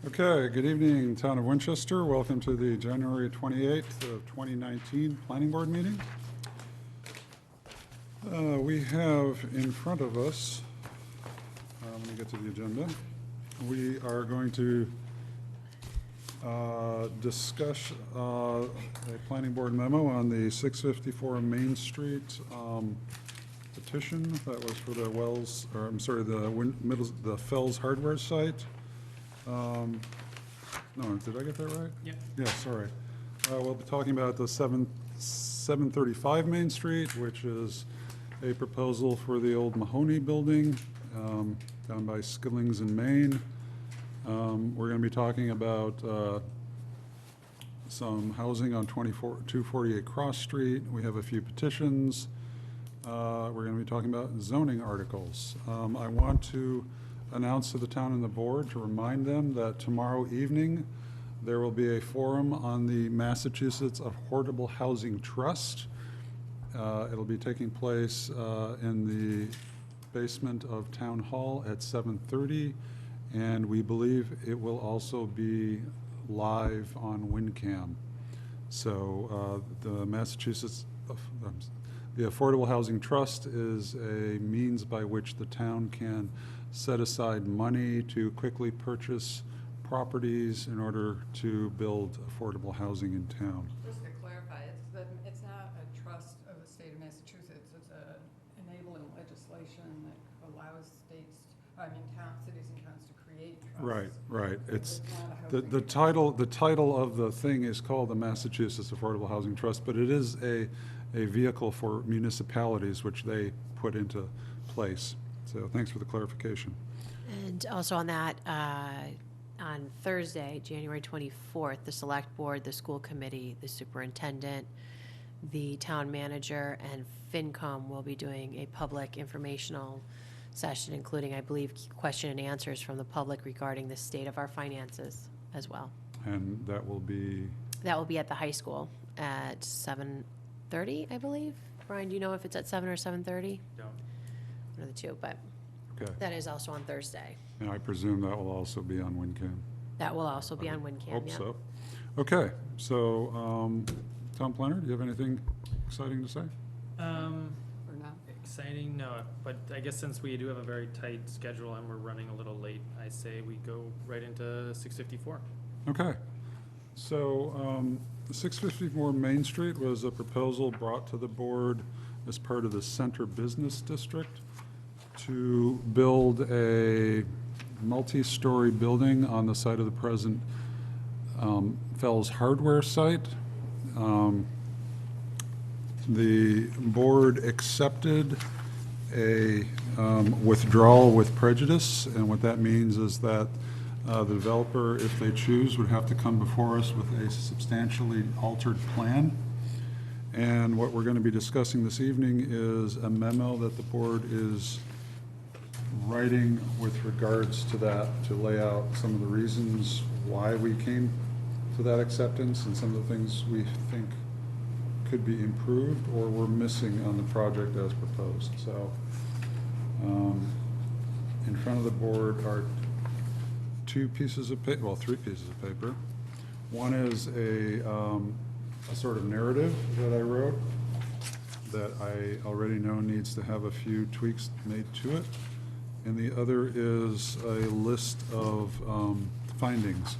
Okay, good evening, Town of Winchester. Welcome to the January 28th of 2019 Planning Board meeting. We have in front of us, let me get to the agenda. We are going to discuss a Planning Board memo on the 654 Main Street petition that was for the Wells, or I'm sorry, the Fells Hardware site. No, did I get that right? Yeah. Yeah, sorry. We'll be talking about the 735 Main Street, which is a proposal for the old Mahoney building down by Skillings in Maine. We're going to be talking about some housing on 248 Cross Street. We have a few petitions. We're going to be talking about zoning articles. I want to announce to the town and the board to remind them that tomorrow evening there will be a forum on the Massachusetts Affordable Housing Trust. It'll be taking place in the basement of Town Hall at 7:30, and we believe it will also be live on WinCam. So the Massachusetts, the Affordable Housing Trust is a means by which the town can set aside money to quickly purchase properties in order to build affordable housing in town. Just to clarify, it's not a trust of the state of Massachusetts. It's a enabling legislation that allows cities and towns to create trusts. Right. It's not a the title of the thing is called the Massachusetts Affordable Housing Trust, but it is a vehicle for municipalities which they put into place. So thanks for the clarification. And also on that, on Thursday, January 24th, the Select Board, the School Committee, the Superintendent, the Town Manager, and FinCom will be doing a public informational session, including, I believe, question and answers from the public regarding the state of our finances as well. And that will be? That will be at the high school at 7:30, I believe. Brian, do you know if it's at 7 or 7:30? No. One of the two, but Okay. that is also on Thursday. And I presume that will also be on WinCam. That will also be on WinCam, Hope yeah. so. Okay, so Town Planner, do you have anything exciting to say? Or not? Exciting, no, but I guess since we do have a very tight schedule and we're running a little late, I say we go right into 654. Okay, so 654 Main Street was a proposal brought to the board as part of the Center Business District to build a multi-story building on the site of the present Fells Hardware site. The board accepted a withdrawal with prejudice, and what that means is that the developer, if they choose, would have to come before us with a substantially altered plan. And what we're going to be discussing this evening is a memo that the board is writing with regards to that, to lay out some of the reasons why we came to that acceptance and some of the things we think could be improved or were missing on the project as proposed. So in front of the board are three pieces of paper. One is a sort of narrative that I wrote that I already know needs to have a few tweaks made to it. And the other is a list of findings.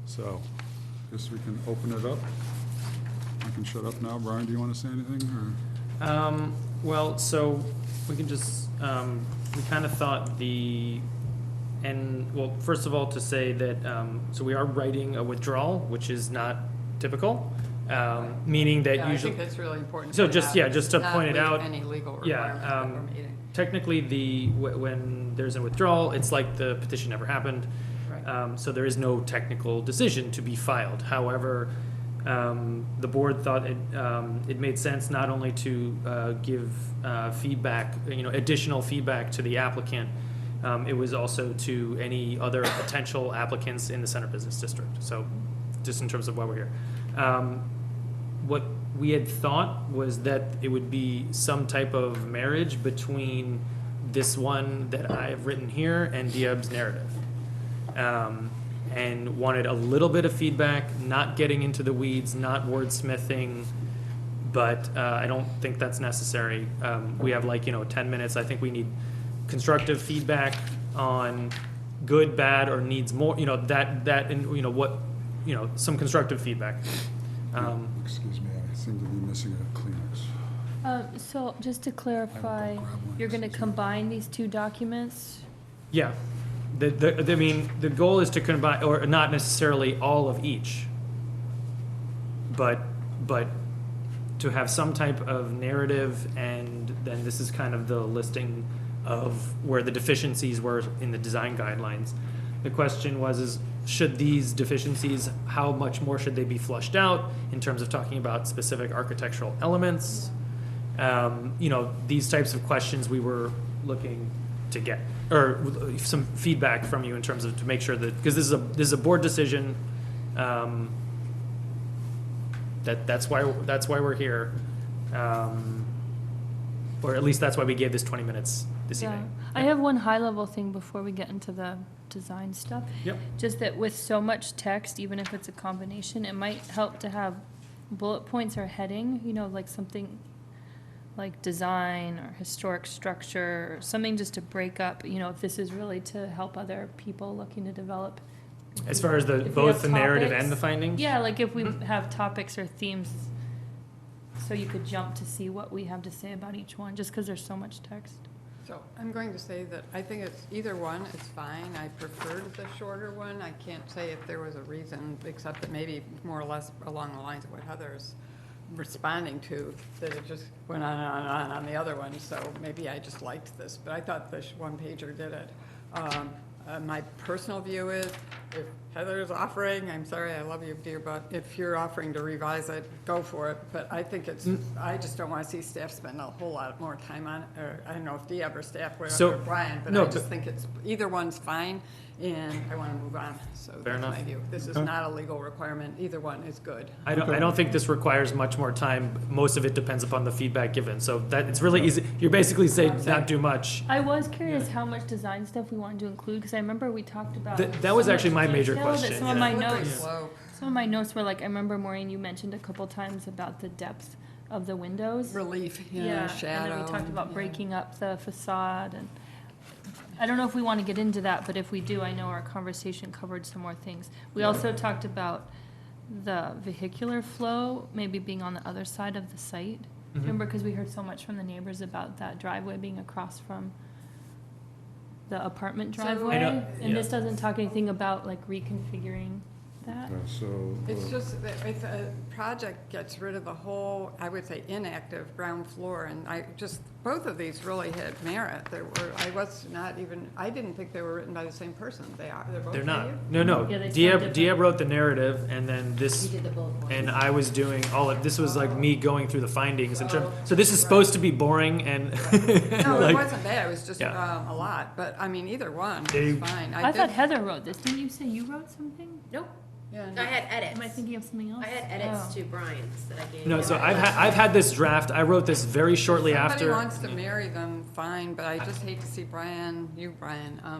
So I guess we can open it up. I can shut up now. Brian, do you want to say anything? Or? Well, so we can just, we kind of thought well, first of all, to say that, so we are writing a withdrawal, which is not typical, meaning that Yeah, I usually. think that's really important. So point just, out. yeah, just to Not point it out. Any legal Yeah, requirements that we're meeting. Technically, when there's a withdrawal, it's like the petition never happened. Right. So there is no technical decision to be filed. However, the board thought it made sense not only to give feedback, additional feedback to the applicant, it was also to any other potential applicants in the Center Business District. So just in terms of why we're here. What we had thought was that it would be some type of marriage between this one that I've written here and Diab's narrative. and wanted a little bit of feedback, not getting into the weeds, not wordsmithing, but I don't think that's necessary. We have 10 minutes. I think we need constructive feedback on good, bad, or needs more, and what, some constructive feedback. Excuse me, I seem to be missing a Kleenex. So just to clarify, grab one. you're gonna combine these two documents? Yeah, the goal is to combine, or not necessarily all of each, but to have some type of narrative, and then this is kind of the listing of where the deficiencies were in the design guidelines. The question was, should these deficiencies, how much more should they be flushed out in terms of talking about specific architectural elements? These types of questions we were looking to get, or some feedback from you in terms of, to make sure that, because this is a board decision, that's why we're here. Or at least that's why we gave this 20 minutes this Yeah. evening. I have one high-level thing before we get into the design stuff. Yep. Just that with so much text, even if it's a combination, it might help to have bullet points or heading, like something like design or historic structure, or something just to break up, if this is really to help other people looking to develop. As far as If we both have the narrative topics- and the findings? Yeah, like if we have topics or themes, so you could jump to see what we have to say about each one, just because there's so much text. So I'm going to say that I think it's either one, it's fine. I preferred the shorter one. I can't say if there was a reason, except that maybe more or less along the lines of what Heather's responding to, that it just went on and on and on the other one. So maybe I just liked this, but I thought this one pager did it. My personal view is, if Heather's offering, I'm sorry, I love you, dear, but if you're offering to revise it, go for it. But I think I just don't want to see staff spend a whole lot more time on it, or I don't know if Deb or staff, So- or Brian, but no, I just think either one's fine, and I want to move on. So Fair that's my enough. view. This is not a legal requirement. Either one is good. I don't think this requires much more time. Most of it depends upon the feedback given. So that, it's really easy. You're basically saying not do much. I was curious how much design stuff we wanted to include, because I remember we talked about. That was so actually much my major detail that question, Some of yeah. my Slippery notes, slope. some of my notes were like, I remember Maureen, you mentioned a couple times about the depth of the windows. Relief, Yeah, shadow. and then we talked about yeah. breaking up the facade, and I don't know if we want to get into that, but if we do, I know our conversation covered some more things. We also talked about the vehicular flow maybe being on the other side of the site. Mhm. Remember, because we heard so much from the neighbors about that driveway being across from the apartment So- driveway. I know, And yeah. this doesn't talk anything about like reconfiguring that. So. It's just that if a project gets rid of the whole, I would say, inactive ground floor, and both of these really had merit. I didn't think they were written by the same person. They're both They're by not. you? No. Yeah, they sound Diab different. wrote the narrative, and then this, You did the bullet points. and I was doing all of, this was like me going through the findings in terms, Oh, so this is supposed to be boring and. No, it like- wasn't bad. It was just Yeah. a lot. But I mean, either one They- is fine. I thought did- Heather wrote this. Didn't you say you wrote something? Nope, yeah, I had edits. Am I thinking of something else? I had edits Oh. to Brian's that I gave. No, you. so I've had this draft. I wrote this very shortly Somebody after. wants to marry them, fine, but I just hate to see Brian,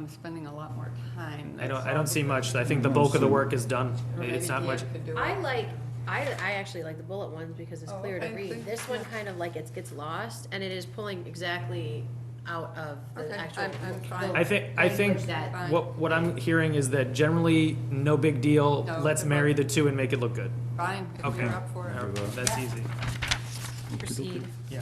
spending a lot more time. I That's don't all, see because- much. I think the bulk of the work is done. or It's maybe not Deb much. could do it. I actually like the bullet ones because it's Oh, clear to okay, read. see? This one Yeah. kind of like it gets lost, and it is pulling exactly out of the Okay, actual. I'm fine. the I think language that- Fine. what I'm hearing is that generally no big deal. No, Let's good marry luck. the two and make it look good. Fine, if Okay. you're up for it. Yeah, That's easy. Proceed. Yeah.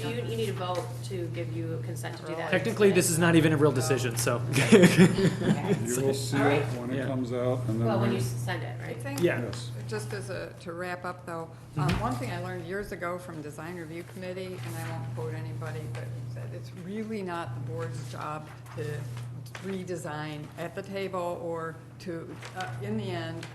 Do you need a vote to give you consent to do that? Technically, this is not even a real decision, so. You will see All right. it when Yeah. it comes out, and then. Well, when we- you send it, I right? think, Yeah. Yes. just to wrap up though, one thing I learned years ago from Design Review Committee, and I won't quote anybody, but it said it's really not the board's job to redesign at the table or to, in the end,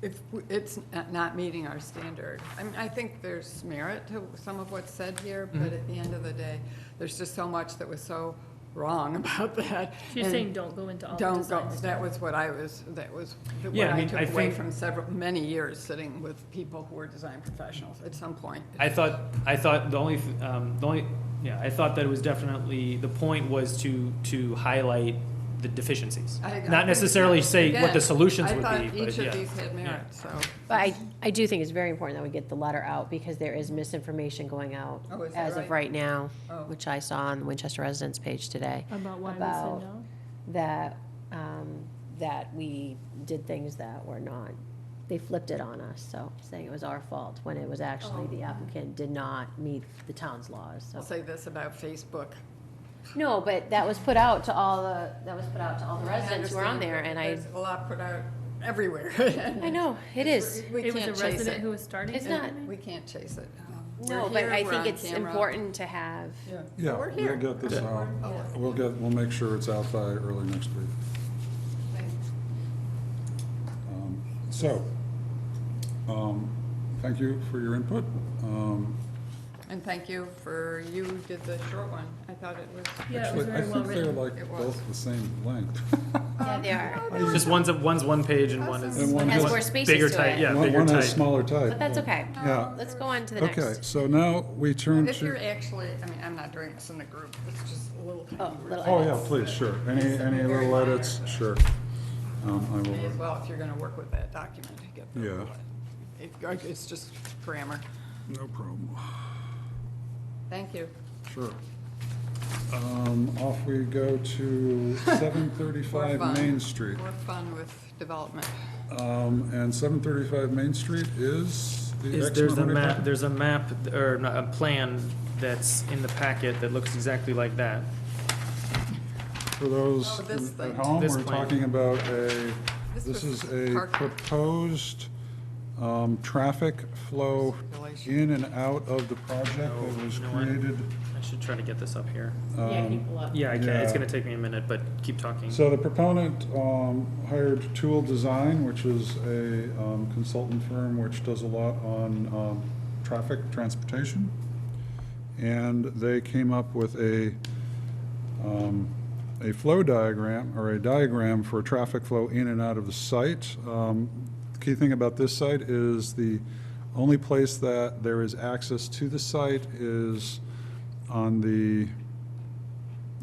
if it's not meeting our standard. I mean, I think there's merit to some of what's said here, but at the end of the day, there's just so much that was so wrong about that. She's And saying don't go into all the Don't go, design stuff. that was what what Yeah, I I mean, took I away think- from many years sitting with people who were design professionals at some point. I thought I thought that it was definitely, the point was to highlight the deficiencies. I Not think necessarily so. say what the Again, solutions would I be, thought but each yeah. of these had merit, so. But I do think it's very important that we get the letter out, because there is misinformation going out Oh, is that as of right? right now, Oh. which I saw on the Winchester residents page today, About why we About- said no? that, that we did things that were not, they flipped it on us, so saying it was our fault, when it was actually the applicant did not meet the town's laws, I'll so. say this about Facebook. No, but that was put out to all the residents who were on understand, there, but and I, There's a lot put out everywhere. I know, it is. We It was can't a chase resident it. who was starting It's it? not. We can't chase it. No, We're but here, I we're think on it's camera. important to have, Yeah, We're we'll here. get this Yeah. out. We'll make sure it's out by early next week. So, thank you for your input. And thank you for, you did the short one. I thought it was. Yeah, it was Actually, very I well think they're written. like It was. both the same length. yeah, they are. Just one's one page and one is And one Has has- more spaces bigger to type, it. yeah, One bigger one has type. smaller type. But that's okay. Yeah. Let's go on to the Okay, next. so now we turn If you're to, actually, I mean, I'm not doing this in the group, it's just a little Oh, tiny. little oh, yeah, edits. please, sure. Any Very little minor. edits? Sure. I May as will, well, if you're gonna work with that document to get. the- Yeah. It's just grammar. no problem. Thank you. Sure. Off we go to 735 More fun. Main Street. More fun with development. And 735 Main Street is the There's a ex-Mahoney map, property? there's a map, or not, a plan that's in the packet that looks exactly like that. For those Oh, this at thing. home, This we're plan. talking about This this was is a parking. proposed traffic flow Circulation. in and out of the project Oh, that was you know what? created. I should try to get this up here. Yeah, can you pull up? Yeah, I can, it's Yeah. gonna take me a minute, but keep talking. So the proponent hired Tool Design, which is a consultant firm which does a lot on traffic transportation. And they came up with a flow diagram, or a diagram for traffic flow in and out of the site. The key thing about this site is the only place that there is access to the site is on the,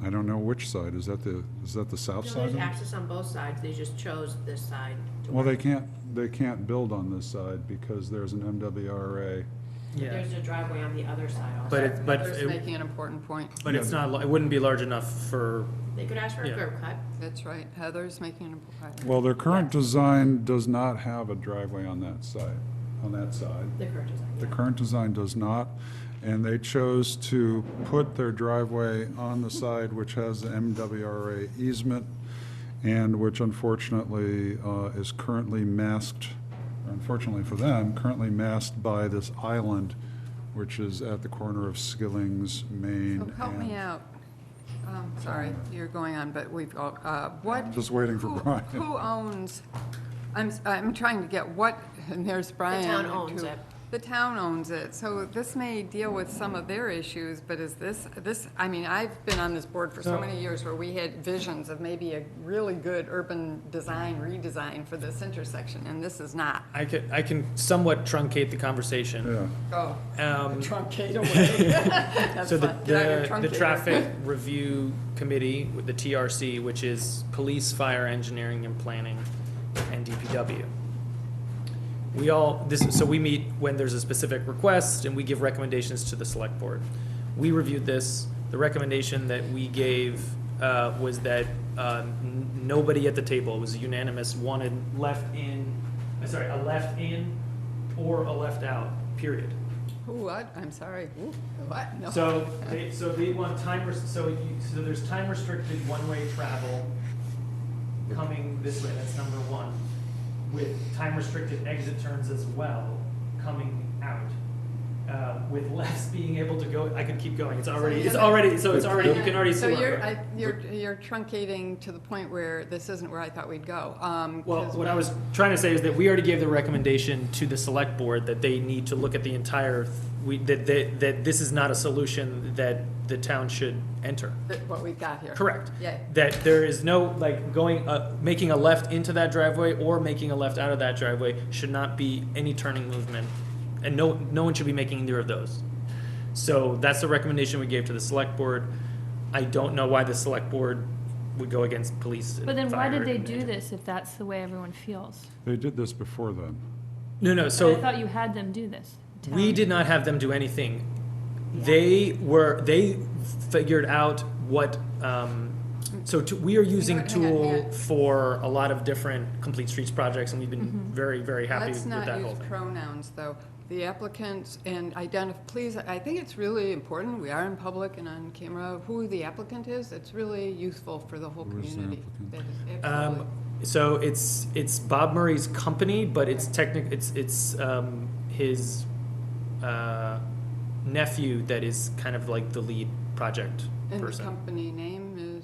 I don't know which side, is that the south side? of it? access on both sides, they just chose this side. Well, they can't build on this side because there's an MWRA. Yeah, a driveway on the other side also. but Heather's it, making an important point. but it's not, it wouldn't be large enough for, They could ask for a Yeah. curb cut. That's right. Heather's making an important point. Well, their current design does not have a driveway on that side, on that side. The current design, The current design does not, and they chose to put their driveway on the side which has the MWRA easement, and which unfortunately is currently masked, or unfortunately for them, currently masked by this island, which is at the corner of Skilling's, Maine. So help me and- out. Sorry, you're going on, but we've got, what? Just waiting for who- Brian. Who owns, I'm trying to get what, and there's Brian. town owns too. it. The town owns it, so this may deal with some of their issues, but is this, I mean, I've been on this board for so many years where we had visions of maybe a really good urban design, redesign for this intersection, and this is not. I can somewhat truncate the conversation. Yeah. Go, Um, truncate away. That's So fine. Get out your the truncator. traffic review committee, with the TRC, which is police, fire, engineering, and planning, and DPW. So we meet when there's a specific request, and we give recommendations to the select board. We reviewed this. The recommendation that we gave was that nobody at the table, it was unanimous, wanted a left in or a left out, period. Ooh, what? I'm sorry. Ooh, what? No. So they want so there's time restricted one-way travel coming this way, that's number one, with time restricted exit turns as well, coming out. With less being able to go, I could keep going, you can already, you can already see So where I'm you're, going. you're truncating to the point where this isn't where I thought we'd go. Well, 'Cause what I was trying to say is that we already gave the recommendation to the select board that they need to look at the entire, that this is not a solution that the town should enter. what we've got here. Correct. Yay. That there is no, like, making a left into that driveway or making a left out of that driveway should not be any turning movement. And no one should be making either of those. So that's the recommendation we gave to the select board. I don't know why the select board would go against police and But then why fire did they and do engine. this if that's the way everyone feels? They did this before then. No, I so thought you had them do this. we did not have them do anything. They figured out what, we are using Hang on, hang on, hang Tool on. for a lot of different Complete Streets projects, and we've been Mm-hmm. very, very happy Let's with not that use whole thing. pronouns, though. The applicants and please, I think it's really important, we are in public and on camera, who the applicant is. It's really useful for the whole Who is the community. applicant? That is absolutely. So it's Bob Murray's company, but it's his nephew that is kind of like the lead project And the person. company name is,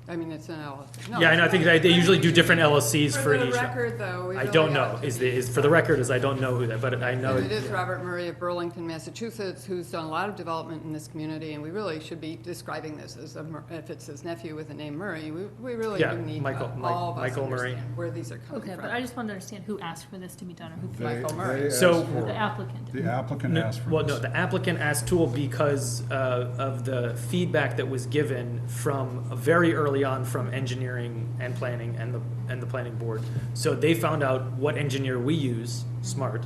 I mean, it's an LLC. No, Yeah, I know, I it's think fine. they usually do different LLCs for the each. record, though, we I really don't know, ought to be- for the record, I don't know who that, but I know. And it is Robert Murray of Burlington, Massachusetts, who's done a lot of development in this community, and we really should be describing this as, if it's his nephew with the name Murray, we really Yeah, do need Michael- all of us Michael to Murray. understand where these are coming Okay, from. but I just wanted to understand who asked for this to be done or who They- paid. Michael Murray. they So- asked for The it. applicant. The applicant asked for Well, this. no, the applicant asked Tool because of the feedback that was given from very early on from engineering and planning and the planning board. So they found out what engineer we use, Smart,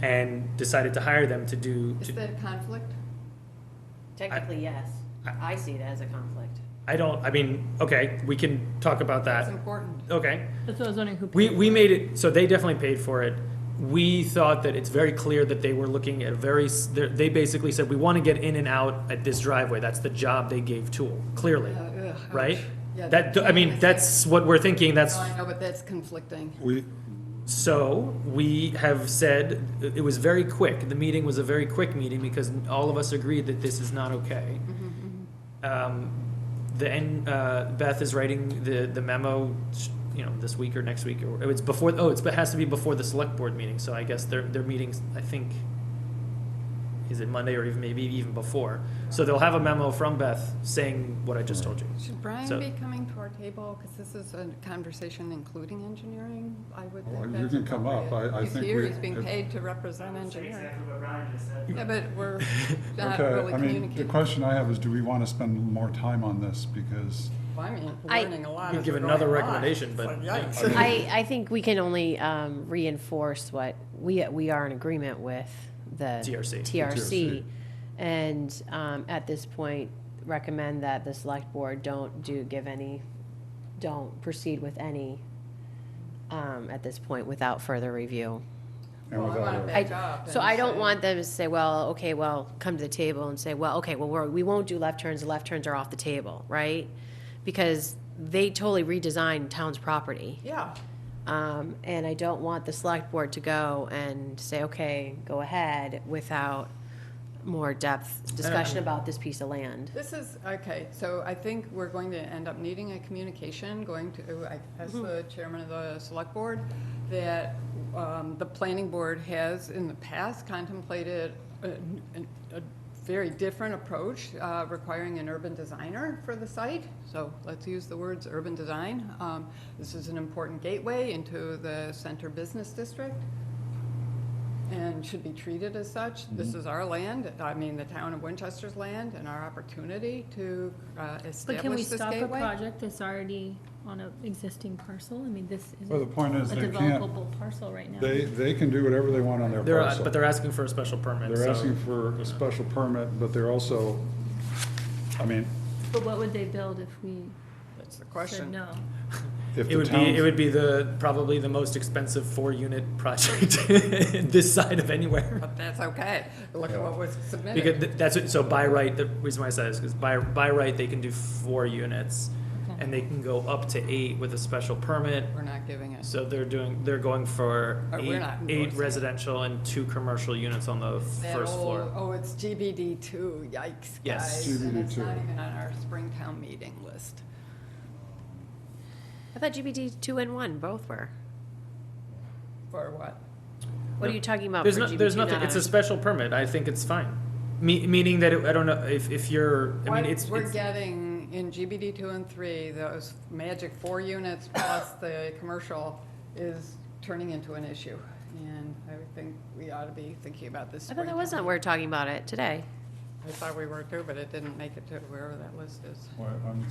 and decided to hire them to do. Is that a conflict? Technically, yes. I see it as a conflict. Okay, we can talk about That's that. important. Okay. That's what I was wondering who We, paid. we made it, so they definitely paid for it. We thought that it's very clear that they were looking at they basically said, we want to get in and out at this driveway. That's the job they gave Tool, clearly, Ugh, right? ouch. Yeah, That's what we're thinking, No, I know, but that's conflicting. So we have said, it was very quick. The meeting was a very quick meeting because all of us agreed that this is not okay. Beth is writing the memo, this week or next week, or it's before, it has to be before the select board meeting, so I guess their meetings, I think, is it Monday or maybe even before? So they'll have a memo from Beth saying what I just told you. Should Brian So- be coming to our table? Because this is a conversation including engineering, I would Well, think you that's can come up. appropriate. I He's think here, we- he's being if- paid to represent engineering. what Ryan just said. Yeah, but we're not Okay, really I mean, the communicating. question I have is, do we want to spend more time on this? Because Well, I mean, I- learning a lot We as give we're another going along. recommendation, but. It's like, yikes. I think we can only reinforce what we are in agreement with the TRC. TRC. And at this point, recommend that the select board don't proceed with any at this point without further review. and Well, I without want a- to back up So and I don't say- want them to say, well, okay, well, come to the table and say, well, okay, well, we won't do left turns, the left turns are off the table, right? Because they totally redesigned town's property. Yeah, And I don't want the select board to go and say, okay, go ahead, without more depth discussion about this piece of land. this is, okay, so I think we're going to end up needing a communication, as the chairman of the select board, that the planning board has in the past contemplated a very different approach, requiring an urban designer for the site. So let's use the words urban design. This is an important gateway into the center business district and should be treated as such. This is our land, I mean, the town of Winchester's land, and our opportunity to But can we establish this stop a gateway. project that's already on an existing parcel? I mean, this Well, the isn't point a is, they can't, developable parcel right now. they can do whatever they want on their But parcel. they're asking for a special permit, They're so- asking for a special permit, but they're also, I mean, But what would they build if we That's the said question. no? if It the would be, it town, would be probably the most expensive 4-unit project this side of anywhere. But that's okay. Look at what was submitted. Because that's it, so by right, the reason why I said this, because by right, they can do 4 units, Okay. and they can go up to 8 with a special permit. We're not giving it. So they're going for Or we're not 8 endorsing it. residential and 2 commercial units on the That first old- floor. Oh, it's GBD two, yikes, Yes. guys. And it's GBD2. not even on our Springtown meeting list. I thought GBD 2 and 1 both were. For what? What are you talking about There's for no, GBD there's nothing, not it's a on? special permit, I think it's fine. Meaning that, I don't know, if you're, I mean, it's. We're it's- getting in GBD two and three, those magic 4 units plus the commercial is turning into an issue. And I would think we ought to be thinking about this. I thought that was Springtown. not, we're talking about it today. I thought we were too, but it didn't make it to wherever that list is.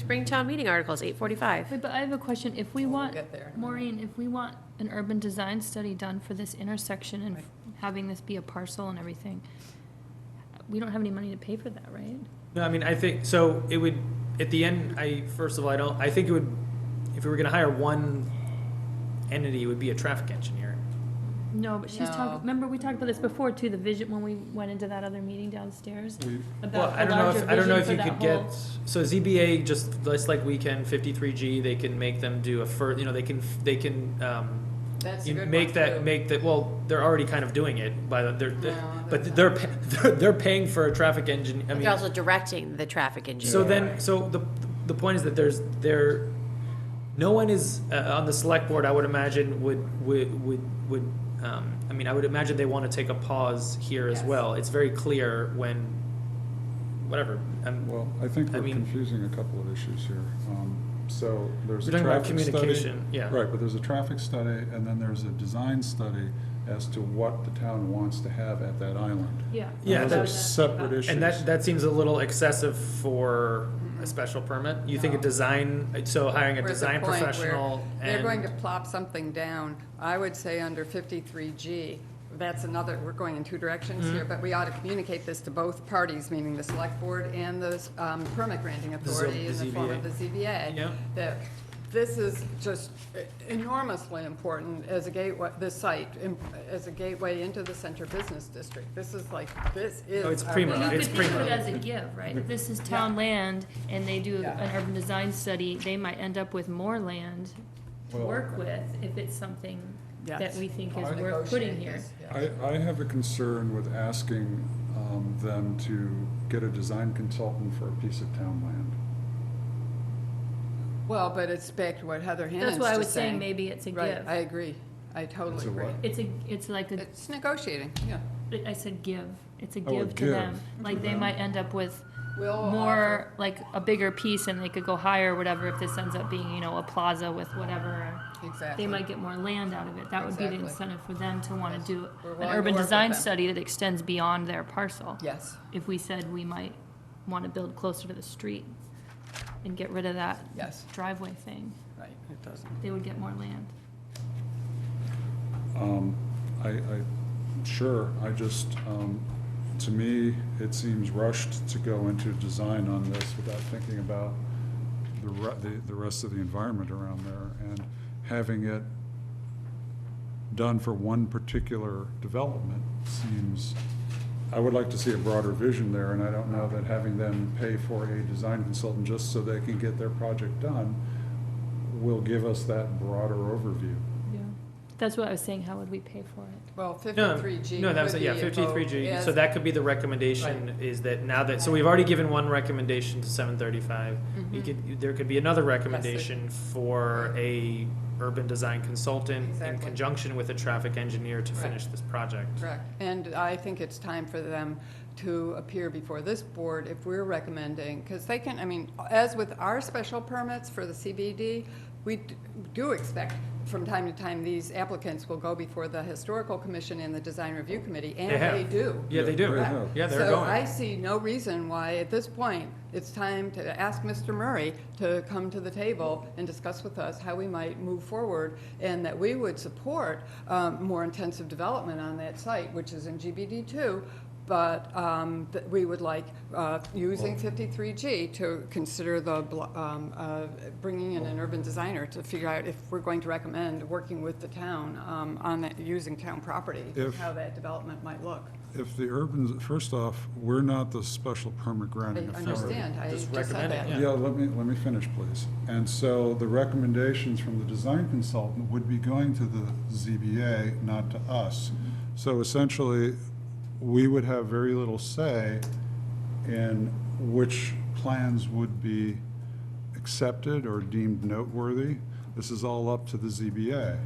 Spring town meeting articles, 8:45. Wait, but I have a question. If we We'll want, get there. Maureen, if we want an urban design study done for this intersection and Right. having this be a parcel and everything, we don't have any money to pay for that, right? No, I mean, I think, so it would, at the end, first of all, I think it would, if we were gonna hire one entity, it would be a traffic engineer. No, but she's No. talking, remember we talked about this before too, the vision, when we went into that other meeting downstairs? We- Well, About I a don't know larger if, I don't know if vision you for could that whole. get, so ZBA, just like we can, 53G, they can make them do they can, That's a you good make one, that, too. make that, well, they're already kind of doing it by the, No, but that's they're, not. they're paying for a traffic engine, I mean. They're also directing the traffic engineer. So then, so the point is that no one is, on the select board, I would imagine, I mean, I would imagine they want to take a pause here as Yes. well. It's very clear when, whatever, Well, I think I we're mean- confusing a couple of issues here. So there's we're a talking about traffic study. communication, yeah. Right, but there's a traffic study, and then there's a design study as to what the town wants to have at that island. Yeah. And Yeah, those that- are separate issues. And that seems a little excessive for a special permit. You think a No. design, so hiring a We're at the design point where professional They're going to and, plop something down, I would say under 53G. That's another, we're going in two directions Mm-hmm. here, but we ought to communicate this to both parties, meaning the select board and the permit granting authority in the form of the ZBA. Yeah. That this is just enormously important as a gateway, this site, as a gateway into the center business district. This is like, this is. No, it's our primo. But you It's could think of it primo. as a give, right? If this is town land and they do Yeah. an urban design study, they might end up with more land to Well- work with if it's something that Yes. we think I is worth putting Negotiate here. this, yeah. I have a concern with asking them to get a design consultant for a piece of town land. Well, but it's back to what Heather Hannon's That's why I was just saying maybe it's a Right, give. I agree. I totally It's a agree. what? It's like a, It's negotiating, yeah. I said give. It's a Oh, a give to give them. to Like they them. might end up with We'll offer- more, like a bigger piece and they could go higher or whatever if this ends up being, a plaza with whatever. Exactly. They might get more land out of it. That would be the Exactly. incentive for them to want Yes. to do We're an willing to urban work with design them. study that extends beyond their parcel. Yes, If we said we might want to build closer to the street and get rid of that yes, driveway thing, right, it doesn't. they would get more land. Sure, I just, to me, it seems rushed to go into design on this without thinking about the rest of the environment around there, and having it done for one particular development seems, I would like to see a broader vision there, and I don't know that having them pay for a design consultant just so they can get their project done will give us that broader overview. Yeah. That's what I was saying, how would we pay for it? Well, no, 53G no, that was, would yeah, be 53G. invoked So as- that could be the recommendation, is that now that, so we've already given one recommendation to 735. You could, there could be another recommendation for a urban design consultant in Exactly. conjunction with a traffic engineer to Right. finish this project. Correct, and I think it's time for them to appear before this board if we're recommending, because they can, I mean, as with our special permits for the CBD, we do expect from time to time, these applicants will go before the Historical Commission and the Design Review Committee, and They have. they do. Yeah, they do. They have. Yeah, they're So I going. see no reason why, at this point, it's time to ask Mr. Murray to come to the table and discuss with us how we might move forward, and that we would support more intensive development on that site, which is in GBD two, but that we would like, using 53G, to consider the, bringing in an urban designer to figure out if we're going to recommend working with the town on that, using town property, If- how that development might look. If the urban, first off, we're not the special permit I granting authority. understand, I Just just said recommend that. it, Yeah, let me finish, please. And so the recommendations from the design consultant would be going to the ZBA, not to us. So essentially, we would have very little say in which plans would be accepted or deemed noteworthy. This is all up to the ZBA.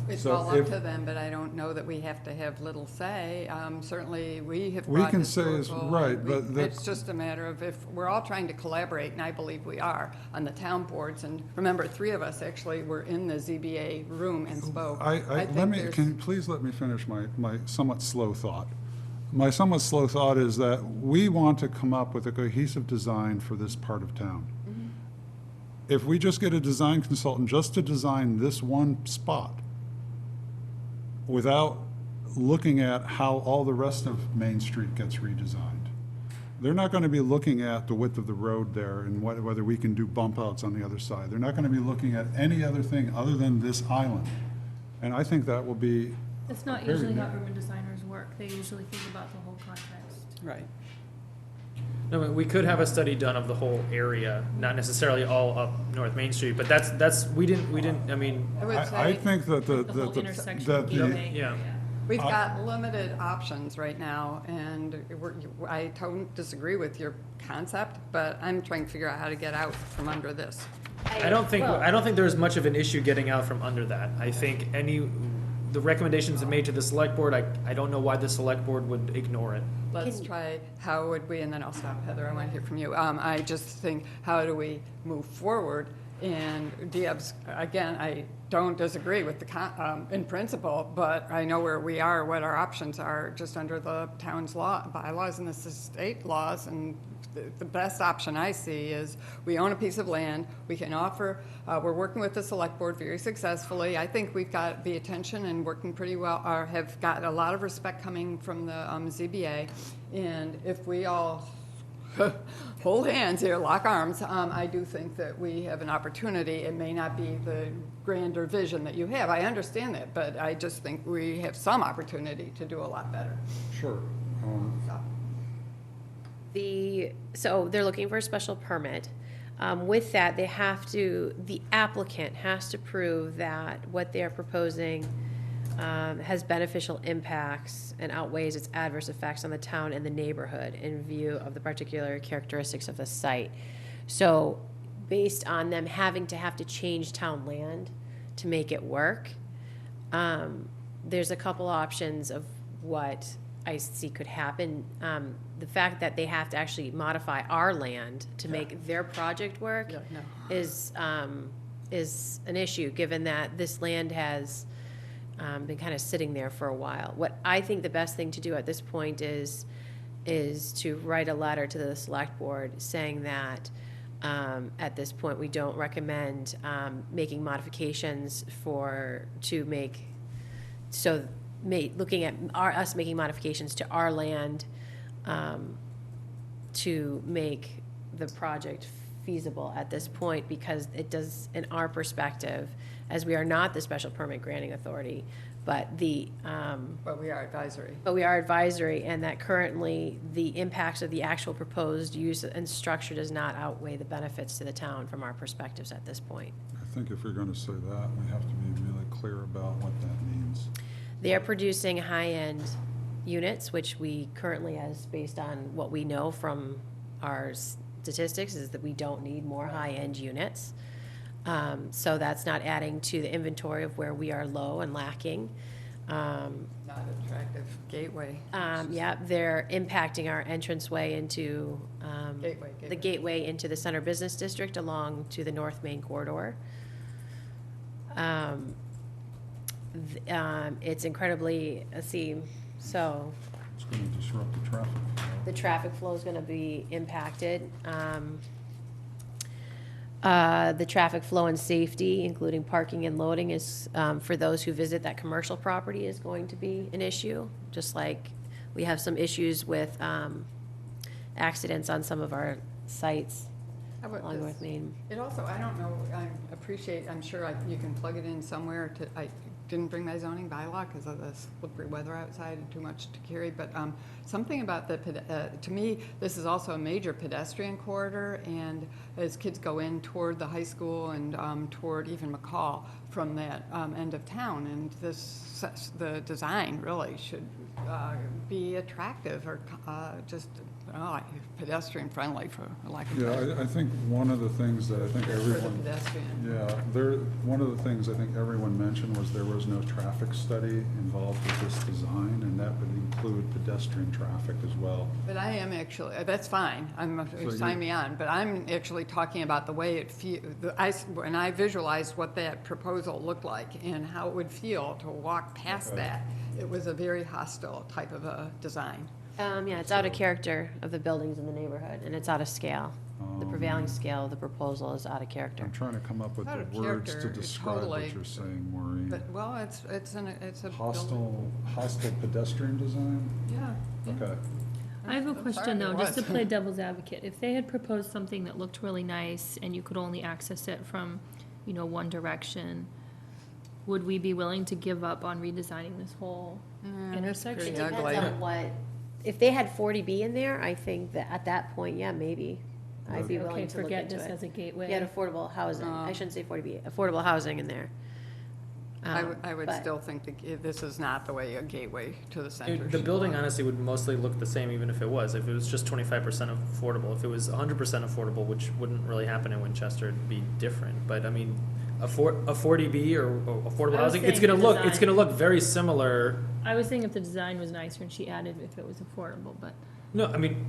It's So all up if- to them, but I don't know that we have to have little say. Certainly, we have We brought can say is historical, right, we- but the- it's just a matter of if, we're all trying to collaborate, and I believe we are, on the town boards. And remember, 3 of us actually were in the ZBA room and spoke. Let think me, there's- can you please let me finish my somewhat slow thought? my somewhat slow thought is that we want to come up with a cohesive design for this part of town. If we just get a design consultant just to design this one spot without looking at how all the rest of Main Street gets redesigned, they're not going to be looking at the width of the road there and whether we can do bump outs on the other side. They're not going to be looking at any other thing other than this island. And I think that will be. That's not very usually how negative. urban designers work. They usually think about the whole context. Right. No, we could have a study done of the whole area, not necessarily all up North Main Street, but we didn't, I mean, I would I say, think that The whole intersection. that the, gateway, yeah. we've got limited options right now, and I don't disagree with your concept, but I'm trying to figure out how to get out from under this. I don't think there's much of an issue getting out from under that. I think the recommendations are made to the select board, I don't know why the select board would ignore it. Let's try, how would we, and then I'll stop, Heather, I want to hear from you. I just think, how do we move forward? And Dieb's, again, I don't disagree with in principle, but I know where we are, what our options are, just under the town's bylaws and the state laws, and the best option I see is we own a piece of land, we can offer, we're working with the select board very successfully. I think we've got the attention and working pretty well, or have got a lot of respect coming from the ZBA. And if we all hold hands here, lock arms, I do think that we have an opportunity. It may not be the grander vision that you have, I understand that, but I just think we have some opportunity to do a lot better. sure. So. So they're looking for a special permit. With that, the applicant has to prove that what they're proposing has beneficial impacts and outweighs its adverse effects on the town and the neighborhood in view of the particular characteristics of the site. So based on them having to change town land to make it work, there's a couple options of what I see could happen. The fact that they have to actually modify our land to make their project work Yeah, no. is an issue, given that this land has been kind of sitting there for a while. What I think the best thing to do at this point is to write a letter to the select board saying that at this point, we don't recommend making modifications looking at us making modifications to our land to make the project feasible at this point, because it does, in our perspective, as we are not the special permit granting authority, but But we are advisory. and that currently the impacts of the actual proposed use and structure does not outweigh the benefits to the town from our perspectives at this point. I think if you're going to say that, we have to be really clear about what that means. They are producing high-end units, which we currently, as based on what we know from our statistics, is that we don't need more high-end units. So that's not adding to the inventory of where we are low and lacking. Not attractive gateway. Yeah, they're impacting our entranceway into Gateway. the gateway into the center business district along to the North Main corridor. It's incredibly, so It's going to disrupt the traffic flow. the traffic flow is gonna be impacted. The traffic flow and safety, including parking and loading, is, for those who visit that commercial property, is going to be an issue, just like we have some issues with accidents on some of our sites How about along this? North Main. It also, I don't know, I'm sure you can plug it in somewhere I didn't bring my zoning bylaw because of the slippery weather outside and too much to carry, but something about to me, this is also a major pedestrian corridor, and as kids go in toward the high school and toward even McCall from that end of town, and the design really should be attractive or just pedestrian friendly, for lack of a better. Yeah, I think one of the things that I think For the everyone, pedestrian. one of the things I think everyone mentioned was there was no traffic study involved with this design, and that would include pedestrian traffic as well. But I am actually, that's fine, sign me on, but I'm actually talking about the way it when I visualized what that proposal looked like and how it would feel to walk past Okay. that, it was a very hostile type of a design. Yeah, it's out of character of the buildings in the neighborhood, and it's out of scale. The prevailing scale of the proposal is out of character. I'm trying to come up with Out the of words to character, describe totally. what you're saying, Maureen. But, well, it's a building. Hostile pedestrian design? Yeah. yeah. Okay. I have a I'm question sorry, though, it just to was. play devil's advocate. If they had proposed something that looked really nice and you could only access it from, one direction, would we be willing to give up on redesigning this whole intersection? It pretty depends ugly. on what, if they had 40B in there, I think that at that point, yeah, maybe. I'd be willing Okay, to look forget into this it. as a gateway. You had affordable housing, I shouldn't say 40B, affordable housing in there. I would But- still think that this is not the way a gateway to the center. The should building look. honestly would mostly look the same even if it was just 25% affordable. If it was 100% affordable, which wouldn't really happen in Winchester, it'd be different. But I mean, a 40B or affordable I was housing, it's saying gonna the look, it's design. gonna look very similar. I was thinking if the design was nicer and she added if it was affordable, but No, I mean,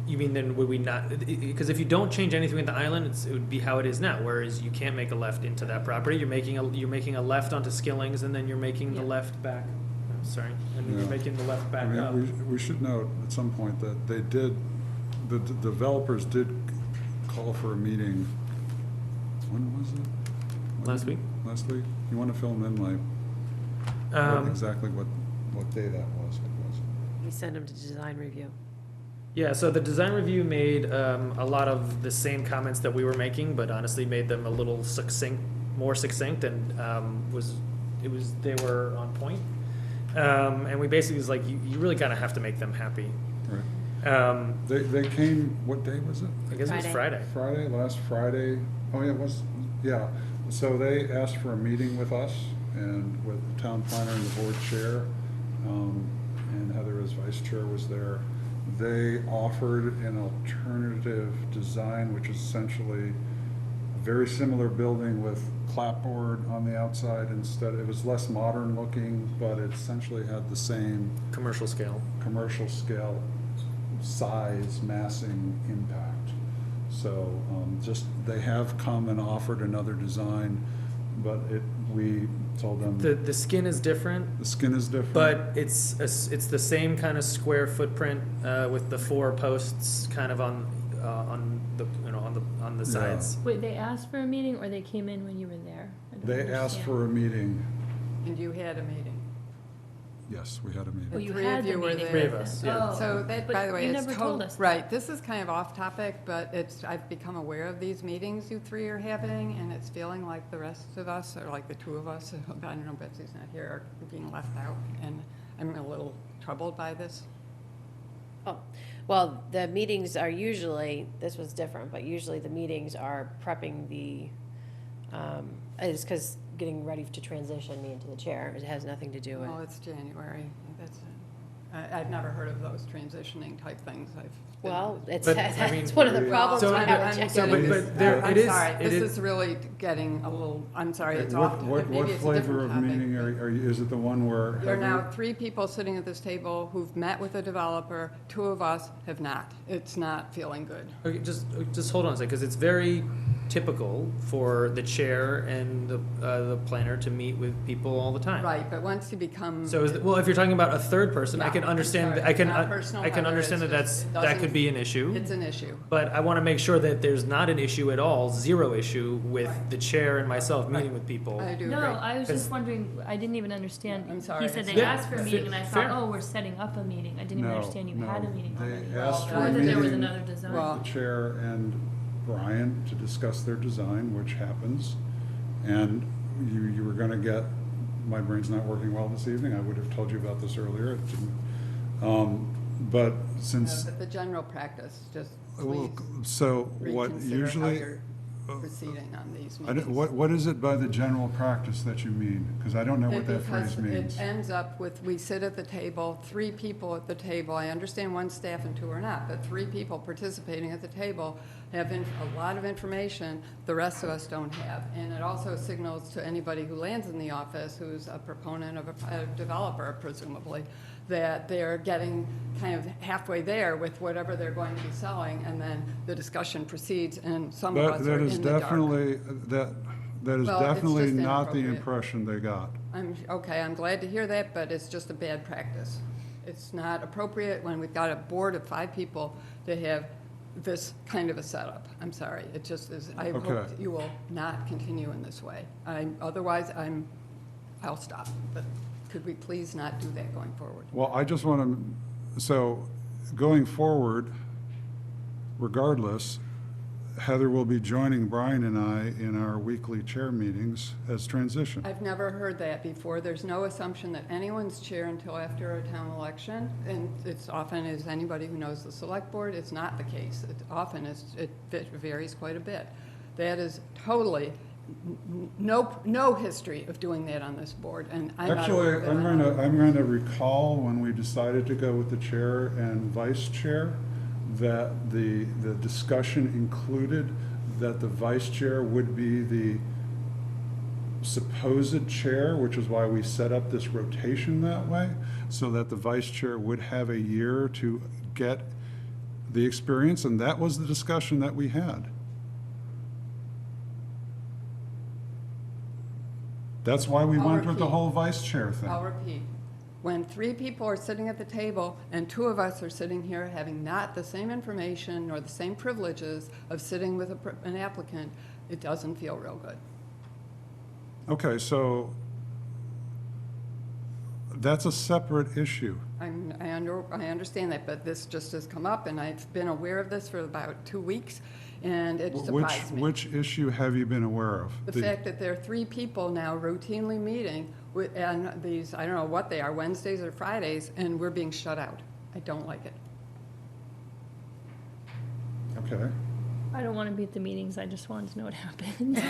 you mean then would we not, because if you don't change anything with the island, it would be how it is now, whereas you can't make a left into that property, you're making a left onto Skilling's, and then you're making the Yeah. left back, sorry, and then Yeah. you're making the left I back up. mean, we should note at some point that the developers did call for a meeting, when was it? Last week. Last week? You want to fill them in, exactly what day that was? We send them to design review. Yeah, so the design review made a lot of the same comments that we were making, but honestly made them a little more succinct, and they were on point. And we basically was like, you really kind of have to make them happy. Right. They came, what day was it? I guess it was Friday. Last Friday. Oh, yeah, it was, yeah. So they asked for a meeting with us and with the town planner and the board chair. And Heather as vice chair was there. They offered an alternative design, which is essentially a very similar building with clapboard on the outside instead. It was less modern looking, but it essentially had the same Commercial scale. commercial scale, size, massing, impact. So they have come and offered another design, but we told them The skin is different. the skin is different. But it's the same kind of square footprint with the 4 posts kind of on the sides. wait, they asked for a meeting or they came in when you were there? I don't They asked understand. for a meeting. And you had a meeting. Yes, we had a Oh, meeting. you three had of the you were meeting. there. Three of us, yeah. Oh, So that, but by the way, you it's never told us that. right, this is kind of off topic, but I've become aware of these meetings you three are having, and it's feeling like the rest of us, or like the two of us, I don't know, Betsy's not here, are being left out, and I'm a little troubled by this. Oh, well, the meetings are usually, this was different, but usually the meetings are prepping it's because getting ready to transition me into the chair. It has nothing to do with. Well, it's January, I've never heard of those transitioning type things, Well, it's, But, I mean, that's one of the problems so- we have I'm with getting So, checking. but there, I'm it is. sorry, it this is- is really getting a little, I'm sorry, it's What- off, What maybe it's a flavor different of topic. meeting is it the one where? There are now Heather- 3 people sitting at this table who've met with a developer, 2 of us have not. It's not feeling good. Okay, just hold on a second, because it's very typical for the chair and the planner to meet with people all the time. Right, but once you become. So, well, if you're talking about a third person, I Yeah, can I'm understand, sorry. I can, Not personal, I can Heather, understand it's that just- it that doesn't- could be an issue. It's an issue. But I want to make sure that there's not an issue at all, 0 issue with Right. the chair and myself meeting with people. I do No, agree. I was Because- just wondering, I didn't even understand. I'm sorry, He said it's they not- asked for a Yeah, meeting and I fair. thought, oh, we're setting up a meeting. I didn't even No, understand you no, had a meeting they already. asked for Or a that there was meeting. another design. Well- The chair and Brian to discuss their design, which happens. And you were gonna get, my brain's not working well this evening, I would have told you about this earlier, it didn't. But since, But the general practice, just well, please so what reconsider how usually, you're proceeding on these I meetings. don't- what is it by the general practice that you mean? Because I don't know what that Because phrase means. it ends up with, we sit at the table, 3 people at the table. I understand 1 staff and 2 are not, but 3 people participating at the table have a lot of information the rest of us don't have. And it also signals to anybody who lands in the office, who's a proponent of a developer presumably, that they're getting kind of halfway there with whatever they're going to be selling, and then the discussion proceeds, and some of us That are is in the dark. definitely, that is Well, it's definitely just not the inappropriate. impression they got. I'm glad to hear that, but it's just a bad practice. It's not appropriate when we've got a board of 5 people to have this kind of a setup. I'm sorry, it just is, I hope Okay. that you will not continue in this way. I'll stop, but could we please not do that going forward? Well, I just want to, so going forward, regardless, Heather will be joining Brian and I in our weekly chair meetings as transition. I've never heard that before. There's no assumption that anyone's chair until after a town election, and it's often, as anybody who knows the select board, it's not the case. It often is, it varies quite a bit. That is totally no history of doing that on this board, and I'm not aware Actually, of that. I'm going to recall when we decided to go with the chair and vice chair, that the discussion included that the vice chair would be the supposed chair, which is why we set up this rotation that way, so that the vice chair would have a year to get the experience, and that was the discussion that we had. That's why we I'll went with the repeat. whole vice chair thing. I'll repeat. When 3 people are sitting at the table and 2 of us are sitting here having not the same information nor the same privileges of sitting with an applicant, it doesn't feel real good. Okay, so that's a separate issue. I understand that, but this just has come up, and I've been aware of this for about 2 weeks, and it surprised me. Which issue have you been aware of? The fact that there are 3 people now routinely meeting and these, I don't know what they are, Wednesdays or Fridays, and we're being shut out. I don't like it. Okay. I don't want to be at the meetings, I just wanted to know what happened.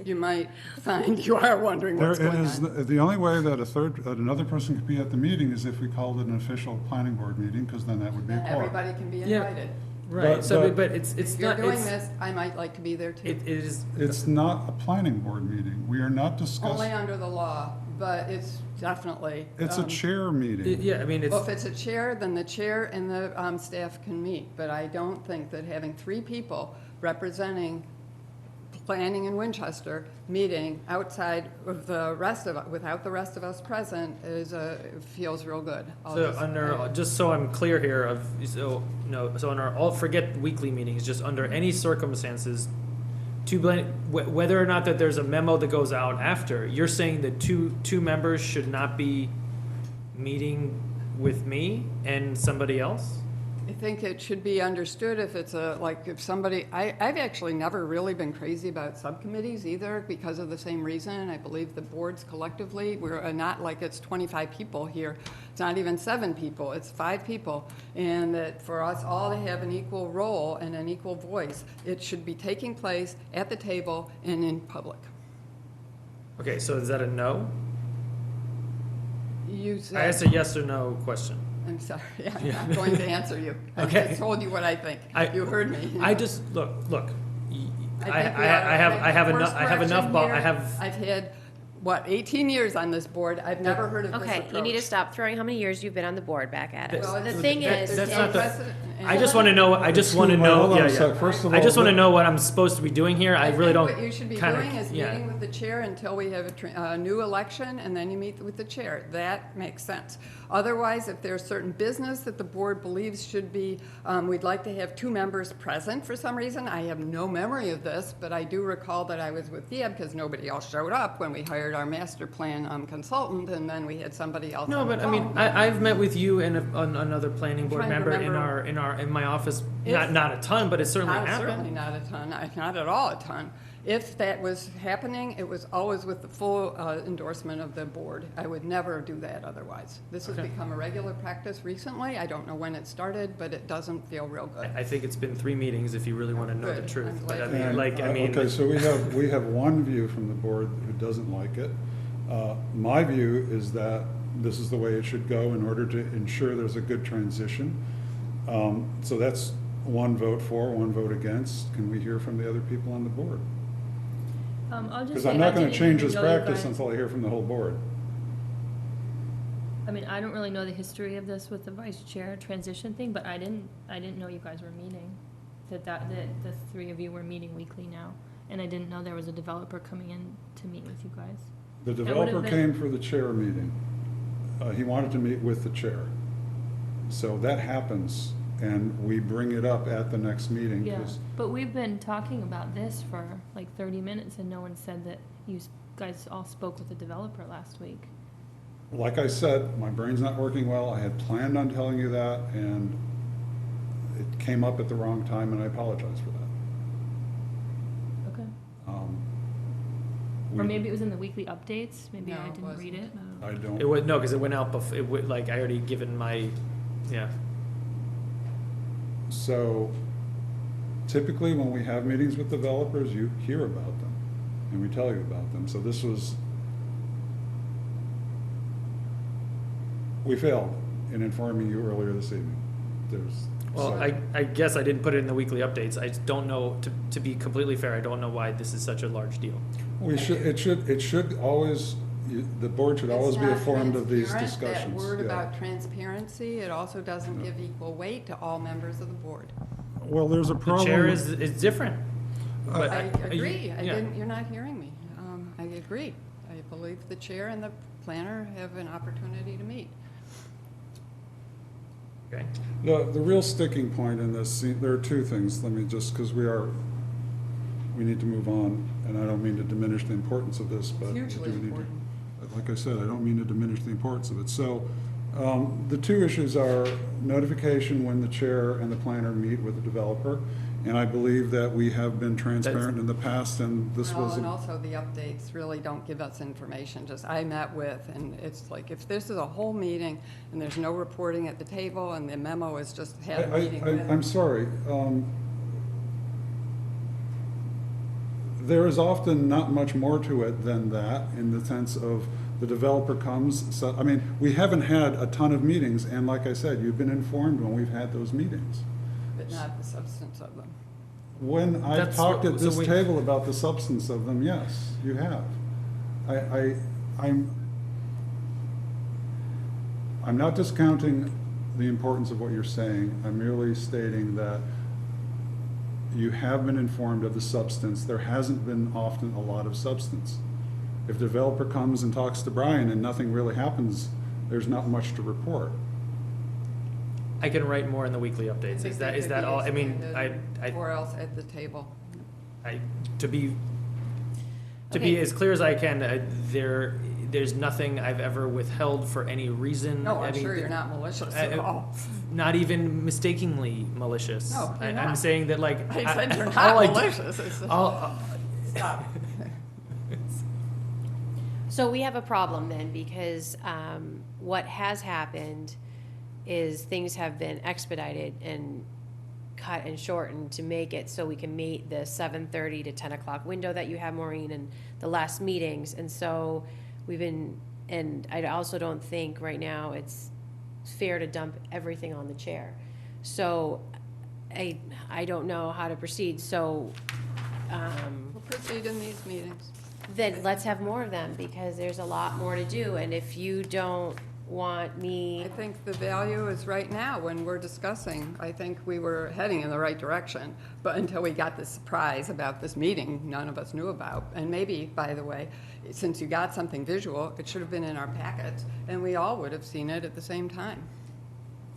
You might find you are wondering There what's it going is, on. the only way that another person could be at the meeting is if we called it an official planning board meeting, because then that would be a Then quorum. everybody can be Yeah. invited. Right, But- so, but- but it's If you're not, doing it's, this, I might like to be there too. it is, It's not a planning board meeting. We are not Only discussing, under the law, but it's definitely. it's a chair meeting. yeah, I mean, it's, Well, if it's a chair, then the chair and the staff can meet, but I don't think that having 3 people representing planning in Winchester, meeting outside of the rest of, without the rest of us present, feels real good. just so I'm clear here so under all, forget weekly meetings, just under any circumstances, whether or not that there's a memo that goes out after, you're saying that two members should not be meeting with me and somebody else? I think it should be understood if it's if somebody, I've actually never really been crazy about subcommittees either because of the same reason. I believe the boards collectively, we're not like it's 25 people here. It's not even 7 people, it's 5 people. And that for us all to have an equal role and an equal voice, it should be taking place at the table and in public. Okay, so is that a no? You I said, asked a yes or no question. I'm sorry, I'm not going to answer you. I Okay. just told you what I think. You heard me. I just, look, I think we ought to have make enough, a I have course enough, correction I here. have, I've had, 18 years on this board. I've never heard of this approach. Okay, you need to stop throwing how many years you've been on the board back at us. Well, The it's- thing that- is, that's There's not the- precedent, and- I just wanna know, I just wanna know, Hold on yeah, a sec. yeah. First of I just all, wanna know what I'm supposed to be doing here, I really think don't what you should be kinda- doing is yeah. meeting with the chair until we have a new election, and then you meet with the chair. That makes sense. Otherwise, if there's certain business that the board believes should be, we'd like to have 2 members present for some reason. I have no memory of this, but I do recall that I was with Deb because nobody else showed up when we hired our master plan consultant, and then we had somebody else No, on the but I mean, phone. I've met with you and another planning board trying to member in remember. in my office, If- not a ton, but it certainly Certainly happened. not a ton, not at all a ton. If that was happening, it was always with the full endorsement of the board. I would never do that otherwise. This has Okay. become a regular practice recently. I don't know when it started, but it doesn't feel real good. I think it's been 3 meetings if you really wanna know the Good. truth, I'm but I glad. mean, And, like, I mean. Okay, so we have one view from the board who doesn't like it. My view is that this is the way it should go in order to ensure there's a good transition. So that's 1 vote for, 1 vote against. Can we hear from the other people on the board? I'll just Because say, I'm I not going didn't to change even this know you practice guys- until I hear from the whole board. I mean, I don't really know the history of this with the vice chair transition thing, but I didn't know you guys were meeting. That the 3 of you were meeting weekly now, and I didn't know there was a developer coming in to meet with you guys. The would've developer been- came for the chair meeting. He wanted to meet with the chair. So that happens, and we bring it up at the next meeting. Yeah, 'Cause but we've been talking about this for like 30 minutes and no one said that guys all spoke with the developer last week. Like I said, my brain's not working well. I had planned on telling you that, and it came up at the wrong time, and I apologize for that. Okay. We- Or maybe it was in the weekly updates, maybe No, I it didn't read it. wasn't. I don't. It would, no, because it went out before, it would, like, I already given my, yeah. So typically, when we have meetings with developers, you hear about them, and we tell you about them. So this was, we failed in informing you earlier this evening. Well, I guess I didn't put it in the weekly updates. I just don't know, to be completely fair, I don't know why this is such a large deal. It should always, the board should always It's be not informed of these transparent. discussions. That word yeah. about transparency, it also doesn't Yeah. give equal weight to all members of the board. Well, there's a The problem. chair is different. But I you- agree, yeah. you're not hearing me. I agree. I believe the chair and the planner have an opportunity to meet. Okay. The real sticking point in this, there are two things, let me just, because we need to move on, and I don't mean to diminish the importance of this, but. It's we hugely do need to- important. Like I said, I don't mean to diminish the importance of it. So, the two issues are notification when the chair and the planner meet with the developer, and I believe that we have been transparent in the past, and this Well, was. and also the updates really don't give us information, just I met with, and it's like, if this is a whole meeting and there's no reporting at the table and the memo is just had a meeting with. I'm sorry. There is often not much more to it than that, in the sense of the developer comes, so, I mean, we haven't had a ton of meetings, and like I said, you've been informed when we've had those meetings. But not the substance of them. When I've That's talked what- at so this we- table about the substance of them, yes, you have. I'm not discounting the importance of what you're saying. I'm merely stating that you have been informed of the substance. There hasn't been often a lot of substance. If the developer comes and talks to Brian and nothing really happens, there's not much to report. I can write more in the weekly I updates. think Is they that, is could that be all? I mean, expanded, Or else at the table. to be Okay. as clear as I can, there's nothing I've ever withheld for any reason. No, I I'm mean, sure you're not malicious I- at all. Not even mistakenly malicious. No, you're I'm not. saying that, like. I said you're all not I do- malicious. It's just- Stop. So we have a problem then, because what has happened is things have been expedited and cut and shortened to make it so we can meet the 7:30 to 10 o'clock window that you have, Maureen, and the last meetings. And so we've been, and I also don't think right now it's fair to dump everything on the chair. So I don't know how to proceed. So We'll proceed in these meetings. then let's have more of them, because there's a lot more to do. And if you don't want me, I think the value is right now, when we're discussing, I think we were heading in the right direction. But until we got this surprise about this meeting, none of us knew about. And maybe, by the way, since you got something visual, it should have been in our packets, and we all would have seen it at the same time.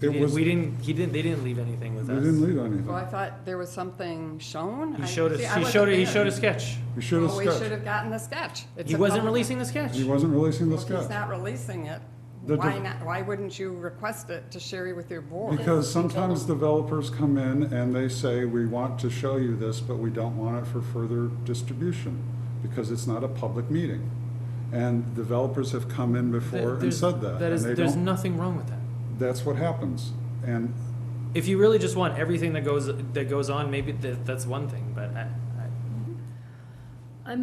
It was, They we didn't leave anything with us. didn't leave Well, I anything. thought there was something shown. He I- showed us, see, I he wasn't showed, he there. showed a sketch. We should have Well, we should sketched. have gotten the sketch. It's He a wasn't public- releasing the sketch. He wasn't releasing the Well, if he's sketch. not releasing it, The why de- not, why wouldn't you request it to share with your board? Because sometimes developers come in and they say, we want to show you this, but we don't want it for further distribution, because it's not a public meeting. And developers have come in before and There's- said that. and they There's don't- nothing wrong with that. That's what happens. And If you really just want everything that goes on, maybe that's one thing, but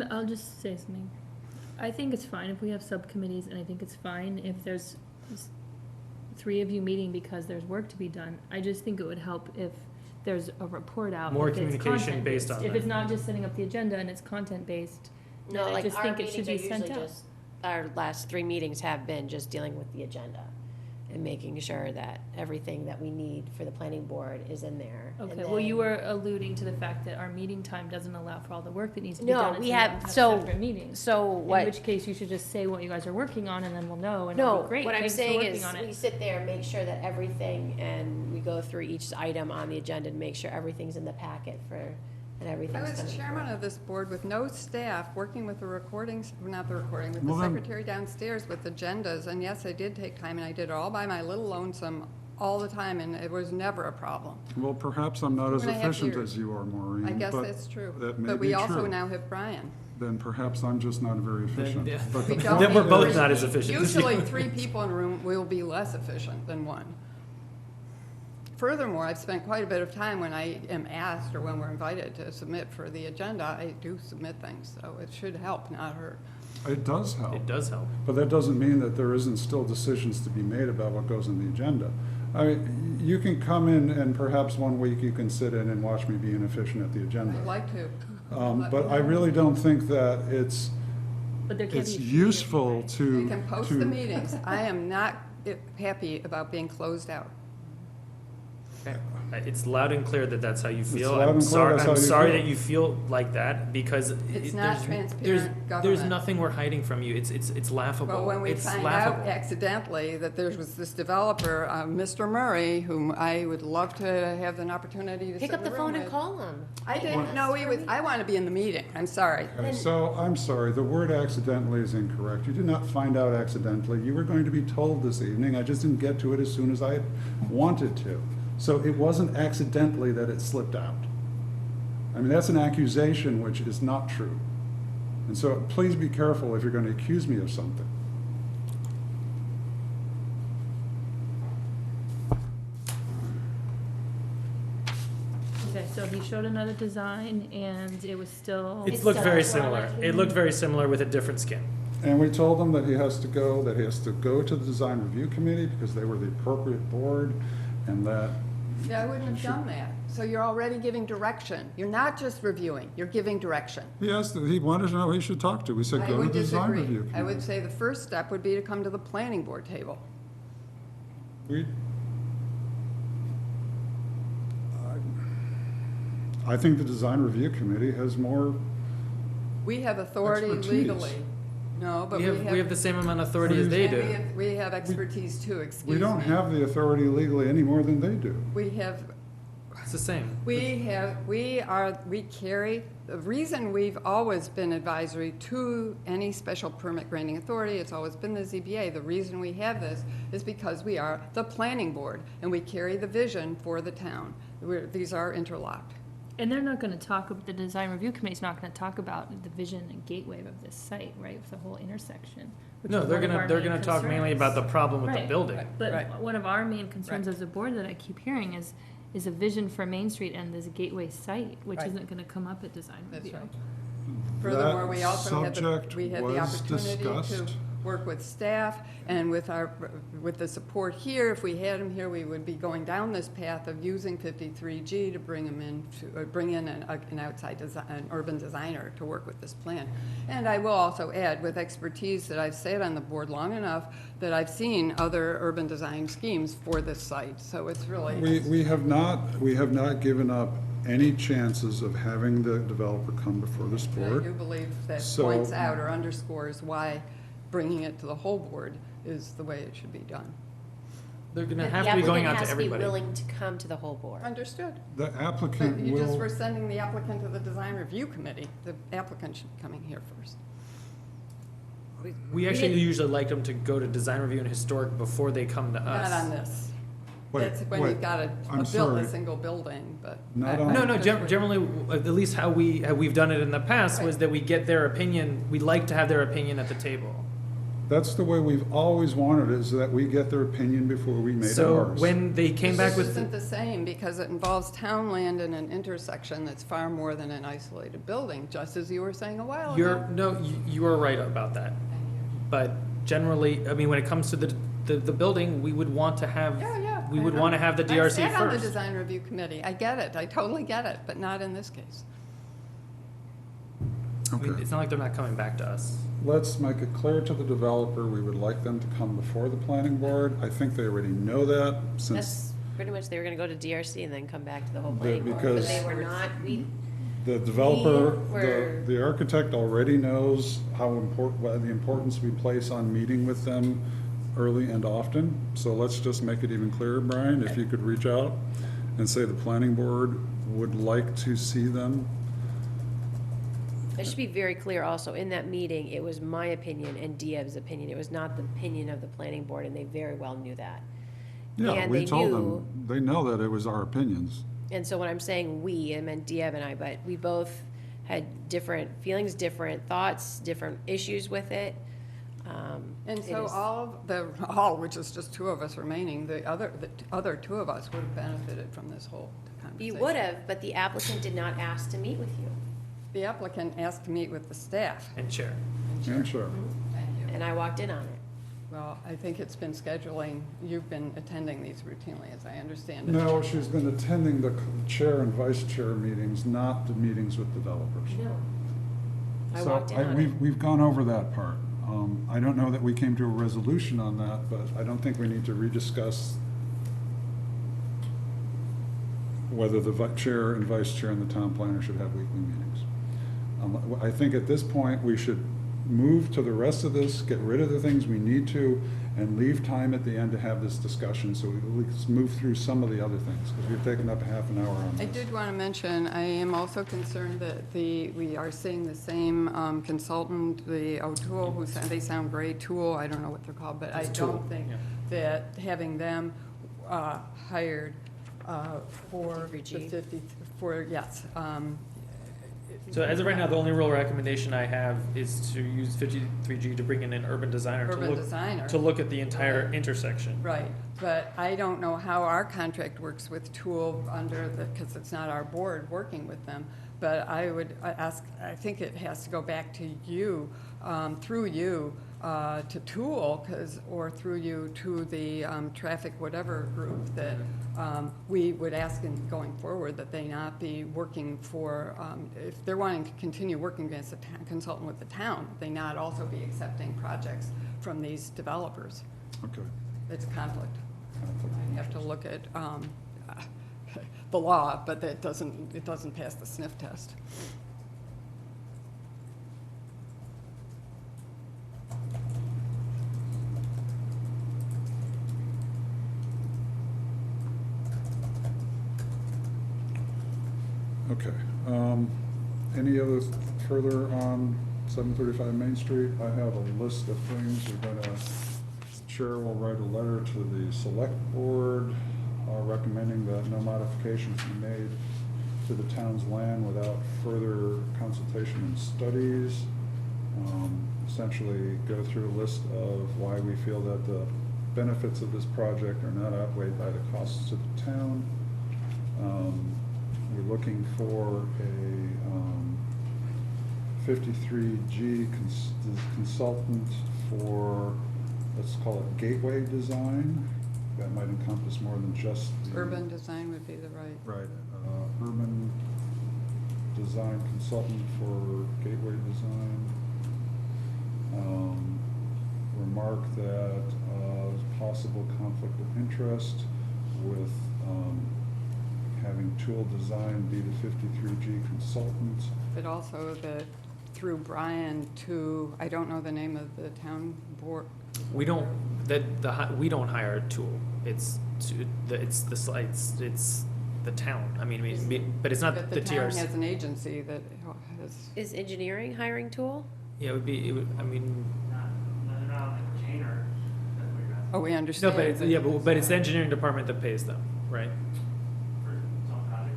I'll just say something. I think it's fine if we have subcommittees, and I think it's fine if there's three of you meeting because there's work to be done. I just think it would help if there's a report out. More if it's communication based content-based. on If that. it's not just setting up the agenda and it's content-based, then no, I like just our think it should meetings are be sent usually out. just, our last 3 meetings have been just dealing with the agenda. and making sure that everything that we need for the planning board is in there. And Okay, well, you then- were alluding to the fact that our meeting time doesn't allow for all the work that needs to be No, done. we so have- so- separate meetings. So what? In which case, you should just say what you guys are working on, and then we'll know, and it'll No, be great. what I'm Thanks for saying working is, on it. we sit there and make sure that everything, and we go through each item on the agenda and make sure everything's in the packet and I everything's. was coming chairman forward. of this board with no staff, working with the recordings, not the recording, with the Well, then- secretary downstairs with agendas, and yes, I did take time, and I did it all by my little lonesome all the time, and it was never a problem. Well, perhaps I'm not as 2.5 efficient years. as you are, Maureen. I guess but that's true. That may But be we also true. now have Brian. Then perhaps I'm just not very efficient. yeah. But We the don't point Then we're need both three. not as efficient as you. Usually, 3 people in a room will be less efficient than 1. Furthermore, I've spent quite a bit of time when I am asked or when we're invited to submit for the agenda, I do submit things, so it should help, not hurt. It does help. It does help. But that doesn't mean that there isn't still decisions to be made about what goes on the agenda. I mean, you can come in and perhaps one week you can sit in and watch me be inefficient at the agenda. I'd like to. But I really don't think that it's But there can't be. a fee, useful right? to. You can post to- the meetings. I am not happy about being closed out. It's loud and clear that that's how you feel. loud and clear that's how I'm you sorry feel. that you feel like that because It's it- not there's- transparent There's government. nothing we're hiding from you. It's laughable. But when we It's find laughable. out accidentally that there was this developer, Mr. Murray, whom I would love to have an opportunity to Pick sit up in the room phone and with. call them. I didn't know he was, I want to be in the meeting. I'm sorry. Okay, so I'm sorry, the word accidentally is incorrect. You did not find out accidentally. You were going to be told this evening. I just didn't get to it as soon as I wanted to. So it wasn't accidentally that it slipped out. I mean, that's an accusation which is not true. And so please be careful if you're going to accuse me of something. Okay, so he showed another design, and it was still. It It's looked very still- similar. It looked very similar with a different skin. And we told him that he has to go to the design review committee because they were the appropriate board, and that Yeah, I wouldn't have done that. So you're already giving direction. You're not just reviewing, you're giving direction. he asked, he wanted to know who he should talk to. We said, I go to would the design disagree. review committee. I would say the first step would be to come to the planning board table. We, I think the design review committee has more, We have authority Expertise. legally. No, but We have the same amount of authority as they and do. we have expertise too, excuse me. we don't have the authority legally any more than they do. We have, It's the same. we carry, the reason we've always been advisory to any special permit granting authority, it's always been the ZBA. The reason we have this is because we are the planning board and we carry the vision for the town. These are interlocked. And they're not gonna talk, the design review committee's not gonna talk about the vision and gateway of this site, right, with the whole intersection. which No, is they're one of gonna our they're main gonna talk mainly about the concerns. problem with the Right. building. Right. But one of our main concerns Right. as a board that I keep hearing is a vision for Main Street and this gateway site, which Right. isn't gonna come up at design That's review. right. Furthermore, we That also had subject the was opportunity to discussed. work with staff and with the support here. If we had them here, we would be going down this path of using 53G to bring them in, bring in an outside an urban designer to work with this plan. And I will also add, with expertise that I've sat on the board long enough, that I've seen other urban design schemes for this site, so it's really. We have not given up any chances of having the developer come before this I do board. believe that So- points out or underscores why bringing it to the whole board is the way it should be done. They're gonna The have to be going out applicant to has to be everybody. willing to come to the whole board. Understood. The But applicant you just were will, sending the applicant to the design review committee. The applicant should be coming here first. We actually usually like them to go to design review and historic before they come to us. Not on this. wait, That's when wait, you've got I'm a sorry. single building, but. Not on- No, This way. generally, at least how we've done it in the past was Right. that we get their opinion, we like to have their opinion at the table. That's the way we've always wanted, is that we get their opinion before we made So ours. when they came back This with, isn't the same because it involves town land in an intersection that's far more than an isolated building, just as you were saying a while ago. you are right about that. But generally, I mean, when it comes to the building, we would want to have, Yeah. we would I- want to have the DRC I sat on the first. design review committee. I get it. I totally get it, but not in this case. I mean, Okay. It's not like they're not coming back to us. let's make it clear to the developer, we would like them to come before the planning board. I think they already know that, since That's pretty much, they were gonna go to DRC and then come back to the whole The- planning board, but because- they were not, the developer, We were- the architect already knows how important, the importance we place on meeting with them early and often. So let's just make it even clearer, Brian, if you could reach out and say the planning board would like to see them. it should be very clear also, in that meeting, it was my opinion and Dieb's opinion, it was not the opinion of the planning board, and they very well knew that. Yeah, And we they told knew- them, they know that it was our opinions. And so when I'm saying we, I meant Dieb and I, but we both had different feelings, different thoughts, different issues with it. And It so is- which is just two of us remaining, the other two of us would have benefited from this whole conversation. You would have, but the applicant did not ask to meet with you. The applicant asked to meet with the staff. And chair. And sure. Thank you. And I walked in on it. Well, I think it's been scheduling, you've been attending these routinely, as I understand it. No, she's been attending the chair and vice chair meetings, not the meetings with developers. No. I So walked in on it. we've gone over that part. I don't know that we came to a resolution on that, but I don't think we need to rediscuss whether the chair and vice chair and the town planner should have weekly meetings. I think at this point, we should move to the rest of this, get rid of the things we need to, and leave time at the end to have this discussion, so we at least move through some of the other things, because we've taken up a half an hour on I this. did want to mention, I am also concerned that we are seeing the same consultant, the O'Toole, they sound great, Tool, I don't know what they're called, but I It's Toole, don't think yeah. that having them hired for the 53G. 50, yes. So as of right now, the only real recommendation I have is to use 53G to bring in an urban designer Urban designer. to look at the entire intersection. Right, but I don't know how our contract works with Tool under the, because it's not our board working with them. But I would ask, I think it has to go back to you, through you, to Tool, or through you to the traffic whatever group that we would ask in going forward that they not be working for, if they're wanting to continue working as a consultant with the town, they not also be accepting projects from these developers. Okay. It's a conflict. You have to look at the law, but it doesn't pass the sniff test. Okay. Any other further on 735 Main Street? I have a list of things we're gonna, Chair will write a letter to the select board recommending that no modifications be made to the town's land without further consultation and studies. Essentially go through a list of why we feel that the benefits of this project are not outweighed by the costs to the town. We're looking for a 53G consultant for, let's call it gateway design. That might encompass more than just the Urban design would be the right. Right, urban design consultant for gateway design. Remark that possible conflict of interest with having Tool Design be the 53G consultant. But also through Brian to, I don't know the name of the town board. We don't, we don't hire a tool. It's the town. I mean, but it's not But the the town TRC. has an agency that has, Is engineering hiring Tool? Yeah, I mean, oh, we no, understand. but it's the engineering department that pays them, right?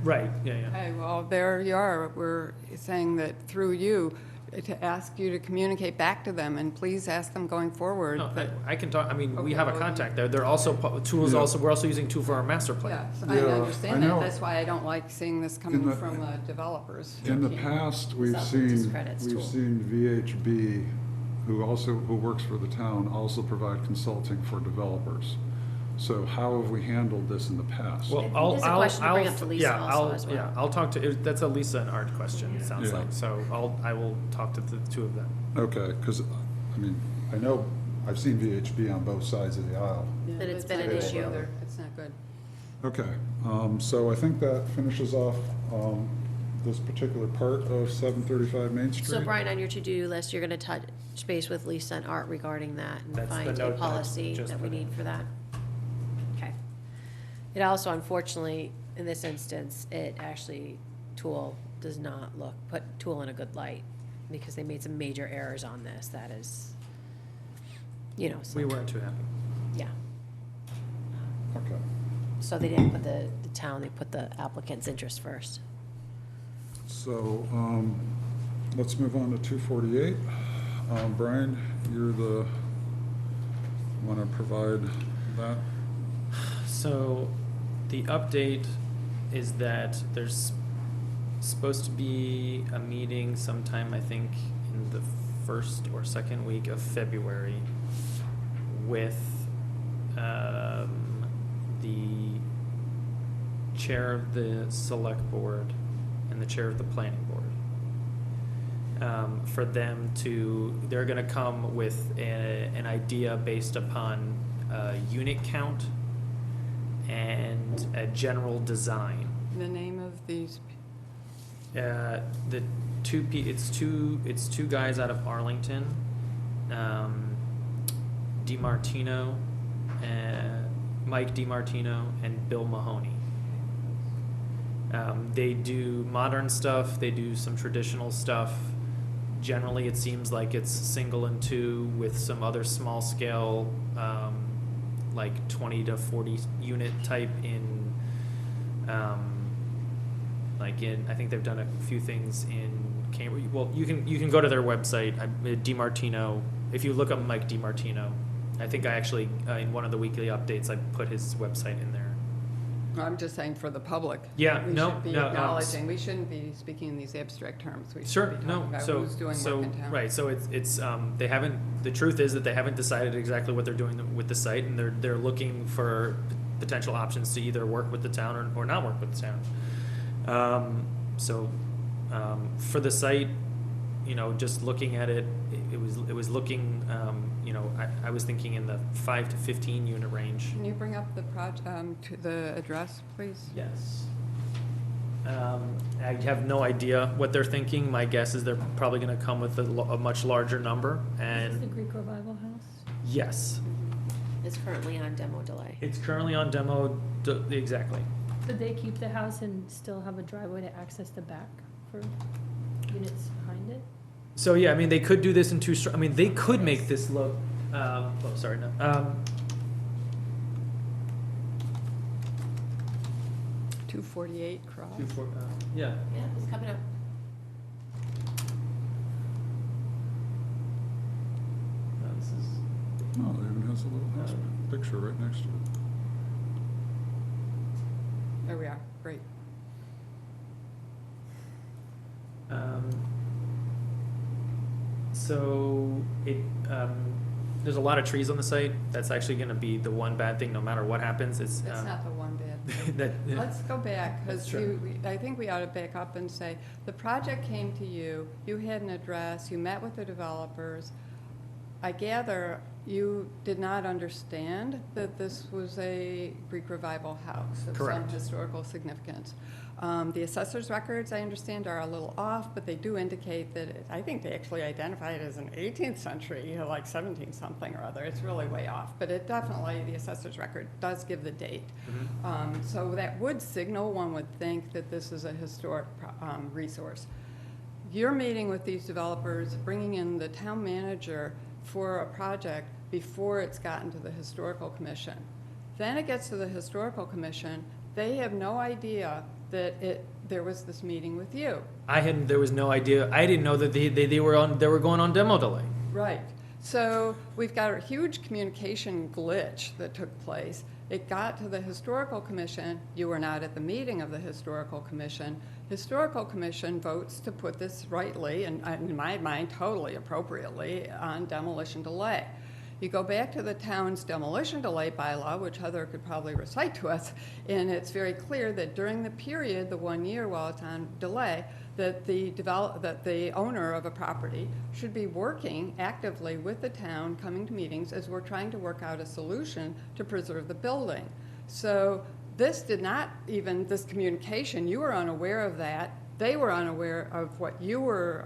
Right, yeah. Okay, well, there you are. We're saying that through you, to ask you to communicate back to them, and please ask them going forward. No, that- I can talk, I mean, we Okay, have a well, contact there. They're also, tools Yeah. also, we're also using tool for our master plan. Yes, I Yeah, understand I that. know. That's why I don't like seeing this coming the- from developers. In the past, we've Something seen, discredits Tool. VHB, who works for the town, also provide consulting for developers. So how have we handled this in the past? Well, think I'll, it's a I'll, question to bring I'll- up to Lisa yeah, also I'll- as well. Yeah, I'll talk to, that's a Lisa and Art question, it sounds Yeah. like, so I will talk to the two of them. Okay, because, I mean, I know, I've seen VHB on both sides of the aisle. Yeah, That it's that's been not an good issue. either. It's not good. Okay, so I think that finishes off this particular part of 735 Main Street. So Brian, on your to-do list, you're gonna touch base with Lisa and Art regarding that and That's the find a note that I policy just that we put in. need for that? Okay. It also, unfortunately, in this instance, it actually, Tool does not put Tool in a good light, because they made some major errors on this, that is, you know, so, We weren't too happy. yeah. Okay, So they didn't put the town, they put the applicant's interest first. so let's move on to 248. Brian, you're the, want to provide that? So, the update is that there's supposed to be a meeting sometime, I think, in the first or second week of February with the chair of the select board and the chair of the planning board. For them to, they're gonna come with an idea based upon unit count and a general design. The name of these, The it's two guys out of Arlington, DiMartino, Mike DiMartino and Bill Mahoney. They do modern stuff, they do some traditional stuff. Generally, it seems like it's single and two with some other small scale, like 20 to 40 unit type in, I think they've done a few things in Cambridge. Well, you can go to their website, DiMartino. If you look up Mike DiMartino, I think I actually, in one of the weekly updates, I put his website in there. I'm just saying for the public. Yeah, We no, should be no, acknowledging, we shouldn't be speaking in these abstract terms. We should Sure, be talking no, about so, who's doing so, work in town. right, so it's, they haven't, the truth is that they haven't decided exactly what they're doing with the site, and they're looking for potential options to either work with the town or not work with the town. For the site, just looking at it, it was looking, I was thinking in the 5 to 15 unit range. Can you bring up the to the address, please? Yes. I have no idea what they're thinking. My guess is they're probably gonna come with a much larger number, Is this the and Greek Revival House? yes, It's currently on demo delay. it's currently on demo, exactly. Could they keep the house and still have a driveway to access the back for units behind it? So, yeah, I mean, they could do this in they could make this look, oh, sorry, no. 248 Cross. Yeah. Yeah, it's coming up. No, this is, No, it even has a little house picture right next to it. There we are, great. So there's a lot of trees on the site. That's actually gonna be the one bad thing, no matter what happens, it's, That's not the one bad thing. that, Let's go back, That's because true. I think we ought to back up and say, the project came to you, you had an address, you met with the developers. I gather you did not understand that this was a Greek Revival house of some Correct. historical significance. The assessor's records, I understand, are a little off, but they do indicate that, I think they actually identify it as an 18th century, like 17-something or other. It's really way off, but it definitely, the assessor's record does give the date. So that would signal, one would think, that this is a historic resource. You're meeting with these developers, bringing in the town manager for a project before it's gotten to the historical commission. Then it gets to the historical commission, they have no idea that there was this meeting with you. there was no idea, I didn't know that they were going on demo delay. Right. So we've got a huge communication glitch that took place. It got to the historical commission. You were not at the meeting of the historical commission. Historical commission votes to put this rightly, and in my mind, totally appropriately, on demolition delay. You go back to the town's demolition delay bylaw, which Heather could probably recite to us, and it's very clear that during the period, the 1 year while it's on delay, that the owner of a property should be working actively with the town, coming to meetings as we're trying to work out a solution to preserve the building. So this did not even, this communication, you were unaware of that. They were unaware of what you were,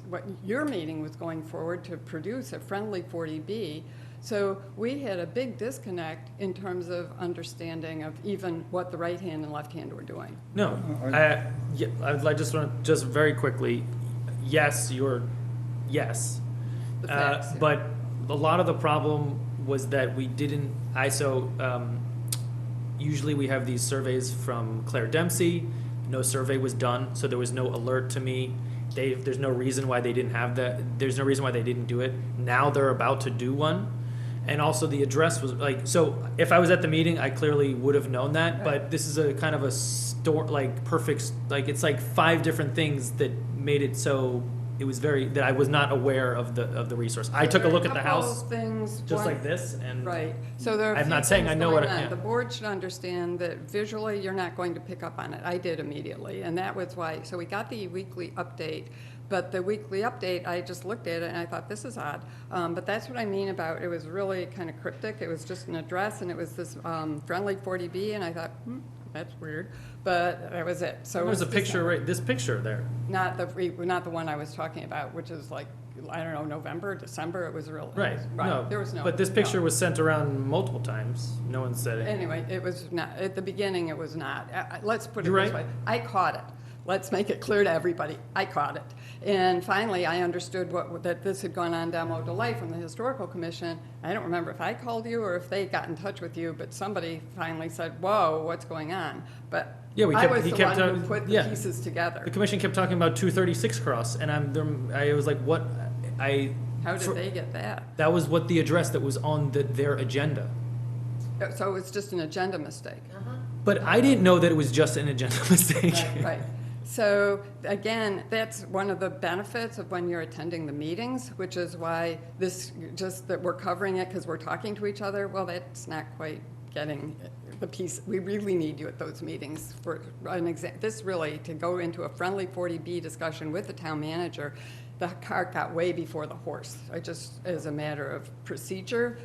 what your meeting was going forward to produce a friendly 40B. So we had a big disconnect in terms of understanding of even what the right hand and left hand were doing. No, I just want to, just very quickly, yes, yes. The facts, yeah. But a lot of the problem was that we didn't, usually we have these surveys from Claire Dempsey. No survey was done, so there was no alert to me. There's no reason why they didn't have that. There's no reason why they didn't do it. Now they're about to do one. And also the address was like, so if I was at the meeting, I clearly would have known that, Right. but this is a kind of a perfect, like it's like 5 different things that made it so it was that I was not aware of the resource. I took a look at the house Things, just like this and. Right, so there are a I'm few not saying things I know what going I- on. yeah. The board should understand that visually, you're not going to pick up on it. I did immediately, and that was why, so we got the weekly update, but the weekly update, I just looked at it and I thought, this is odd. But that's what I mean about, it was really kind of cryptic. It was just an address, and it was this friendly 40B, and I thought, that's weird, but that was it. So There's a it's picture, this picture there. not the one I was talking about, which is like, I don't know, November, December, it was real. Right, no. There was no. But this picture no. was sent around multiple times. No one said it. Anyway, it was not, at the beginning, it was not. Let's put it You're this right. way. I caught it. Let's make it clear to everybody. I caught it. And finally, I understood that this had gone on demo delay from the Historical Commission. I don't remember if I called you or if they got in touch with you, but somebody finally said, whoa, what's going on? But Yeah, I was he the kept one who put the yeah. pieces together. The commission kept talking about 236 Cross, and I was like, what? How did they get that? That was what the address that was on their agenda. So it's just an agenda mistake. But I didn't know that it was just an agenda mistake. Right. So again, that's one of the benefits of when you're attending the meetings, which is why this, just that we're covering it because we're talking to each other, well, that's not quite getting the piece. We really need you at those meetings for an example. This really, to go into a friendly 40B discussion with the town manager, the cart got way before the horse. I just, as a matter of procedure,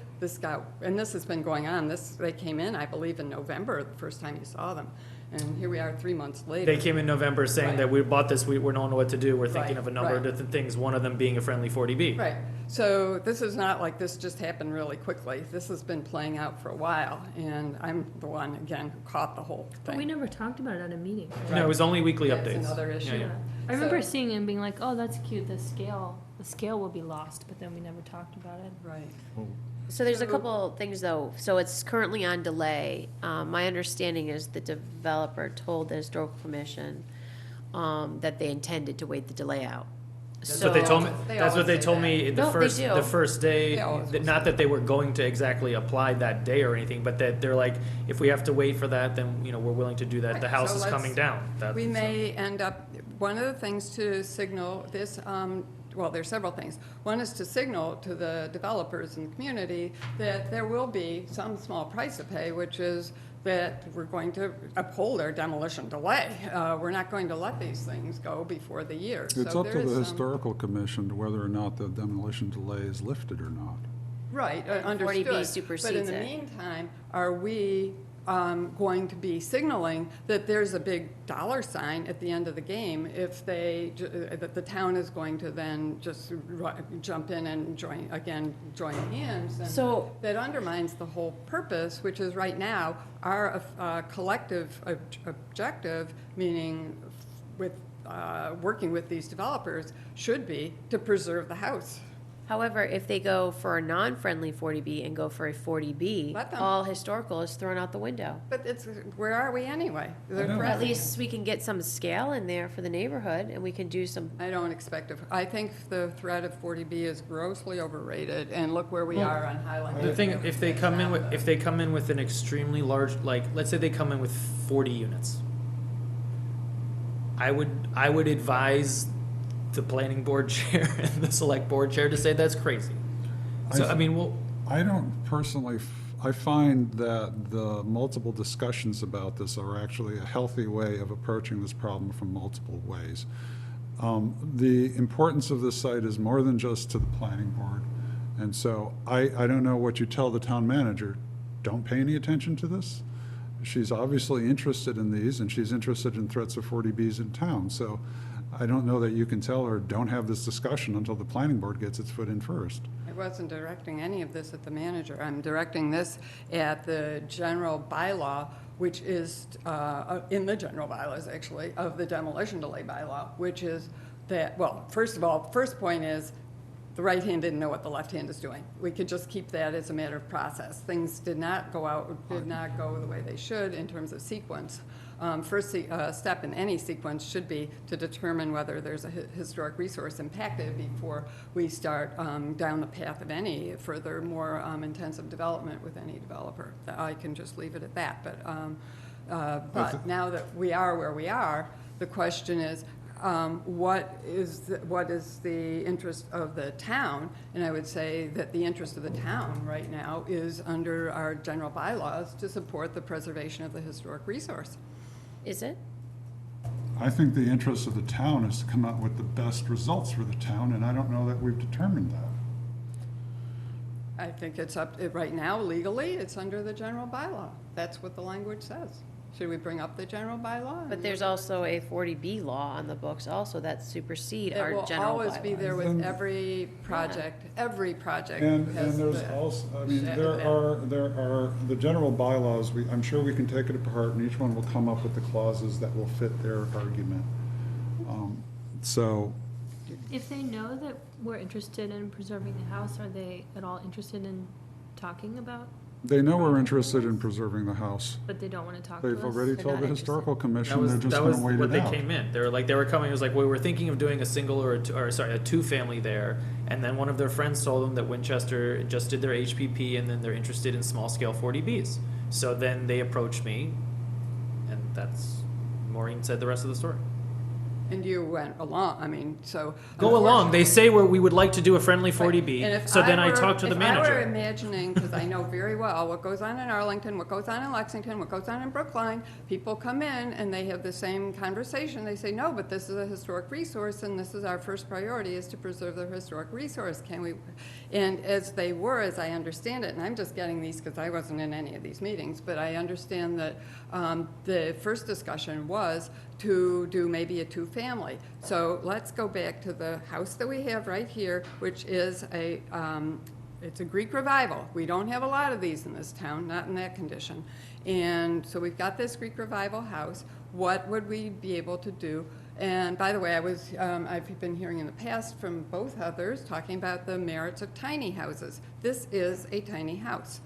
and this has been going on. They came in, I believe, in November, the first time you saw them. And here we are 3 months later. They came in November saying Right. that we bought this, we don't know what to do. We're thinking Right, of a number of right. different things, one of them being a friendly 40B. Right. So this is not like this just happened really quickly. This has been playing out for a while, and I'm the one, again, who caught the whole But we thing. never talked about it at a meeting. No, it was only weekly That's updates. another issue. Yeah, yeah. I remember So- seeing it and being like, oh, that's cute, the scale will be lost, but then we never talked about it. Right. So there's a So- couple things though. So it's currently on delay. My understanding is the developer told the historical commission that they intended to wait the delay out. That's what they told me. They That's what always they say told that. me No, they do. the first day. They always will Not say that they were going to exactly apply that day or anything, but that they're like, if we have to wait for that, then we're willing to do that. The Right, house so is let's- coming down. We may end up, one of the things to signal this, well, there's several things. One is to signal to the developers in the community that there will be some small price to pay, which is that we're going to uphold our demolition delay. We're not going to let these things go before the year. It's So up to there is the some- historical commission to whether or not the demolition delay is lifted or not. Right, And 40B understood. But in supersedes the it. meantime, are we going to be signaling that there's a big dollar sign at the end of the game if that the town is going to then just jump in and join hands? And So- that undermines the whole purpose, which is right now, our collective objective, meaning with working with these developers, should be to preserve the house. However, if they go for a non-friendly 40B and go for a 40B, Let them. all historical is thrown out the window. But where are we anyway? They're know. At threatening least we can get some scale in there for the neighborhood, and we can do some, I don't expect it. I think the threat of 40B is grossly overrated, and look where we are on Highland. The thing, if they come in with an extremely large, like, let's say they come in with 40 units, I would advise the planning board chair and the select board chair to say that's crazy. So, I mean, well, I don't personally, I find that the multiple discussions about this are actually a healthy way of approaching this problem from multiple ways. The importance of this site is more than just to the planning board. And so I don't know what you tell the town manager, don't pay any attention to this? She's obviously interested in these, and she's interested in threats of 40Bs in town. So I don't know that you can tell her, don't have this discussion until the planning board gets its foot in first. I wasn't directing any of this at the manager. I'm directing this at the general bylaw, which is in the general bylaws, actually, of the demolition delay bylaw, which is that, well, first of all, first point is the right hand didn't know what the left hand is doing. We could just keep that as a matter of process. Things did not go out, did not go the way they should in terms of sequence. First step in any sequence should be to determine whether there's a historic resource impacted before we start down the path of any further, more intensive development with any developer. I can just leave it at that. But now that we are where we are, the question is, what is the interest of the town? And I would say that the interest of the town right now is under our general bylaws to support the preservation of the historic resource. Is it? I think the interest of the town is to come out with the best results for the town, and I don't know that we've determined that. I think it's up, right now legally, it's under the general bylaw. That's what the language says. Should we bring up the general bylaw? But there's also a 40B law on the books also that supersede It our will general always be there bylaws. with every project, every project. And has there's the- also, I mean, Yeah, there yeah. are the general bylaws, I'm sure we can take it apart, and each one will come up with the clauses that will fit their argument. So, If they know that we're interested in preserving the house, are they at all interested in talking about, they know we're interested in preserving the house. but they don't want to talk to us? They've already They're told not the historical that commission, was, they're just that was gonna wait what it they out. came in. They were coming, it was like, we were thinking of doing a single or a two-family there. And then one of their friends told them that Winchester just did their HPP and then they're interested in small-scale 40Bs. So then they approached me, and Maureen said the rest of the story. And you went along, I mean, so. Go along. They unfortunately- say we would like to do a friendly Right. 40B. And if So then I were- talked to the If I were manager. imagining, because I know very well what goes on in Arlington, what goes on in Lexington, what goes on in Brookline, people come in and they have the same conversation. They say, no, but this is a historic resource and this is our first priority is to preserve the historic resource. Can we? And as they were, as I understand it, and I'm just getting these because I wasn't in any of these meetings, but I understand that the first discussion was to do maybe a two-family. So let's go back to the house that we have right here, which is it's a Greek revival. We don't have a lot of these in this town, not in that condition. And so we've got this Greek revival house. What would we be able to do? And by the way, I've been hearing in the past from both others talking about the merits of tiny houses. This is a tiny house.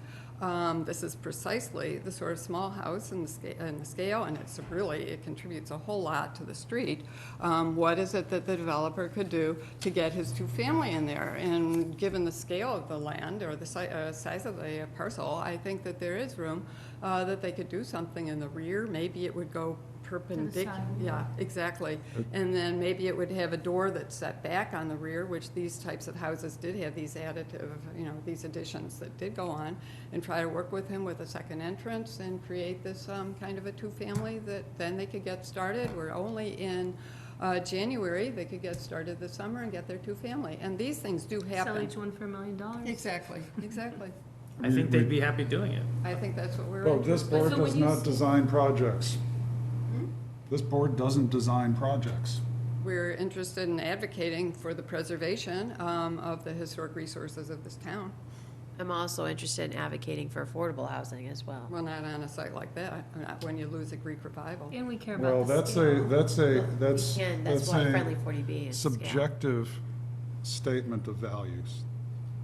This is precisely the sort of small house in the scale, and it contributes a whole lot to the street. What is it that the developer could do to get his two-family in there? And given the scale of the land or the size of the parcel, I think that there is room that they could do something in the rear. Maybe it would go perpendicular. side. Yeah, exactly. And then maybe it would have a door that's set back on the rear, which these types of houses did have these additive, these additions that did go on, and try to work with him with a second entrance and create this kind of a two-family that then they could get started. We're only in January. They could get started this summer and get their two-family. And these things do happen. Sell each one for $1 million. Exactly, exactly. I think they'd be happy doing it. I think that's what we're Well, this interested board So when does you not say- design projects. This board doesn't design projects. We're interested in advocating for the preservation of the historic resources of this town. I'm also interested in advocating for affordable housing as well. Well, not on a site like that, not when you lose a Greek revival. And we care Well, about the that's scale. that's We can, that's why a friendly 40B is scale. subjective statement of values.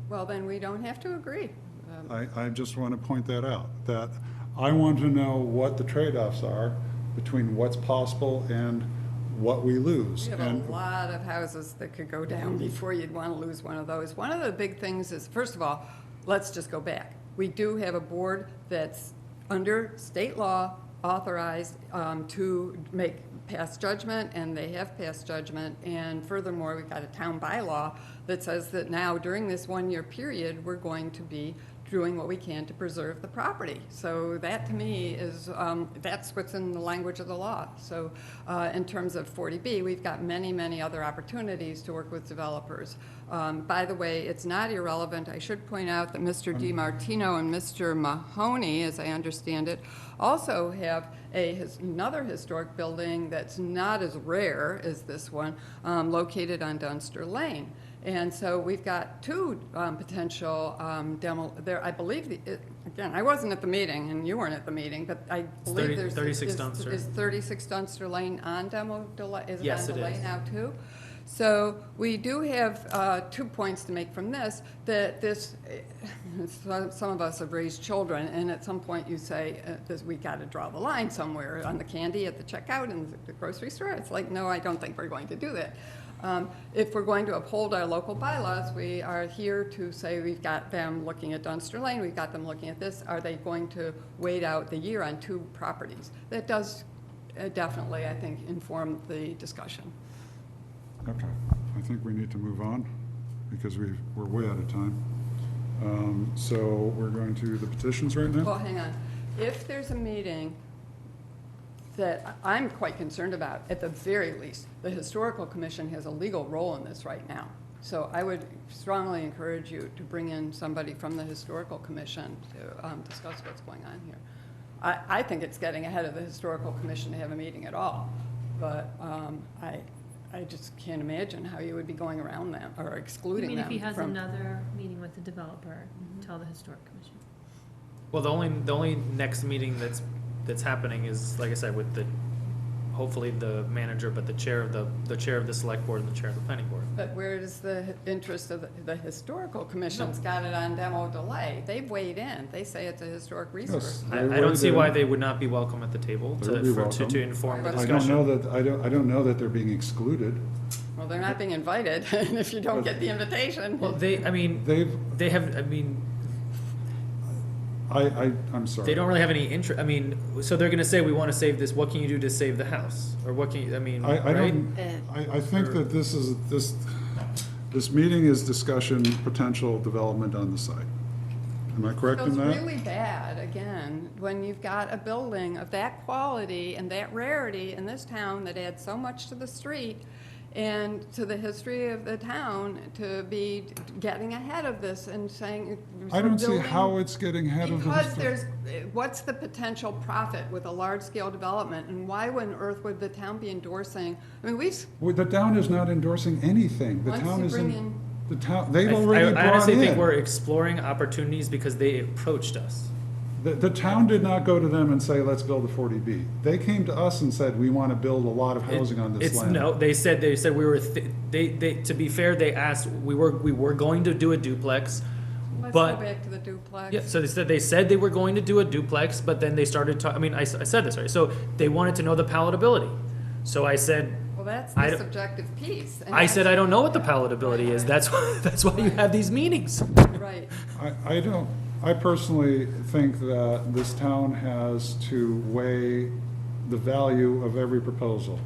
Well, then we don't have to agree. I just want to point that out, that I want to know what the trade-offs are between what's possible and what we lose. We have And a lot of houses that could go down before you'd want to lose one of those. One of the big things is, first of all, let's just go back. We do have a board that's under state law authorized to pass judgment, and they have passed judgment. And furthermore, we've got a town bylaw that says that now, during this one-year period, we're going to be doing what we can to preserve the property. So that, to me, is, that's what's in the language of the law. So in terms of 40B, we've got many, many other opportunities to work with developers. By the way, it's not irrelevant. I should point out that Mr. DiMartino and Mr. Mahoney, as I understand it, also have another historic building that's not as rare as this one, located on Dunster Lane. And so we've got two potential demo there. I believe, again, I wasn't at the meeting, and you weren't at the meeting, but I believe there's 36 Dunster. Is 36 Dunster Lane on demo delay? Is it Yes, on it delay is. now too? So we do have 2 points to make from this, that this, some of us have raised children, and at some point you say, we got to draw the line somewhere on the candy at the checkout in the grocery store. It's like, no, I don't think we're going to do that. If we're going to uphold our local bylaws, we are here to say we've got them looking at Dunster Lane, we've got them looking at this. Are they going to wait out the year on 2 properties? That does definitely, I think, inform the discussion. Okay, I think we need to move on because we're way out of time. So we're going to the petitions right now? Well, hang on. If there's a meeting that I'm quite concerned about, at the very least, the Historical Commission has a legal role in this right now. So I would strongly encourage you to bring in somebody from the Historical Commission to discuss what's going on here. I think it's getting ahead of the Historical Commission to have a meeting at all, but I just can't imagine how you would be going around them or I excluding mean, them if he has from. another meeting with the developer, tell the historic commission. Well, the only next meeting that's happening is, like I said, with hopefully the manager, but the chair of the select board and the chair of the planning board. But where is the interest of the Historical Commission's got it on demo delay? They've weighed in. They say it's a historic resource. Yes. I don't see why they would not be welcome at the table They would be welcome. to inform the I I discussion. don't know that, I don't know that they're being excluded. Well, they're not being invited, and if you don't get the invitation. Well, they have, I mean, I'm sorry. they don't really have any interest, I mean, so they're gonna say, we wanna save this, what can you do to save the house? Or what can you, I mean, I right? don't, I think that this meeting is discussion potential development on the site. Am I correct So in it's that? really bad, again, when you've got a building of that quality and that rarity in this town that adds so much to the street and to the history of the town, to be getting ahead of this and saying. I don't see building- how it's getting ahead of the. Because what's the potential profit with a large-scale development, and why on earth would the town be endorsing? I mean, Well, the town is not endorsing anything. The Once town you is bring in, in- the town, they've already I brought honestly think in. we're exploring opportunities because they approached us. The town did not go to them and say, let's build a 40B. They came to us and said, we want to build a lot of housing on this It's land. no, they said we were, they, to be fair, they asked, we were going to do a duplex, Let's go but, back to the duplex. yeah, so they said they were going to do a duplex, but then they started I mean, I said this, right? So they wanted to know the palatability. So I said, Well, that's I the don't- subjective piece. and I said, that's- I don't know what the palatability is. That's why you have these meetings. Right. I personally think that this town has to weigh the value of every proposal.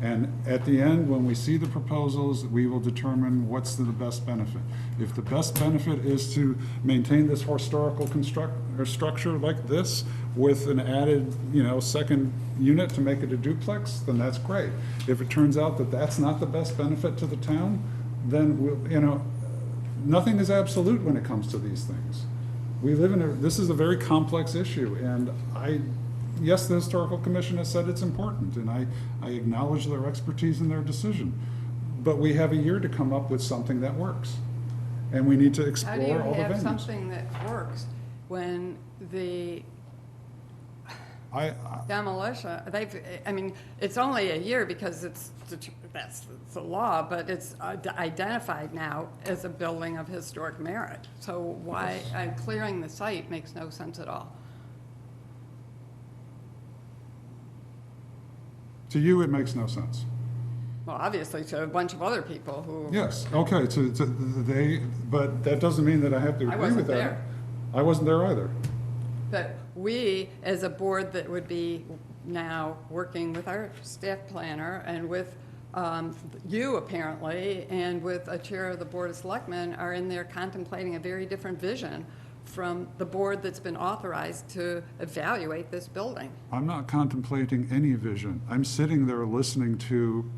And at the end, when we see the proposals, we will determine what's the best benefit. If the best benefit is to maintain this historical structure like this with an added, second unit to make it a duplex, then that's great. If it turns out that that's not the best benefit to the town, then nothing is absolute when it comes to these things. We live in this is a very complex issue, and yes, the Historical Commission has said it's important, and I acknowledge their expertise in their decision. But we have a year to come up with something that works, and we need to How do you explore all the have venues. something that works when the demolition, it's only a year because that's the law, but it's identified now as a building of historic merit. So why, clearing the site makes no sense at all. To you, it makes no sense. Well, obviously to a bunch of other people who. Yes, okay, but that doesn't mean that I have to I agree wasn't with that. there. I wasn't there either. But we, as a board that would be now working with our staff planner and with you apparently, and with a chair of the Board of Selectmen, are in there contemplating a very different vision from the board that's been authorized to evaluate this building. I'm not contemplating any vision. I'm sitting there listening to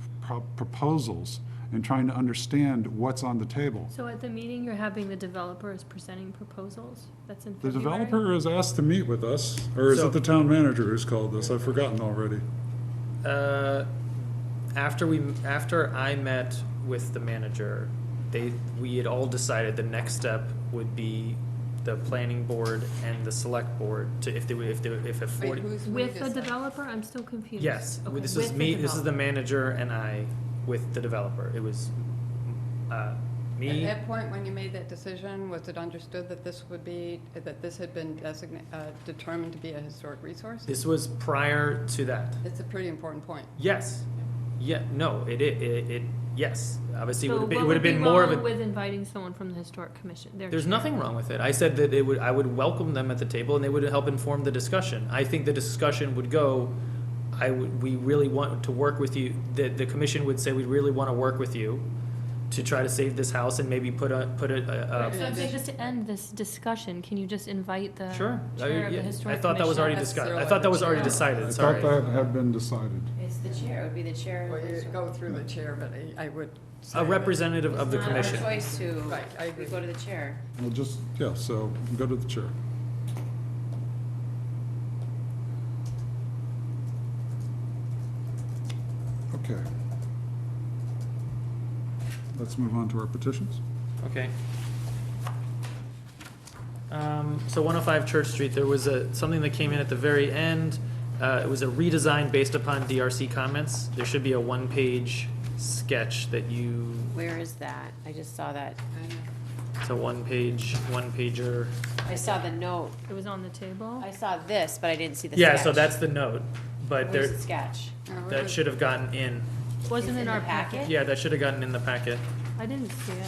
proposals and trying to understand what's on the table. So at the meeting, you're having the developers presenting proposals? That's in The February? developer is asked to meet with us, or is So- it the town manager who's called this? I've forgotten already. After I met with the manager, we had all decided the next step would be the planning board and the select board to, if a 40. Wait, who's we With the decide? developer? I'm still confused. Yes, Okay, this with is the me, this is the developer. manager and I with the developer. It was, At me, that point, when you made that decision, was it understood that this would be, that this had been determined to be a historic resource? this was prior to that. It's a pretty important point. Yes, no, yes, obviously, So it what would have been more of wrong a. with inviting someone from the historic commission? There's nothing wrong with it. I said that I would welcome them at the table and they would help inform the discussion. I think the discussion would go, we really want to work with you. The commission would say, we really want to work with you to try to save this house and maybe put a. So I'm saying, just to end this discussion, can you just invite the Sure. chair of the I historic thought that was already commission? discussed. I Necessarily thought that was the already chair. decided, I sorry. thought that had been decided. It's the chair, it would be the chair. Well, you go through the chair, but I would say. A representative of the It's not commission. our choice to, Right, I agree. we go to the chair. Well, just, yeah, so go to the chair. Okay. Let's move on to our petitions. Okay. So 105 Church Street, there was something that came in at the very end. It was a redesign based upon DRC comments. There should be a one-page sketch that you, Where is that? I just saw that. it's a one-pager. I saw the note. It was on the table? I saw this, but I didn't see the sketch. Yeah, so that's the note, but Where's there, the sketch? that should have gotten in. Wasn't It's in in our the packet? packet? Yeah, that should have gotten in the packet. I didn't see it.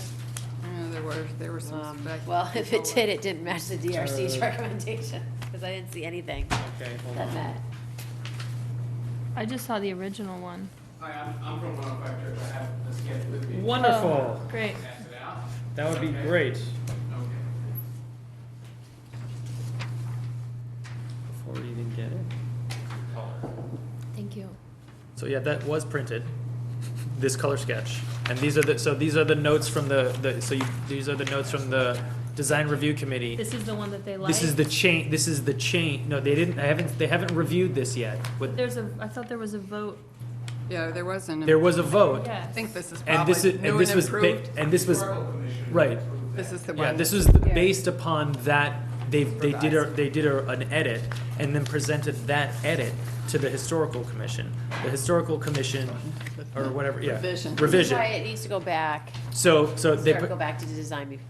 There were some. Well, if it did, it didn't match the DRC's recommendation, because I didn't see anything Okay, hold that on. met. I just saw the original one. Hi, I'm from 105 Church. I have the sketch with me. Wonderful. Oh, great. Pass it out. That would be Okay. great. Okay. Before we even get it. Thank you. So yeah, that was printed, this color sketch. And these are the notes from these are the notes from the design review committee. This is the one that they like? This is the chain, no, they haven't reviewed this yet. But I thought there was a vote. Yeah, there was an. there was a vote. Yes. I think this is And probably this is, new and this and was, improved. and this was, right. This is the one. Yeah, this was that- based upon that, they did Revised. an edit and then presented that edit to the historical commission. The historical commission, or whatever, yeah. Revision. Revision. That's why it needs to go back, So they start, put. go back to the design before.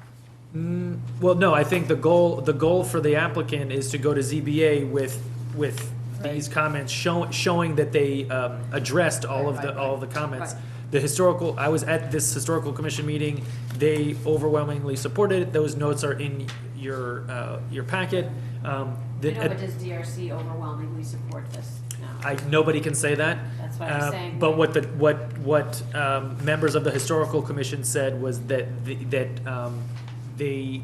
Well, no, I think the goal for the applicant is to go to ZBA with these comments showing that they addressed all of the comments. Right. The historical, I was at this historical commission meeting, they overwhelmingly supported it, those notes are in your packet. I know, but does DRC overwhelmingly support this now? Nobody can say that. That's what I'm saying. But what members of the historical commission said was that they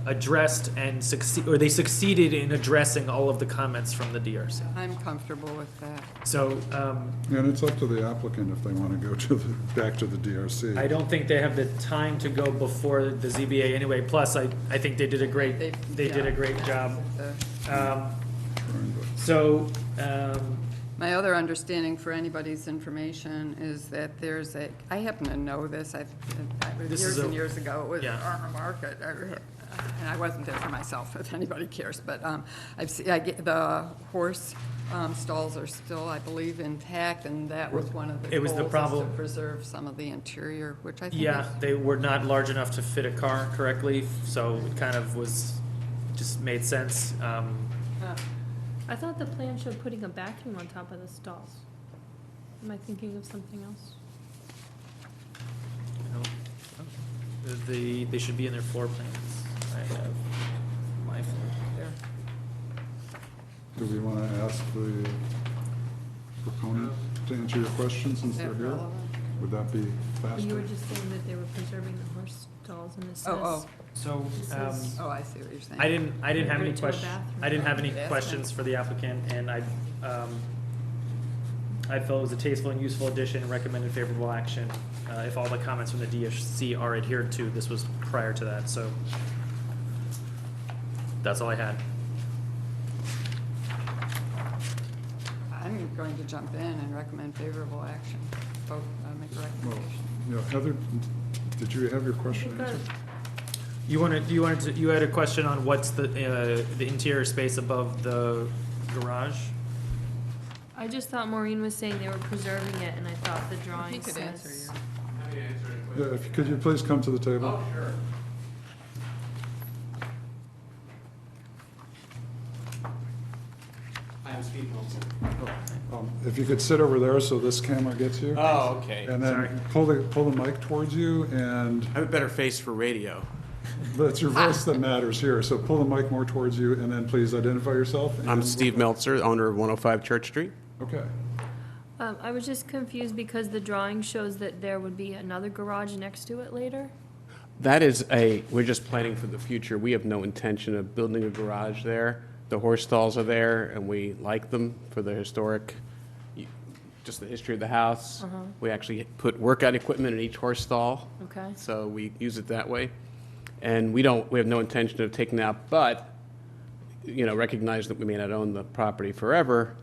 addressed and they succeeded in addressing all of the comments from the DRC. I'm comfortable with that. So, And it's up to the applicant if they want to go back to the DRC. I don't think they have the time to go before the ZBA anyway, plus I think they did a great, they did a great job. So, My other understanding for anybody's information is that there's I happen to know this, This years is and years ago, it was yeah. on the market, and I wasn't there for myself, if anybody cares, but the horse stalls are still, I believe, intact, and that was one of the It was the goals, is problem. to preserve some of the interior, which I think yeah, is. they were not large enough to fit a car correctly, so it kind of just made sense. I thought the plan showed putting a vacuum on top of the stalls. Am I thinking of something else? They should be in their floor plans. I have my floor there. Do we want to ask the proponent to answer your question since they're here? Would that be But you were faster? just saying that they were preserving the horse stalls and this Oh, So, oh, I see what you're saying. I didn't have any Right to a questions. bathroom. I didn't have any Yes, questions for the applicant, and I felt it was a tasteful and useful addition and recommended favorable action. If all the comments from the DSC are adhered to, this was prior to that, so that's all I had. I'm going to jump in and recommend favorable action. Vote, make a Well, recommendation. you know, Heather, did you have your question answered? You had a question on what's the interior space above the garage? I just thought Maureen was saying they were preserving it, and I thought the He drawing could answer says. you. Happy to answer any Yeah, questions. could you please come to the table? Oh, sure. I'm Steve Wilson. If you could sit over there so this camera gets you. Oh, okay. And Sorry. then pull the mic towards you, and I have a better face for radio. it's your voice that matters here. So pull the mic more towards you, and then please identify yourself. I'm and- Steve Meltzer, owner of 105 Church Street. Okay. I was just confused because the drawing shows that there would be another garage next to it later. We're just planning for the future. We have no intention of building a garage there. The horse stalls are there, and we like them for the historic, just the history of the house. We actually put workout equipment in each horse stall. Okay. So we use it that way. And we have no intention of taking it out, but, recognize that we may not own the property forever.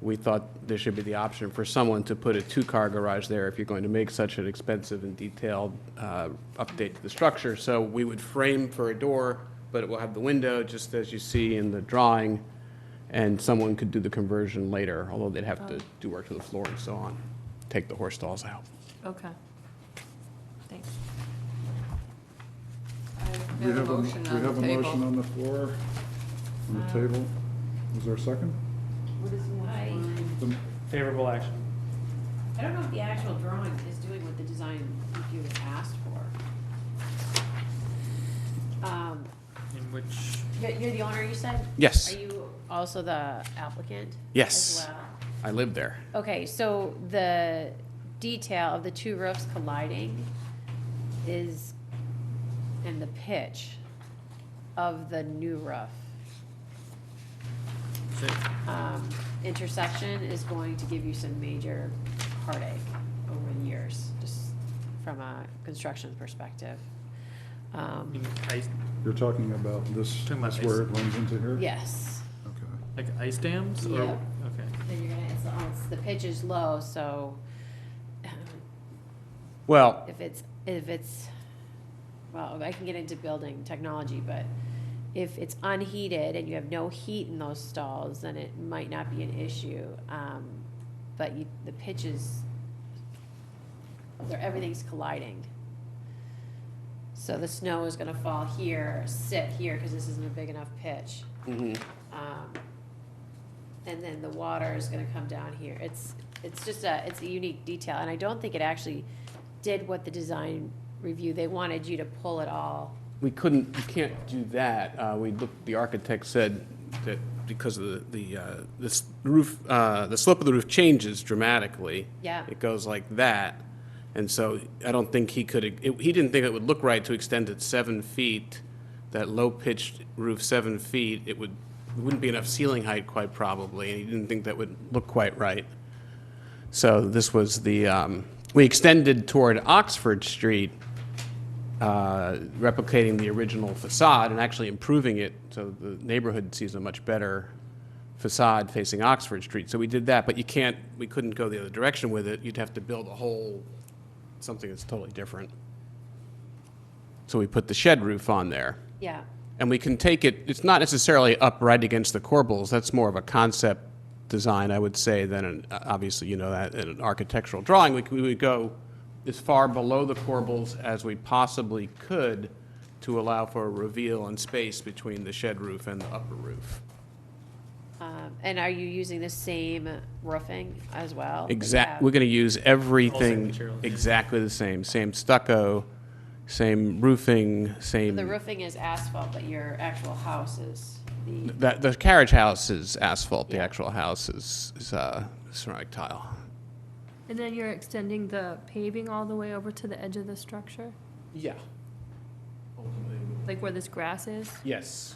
We thought there should be the option for someone to put a two-car garage there if you're going to make such an expensive and detailed update to the structure. So we would frame for a door, but it will have the window, just as you see in the drawing, and someone could do the conversion later, although they'd have to do work to the floor and so on, take the horse stalls out. Okay. Thanks. We have a motion We on have the a motion table. on the floor, on the table. Is there a second? The- Favorable action. I don't know if the actual drawing is doing what the design review asked for. In which, You're the owner, you said? Yes. Are you also the applicant? Yes. As well? I live there. Okay, so the detail of the two roofs colliding is in the pitch of the new roof. Intersection is going to give you some major heartache over the years, just from a construction perspective. You're talking about this, Talking about this where it runs into here? Yes. Okay. like ice dams? Or- Yeah. Okay. Then you're gonna, the pitch is low, so Well, if it's, well, I can get into building technology, but if it's unheated and you have no heat in those stalls, then it might not be an issue. But the pitch is, everything's colliding. So the snow is gonna fall here, sit here, because this isn't a big enough pitch. mhm. And then the water is gonna come down here. It's just it's a unique detail, and I don't think it actually did what the design review, they wanted you to pull it all. You can't do that. The architect said that because of this roof, the slope of the roof changes dramatically. Yeah. It goes like that. And so I don't think he didn't think it would look right to extend it 7 feet, that low-pitched roof 7 feet. It wouldn't be enough ceiling height quite probably, and he didn't think that would look quite right. So this was we extended toward Oxford Street, replicating the original facade and actually improving it so the neighborhood sees a much better facade facing Oxford Street. So we did that, but we couldn't go the other direction with it. You'd have to build something that's totally different. So we put the shed roof on there. Yeah. And we can it's not necessarily up right against the corbels. That's more of a concept design, I would say, than obviously, you know, that in an architectural drawing. We would go as far below the corbels as we possibly could to allow for a reveal and space between the shed roof and the upper roof. And are you using the same roofing as well? We're going to use everything materials. exactly the same stucco, same roofing, same. The roofing is asphalt, but your actual house is The carriage house is asphalt, the Yeah. actual house is ceramic tile. And then you're extending the paving all the way over to the edge of the structure? Yeah. Like where this grass is? Yes.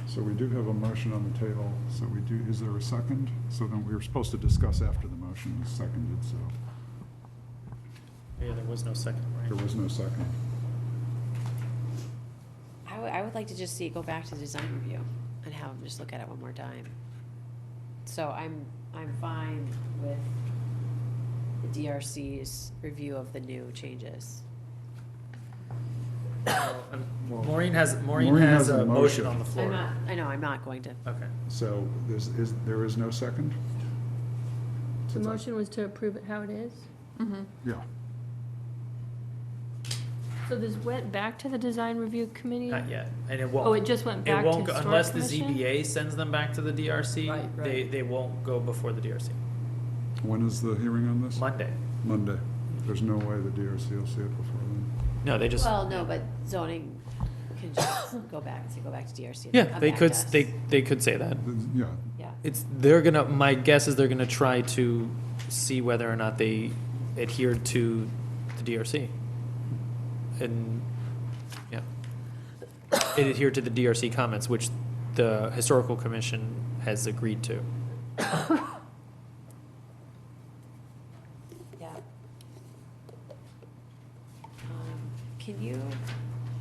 So we do have a motion on the table, so we do, is there a second? So then we were supposed to discuss after the motion was seconded, so Yeah, there was no second, there right? was no second. I would like to just see it go back to design review and have them just look at it one more time. So I'm fine with the DRC's review of the new changes. Maureen has Maureen has a a motion motion. on the floor. I'm not going to. Okay. So there is no second? The motion was to approve it how it is? Yeah. So this went back to the design review committee? Not yet, and it won't. Oh, it just went It back to won't go- historic unless the commission? ZBA sends them back to the DRC. Right, right. They won't go before the DRC. When is the hearing on this? Monday. Monday. There's no way the DRC will see it before then. No, they just. Well, no, but zoning can just go back and say, go back to DRC. and Yeah, come they back could. to us. They could say that. Yeah, Yeah. They're gonna. My guess is they're gonna try to see whether or not they adhere to the DRC. And yeah, it adhered to the DRC comments, which the historical commission has agreed to. Yeah.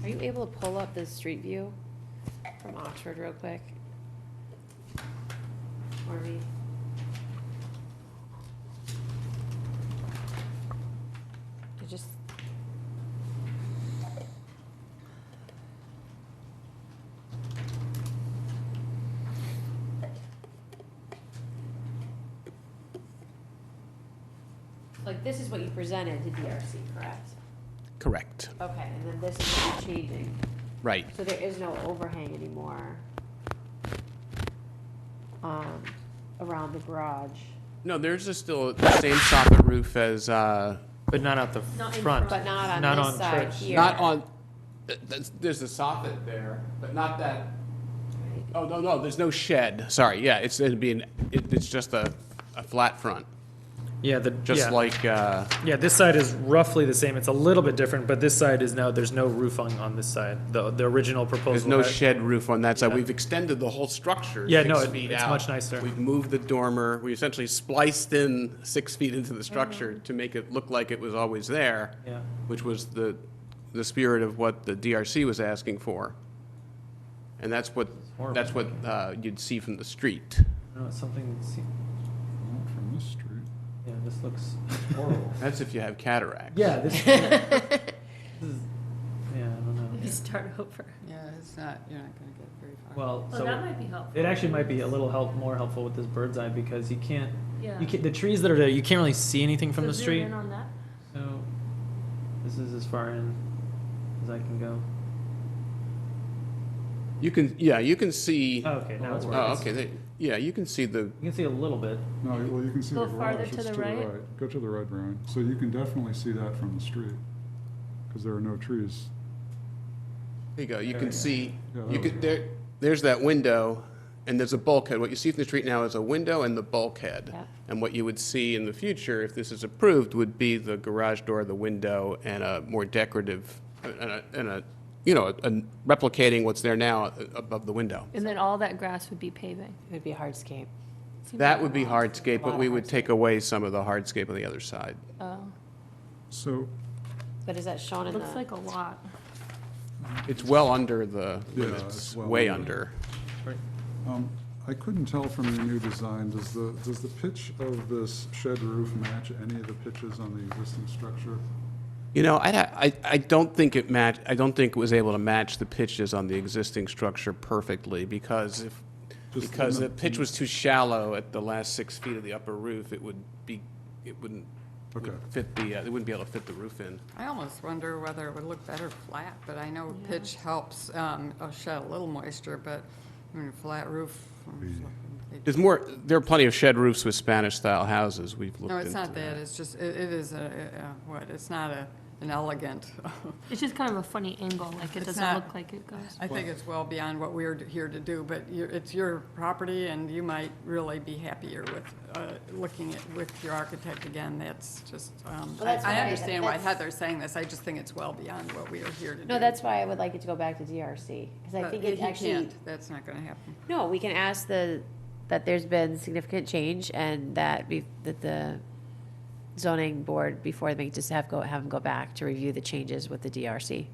Are you able to pull up the street view from Oxford real quick? For me? I just. Like, this is what you presented to DRC, correct? Correct. Okay, and then this is what you're changing. Right. So there is no overhang anymore, around the garage. No, there's still the same soffit roof as, But not out the Not in front. But not on Not this on side Church. here. not on, there's the soffit there, but not that, oh, no, there's no shed. Sorry, yeah, it's just a flat front, Yeah, just like, Yeah, this side is roughly the same. It's a little bit different, but this side is now, there's no roof on this side. The original proposal. there's no had- shed roof on that side. Yeah. We've extended the whole structure Yeah, 6 no, feet it's out. much nicer. We've moved the dormer. We essentially spliced in 6 feet into the structure to make it look like it was always there, Yeah. which was the spirit of what the DRC was asking for. And that's what you'd see from the street. No, it's something, not from this street. yeah, this looks horrible. That's if you have cataracts. Yeah, this is, yeah, I don't know. Maybe start over. Yeah, it's not, you're not gonna get very far. Well, Oh, so that might be helpful. it actually might be a little more helpful with this bird's eye because you can't, Yeah. the trees that are there, you can't really see anything from So the zoom street. in on that. So this is as far in as I can go. You can see, Oh, okay, now it's oh, working. okay, yeah, you can see the, You can see a little bit. No, well, you can see the Go farther garage, to it's the to the right? right. Go to the right, Brian. So you can definitely see that from the street, because there are no trees. there you go, you There can we go. see, Yeah, you that could, there's that window, and there's a bulkhead. What you see from the street now is a window and the bulkhead. Yep. And what you would see in the future, if this is approved, would be the garage door, the window, and a more decorative, replicating what's there now above the window. And then all that grass would be paving. It would be a hardscape. Seems That like would be a lot. hardscape, but we would take away some of the hardscape on the other side. Oh, So, But is that shown in the? looks like a lot. It's well under the Yeah, limits, it's well way under. under. I couldn't tell from your new design, does the pitch of this shed roof match any of the pitches on the existing structure? You know, I don't think it matched, I don't think it was able to match the pitches on the existing structure perfectly, because Just because in the pitch was too shallow at the last 6 feet of the upper roof, it wouldn't Okay. fit it wouldn't be able to fit the roof in. I almost wonder whether it would look better flat, but I know pitch helps, shed a little moisture, but, I mean, a flat roof There's more, there are plenty of shed roofs with Spanish-style houses. We've looked No, into it's not that, it's just, it is it's not an elegant, It's just kind of a funny angle, like it It's doesn't not- look like it goes. I think it's well beyond what we're here to do, but it's your property, and you might really be happier with looking at, with your architect again. That's just, that's I why- understand why that's- Heather's saying this, I just think it's well beyond what we are here to do. No, that's why I would like it to go back to DRC, because I But think he it actually. can't. That's not gonna happen. No, we can ask that there's been significant change and that that the zoning board, before they just have them go back to review the changes with the DRC.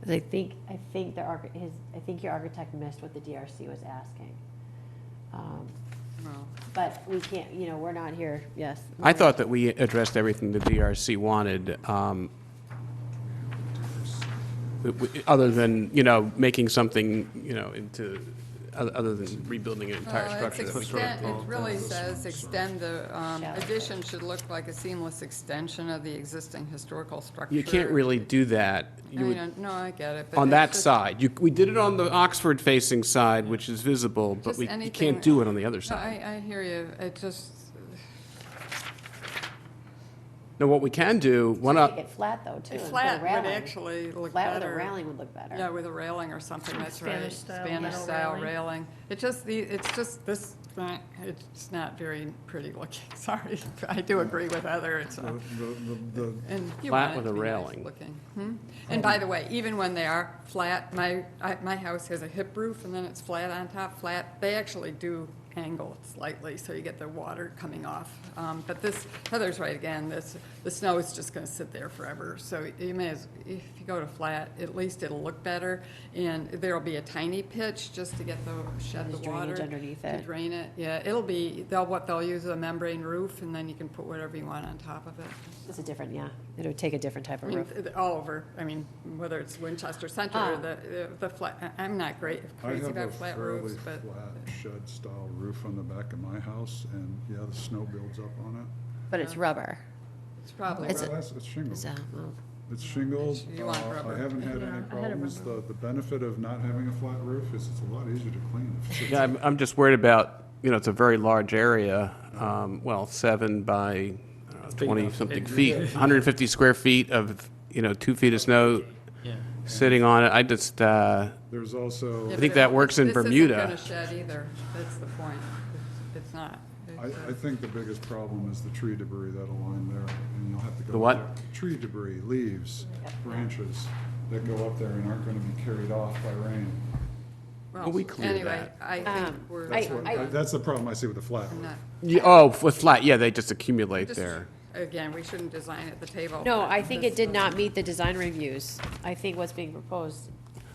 'Cause I think your architect missed what the DRC was asking. Well, But we can't, we're not here, yes. I thought that we addressed everything the DRC wanted, other than, making something, into, other than rebuilding an entire it's structure that we extend- can't. It really says extend the, addition should look like a seamless extension of the existing historical structure. You can't really do that. You would- No, I get it. but On it's that just- side. We did it on the Oxford-facing side, which is visible, but Just you anything- can't do it on the other No, side. I hear you. It just, Now, what we can do, Make it flat though, too. it's and put a flat would railing. actually look Flat with a better. railing would look better. Yeah, with a railing or something, that's right. Spanish style Spanish metal style railing. railing. It's just this, it's not very pretty looking, sorry. I do agree with Heather, it's, and you Flat want it with to a be nice railing. looking. And by the way, even when they are flat, my house has a hip roof and then it's flat on top, flat. They actually do angle it slightly, so you get the water coming off. But this, Heather's right again, the snow is just gonna sit there forever. So you may as, if you go to flat, at least it'll look better. And there'll be a tiny pitch just to get shed the There's water. drainage underneath To it. drain it, yeah. It'll be, they'll use a membrane roof and then you can put whatever you want on top of it. It's a different, it would take a different type I of mean, roof. all over, whether it's Winchester Center or the flat, I'm not I crazy have a about flat fairly roofs, but. flat shed-style roof on the back of my house, and yeah, the snow builds up on it. But it's rubber. It's probably It's a- rubber. It's shingled. So, well, It's shingled. You want I rubber. haven't had Yeah, any I had a problems. rubber. The benefit of not having a flat roof is it's a lot easier to clean. Yeah, I'm just worried about, it's a very large area, 7 by 20-something feet, 150 square feet of, 2 feet of snow Yeah. sitting on it. I just, There's also, Yeah, I think but that works in Bermuda. This isn't gonna shed either, that's the point. It's not. I think the biggest problem is the tree debris that'll line there, and you'll have to go. The what? there. Tree debris, leaves, branches that go up there and aren't gonna be carried off by rain. Well, we cleared Anyway, that. I think we're. That's what, that's the problem I see with the flat I'm roof. not, with flat, yeah, they just accumulate just- there. Again, we shouldn't design at the table. No, but I think this it did was- not meet the design reviews. I think what's being proposed.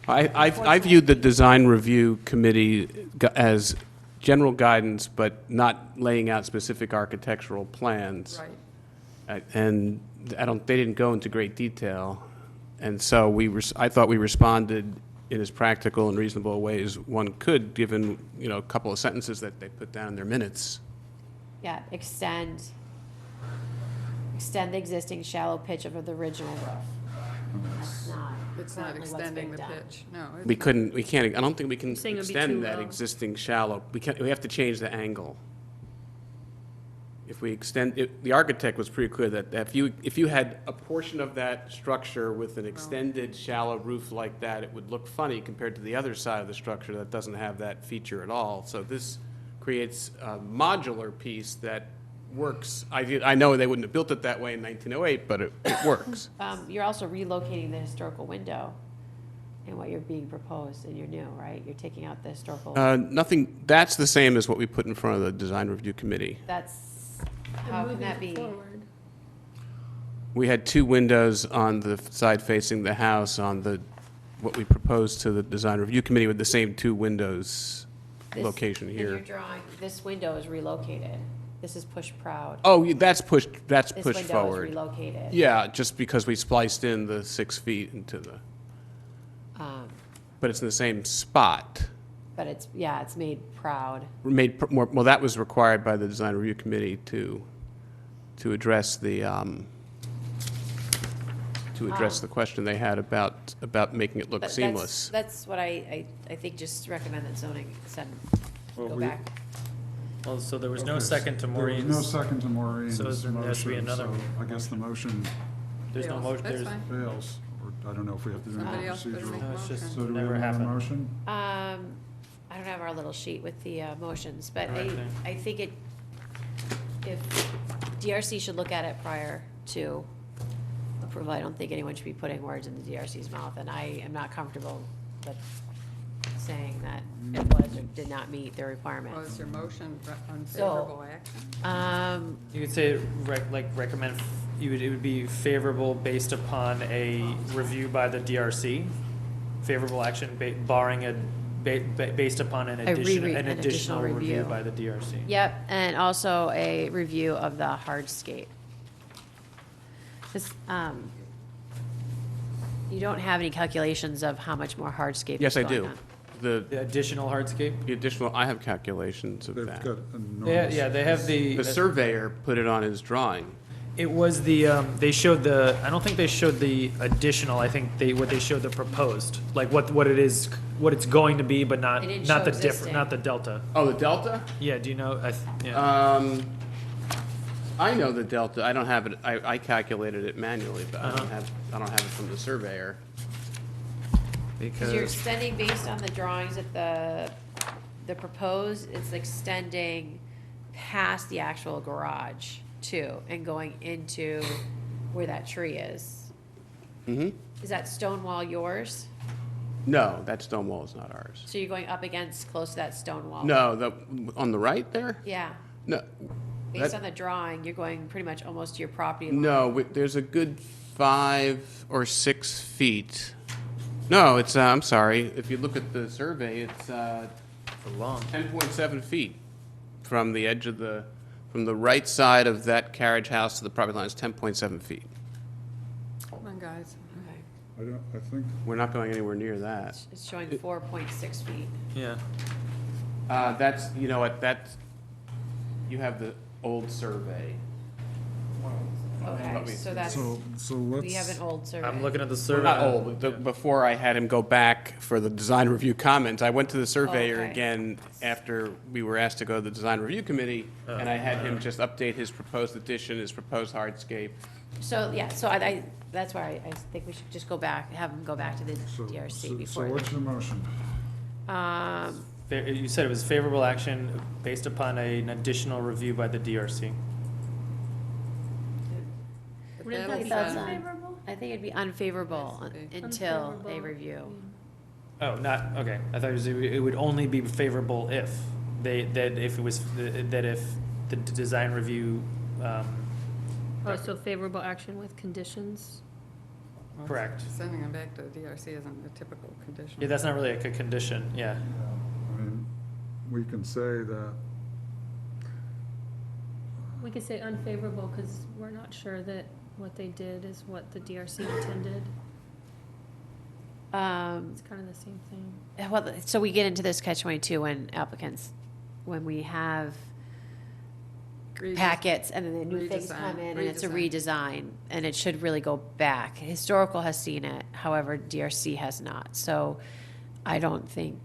I viewed the design review committee as general guidance, but not laying out specific architectural plans. Right. And they didn't go into great detail. And so I thought we responded in as practical and reasonable a way as one could, given, a couple of sentences that they put down in their minutes. Yeah, extend the existing shallow pitch of the original roof. That's not. It's not currently what's extending being the done. pitch, no. We can't, I don't think we can saying it'd be too extend that low. existing shallow, we have to change the angle. If we extend, the architect was pretty clear that if you had a portion of that structure with an extended shallow roof like that, it would look funny compared to the other side of the structure that doesn't have that feature at all. So this creates a modular piece that works. I know they wouldn't have built it that way in 1908, but it works. You're also relocating the historical window in what you're being proposed in your new, right? You're taking out the historical, Nothing, that's the same as what we put in front of the design review committee. how can that be? We had 2 windows on the side facing the house on what we proposed to the design review committee with the same 2 windows This- location In your here. drawing, this window is relocated. This is push proud. Oh, that's pushed This pushed window forward. is relocated. Yeah, just because we spliced in the 6 feet into the, but it's in the same spot. But it's made proud. Well, that was required by the design review committee to address the, the question they had about making it look But seamless. That's what I think, just recommend that zoning send Well, go we- back. Well, so there was no Okay, second to There was no Maureen's. second to Maureen's So motion, there has to be another so I guess the motion There's no Fails. motion, That's there's, fine. fails, or I don't know if we have to do Somebody anything else better make procedural. a No, it's just- motion. So do we Never have another happened. motion? I don't have our little sheet with the motions, but Right there. I think if DRC should look at it prior to approval. I don't think anyone should be putting words in the DRC's mouth, and I am not comfortable with saying that it was or did not meet their requirement. Was your motion unfavorable action? you could say recommend, it would be favorable based upon a review by the DRC. Favorable action barring based upon an additional review by the DRC. Yep, and also a review of the hardscape. This, you don't have any calculations of how much more hardscape Yes, is I going do. on. The Additional hardscape? additional, I have calculations of They've that. got Yeah, enormous. yeah, they have The surveyor put it on his drawing. It was they showed I don't think they showed the additional, I think what they showed the proposed, like what it is, what it's going to be, but not, They didn't not show the existing. not the delta. Oh, the delta? Yeah, do you know, yeah. I know the delta. I don't have it, I calculated it manually, but I don't Uh-huh. have it from the surveyor. Because you're extending based on the drawings that the proposed, it's extending past the actual garage too, and going into where that tree is. Mm-hmm. Is that stone wall yours? No, that stone wall is not ours. So you're going up against, close to that stone wall? No, on the right there? Yeah, No. based that- on the drawing, you're going pretty much almost to your property line. No, there's a good 5 or 6 feet. No, it's, I'm sorry, if you look at the survey, it's For long. 10.7 feet from the edge of from the right side of that carriage house to the property line is 10.7 feet. Come on, guys. Okay. I think, We're not going anywhere near that. It's showing 4.6 feet. Yeah. That's, you know what, you have the old survey. Okay, so that's, so we have let's, an old survey. I'm looking at the Well, survey. not old, but before I had him go back for the design review comments, I went to the surveyor Okay. again after we were asked to go to the design review committee, and I had him just update his proposed addition, his proposed hardscape. So, yeah, so that's why I think we should just go back, have them go back to the so DRC so before. what's your motion? You said it was favorable action based upon an additional review by the DRC. But What did that'll they be say? that's done. on. Favorable? I think it'd be unfavorable Has to be. until a Unfavorable. review. Oh, not, okay. I thought it would only be favorable if that if the design review, Oh, so favorable action with conditions? Well, Correct. Sending them back to the DRC isn't a typical condition. yeah, that's not really a condition, yeah. I mean, we can say that, We could say unfavorable because we're not sure that what they did is what the DRC intended. It's kind of the same thing. Well, so we get into this catch-22 when applicants, when we have Redes- packets and then the new things Redesign, come in and it's a redesign. redesign, and it should really go back. Historical has seen it, however, DRC has not. So I don't think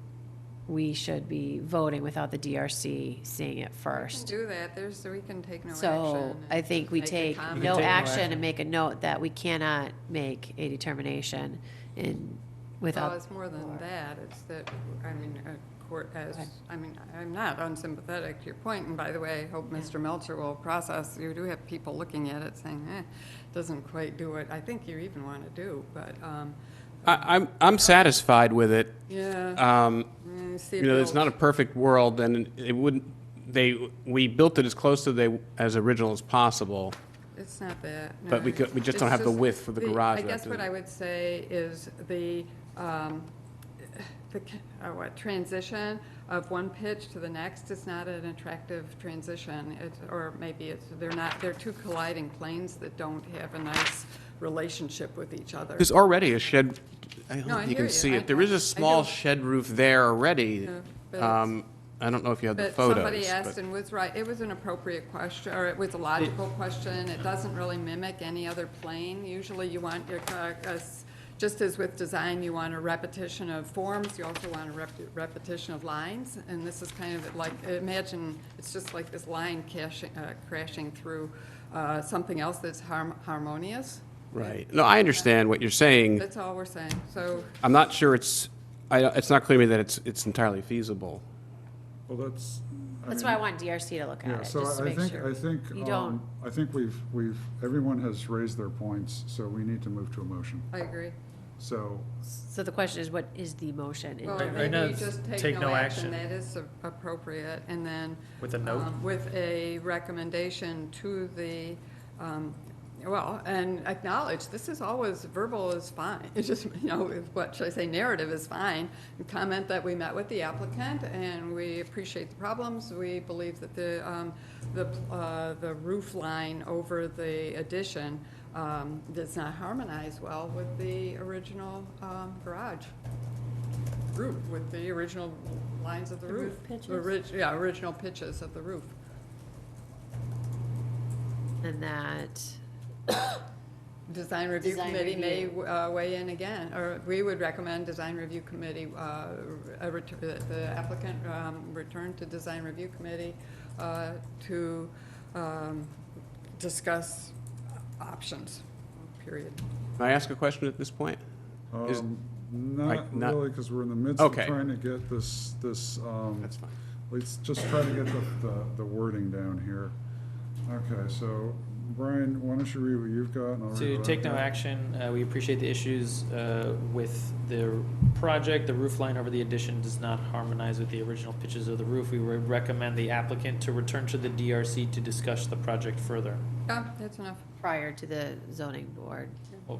we should be voting without the DRC seeing it We can first. do that, we can take no action. So I and think we make a take comment. We no can take no action action. and make a note that we cannot make a determination in, Well, without. it's more than that, it's that, I mean, a court has, Okay. I mean, I'm not unsympathetic to your point, and by the way, I hope Mr. Melcher will process, you do have people looking at it saying, doesn't quite do what I think you even want to do, but, I'm satisfied with it. yeah. See if It's they'll- not a perfect world, and it wouldn't, we built it as close to as original as possible. It's not that. no. But we just don't It's have the width for the garage. I guess what I would say is the transition of one pitch to the next is not an attractive transition. Or maybe they're two colliding planes that don't have a nice relationship with each other. There's already a shed, I No, I hope you hear can you. see it. There is I a small do. shed roof there already. Yeah, but it's- I don't know if you have the But photos. somebody asked but- and was right, it was an appropriate question, or it was a logical question. It doesn't really mimic any other plane. Usually you want your, just as with design, you want a repetition of forms, you also want a repetition of lines. And this is kind of like, imagine, it's just like this line crashing through something else that's harmonious. Right. No, I understand what you're saying. That's all we're saying. So, I'm not sure it's not clear to me that it's entirely feasible. Well, that's. That's why I want DRC to look at Yeah, it, so just to I make think, sure. I think, You don't, I think everyone has raised their points, so we need to move to a motion. I agree. So, so the question is, what is the motion? in Well, terms- Right now maybe it's just take no action. That is appropriate, and then. With a note? With a recommendation to the, well, and acknowledge, this is always, verbal is fine. It's just, what should I say, narrative is fine. And comment that we met with the applicant and we appreciate the problems. We believe that the roof line over the addition does not harmonize well with the original garage roof, with the original lines of the The roof. roof pitches? Yeah, original pitches of the roof. And that, Design Review Design Committee may review. weigh in again, or we would recommend Design Review Committee, the applicant return to Design Review Committee to discuss options, period. Can I ask a question at this point? Is- not Like, not- really, because we're in the midst of Okay. trying to get this, That's fine. let's just try to get the wording down here. Okay, so, Brian, why don't you read what you've got, and I'll read To what take I've no got. action, we appreciate the issues with the project. The roof line over the addition does not harmonize with the original pitches of the roof. We would recommend the applicant to return to the DRC to discuss the project further. Yeah, that's enough. prior to the zoning board Well,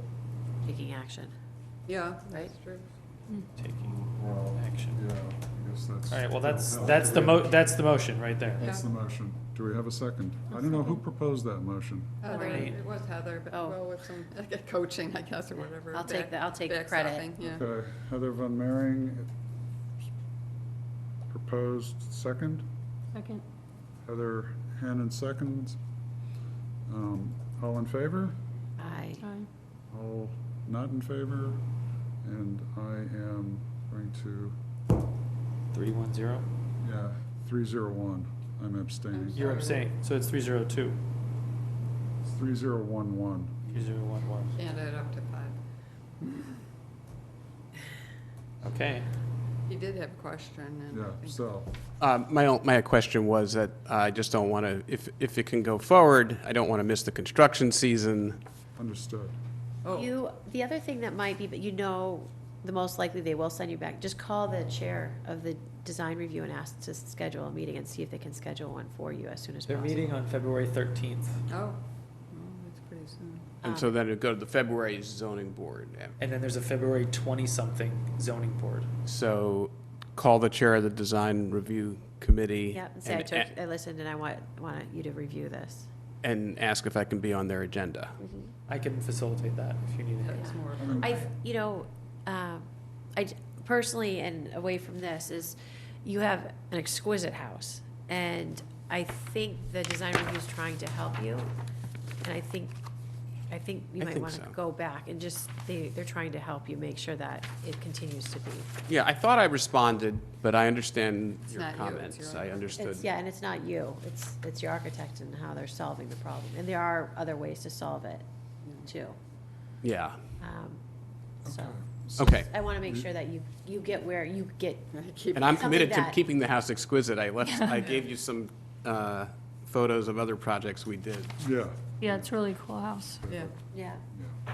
taking action. Yeah, Right. that's true. taking Well, action. yeah, I guess that's. All right, well, that's that'll- that's the motion right there. That's the motion. Do we have a second? I don't know who proposed that motion. Heather, Right. it was Heather, but Oh. well, with some coaching, I guess, or whatever. I'll take I'll take backstopping, credit. Yeah. Okay, Heather Von Mering proposed second. Second. Heather Hannon seconds. All in favor? Aye. All not in favor? And I am going to, 310. yeah, 301. I'm abstaining. You're abstaining, so it's 302. 3011. 3011. And add up to 5. Okay. He did have a question, and I Yeah, think- so, My question was that I just don't want to, if it can go forward, I don't want to miss the construction season. understood. Oh, The other thing that might be, but the most likely they will send you back, just call the chair of the design review and ask to schedule a meeting and see if they can schedule one for you as soon as They're possible. meeting on February 13th. oh, that's pretty soon. And so then it'd go to the February zoning board. And then there's a February 20-something zoning board. So call the chair of the design review committee. Yeah, and say I listened and I want you to review this. And ask if I can be on their agenda. I can facilitate that if you need it. That's more of a- I personally, and away from this, is you have an exquisite house, and I think the design review is trying to help you, and I think you I might think want to so. go back and just, they're trying to help you make sure that it continues to be. Yeah, I thought I responded, but I understand It's your not you, it's comments. your I understood. Yeah, and it's not you, it's your architect and how they're solving the problem, and there are other ways to solve it, too. Yeah, So, okay. I want to make sure that you get where you get, Keep- And I'm Something committed to that- keeping the house exquisite. I gave you some photos of other projects we did. Yeah. Yeah, it's a really cool house. Yeah. yeah. Yeah.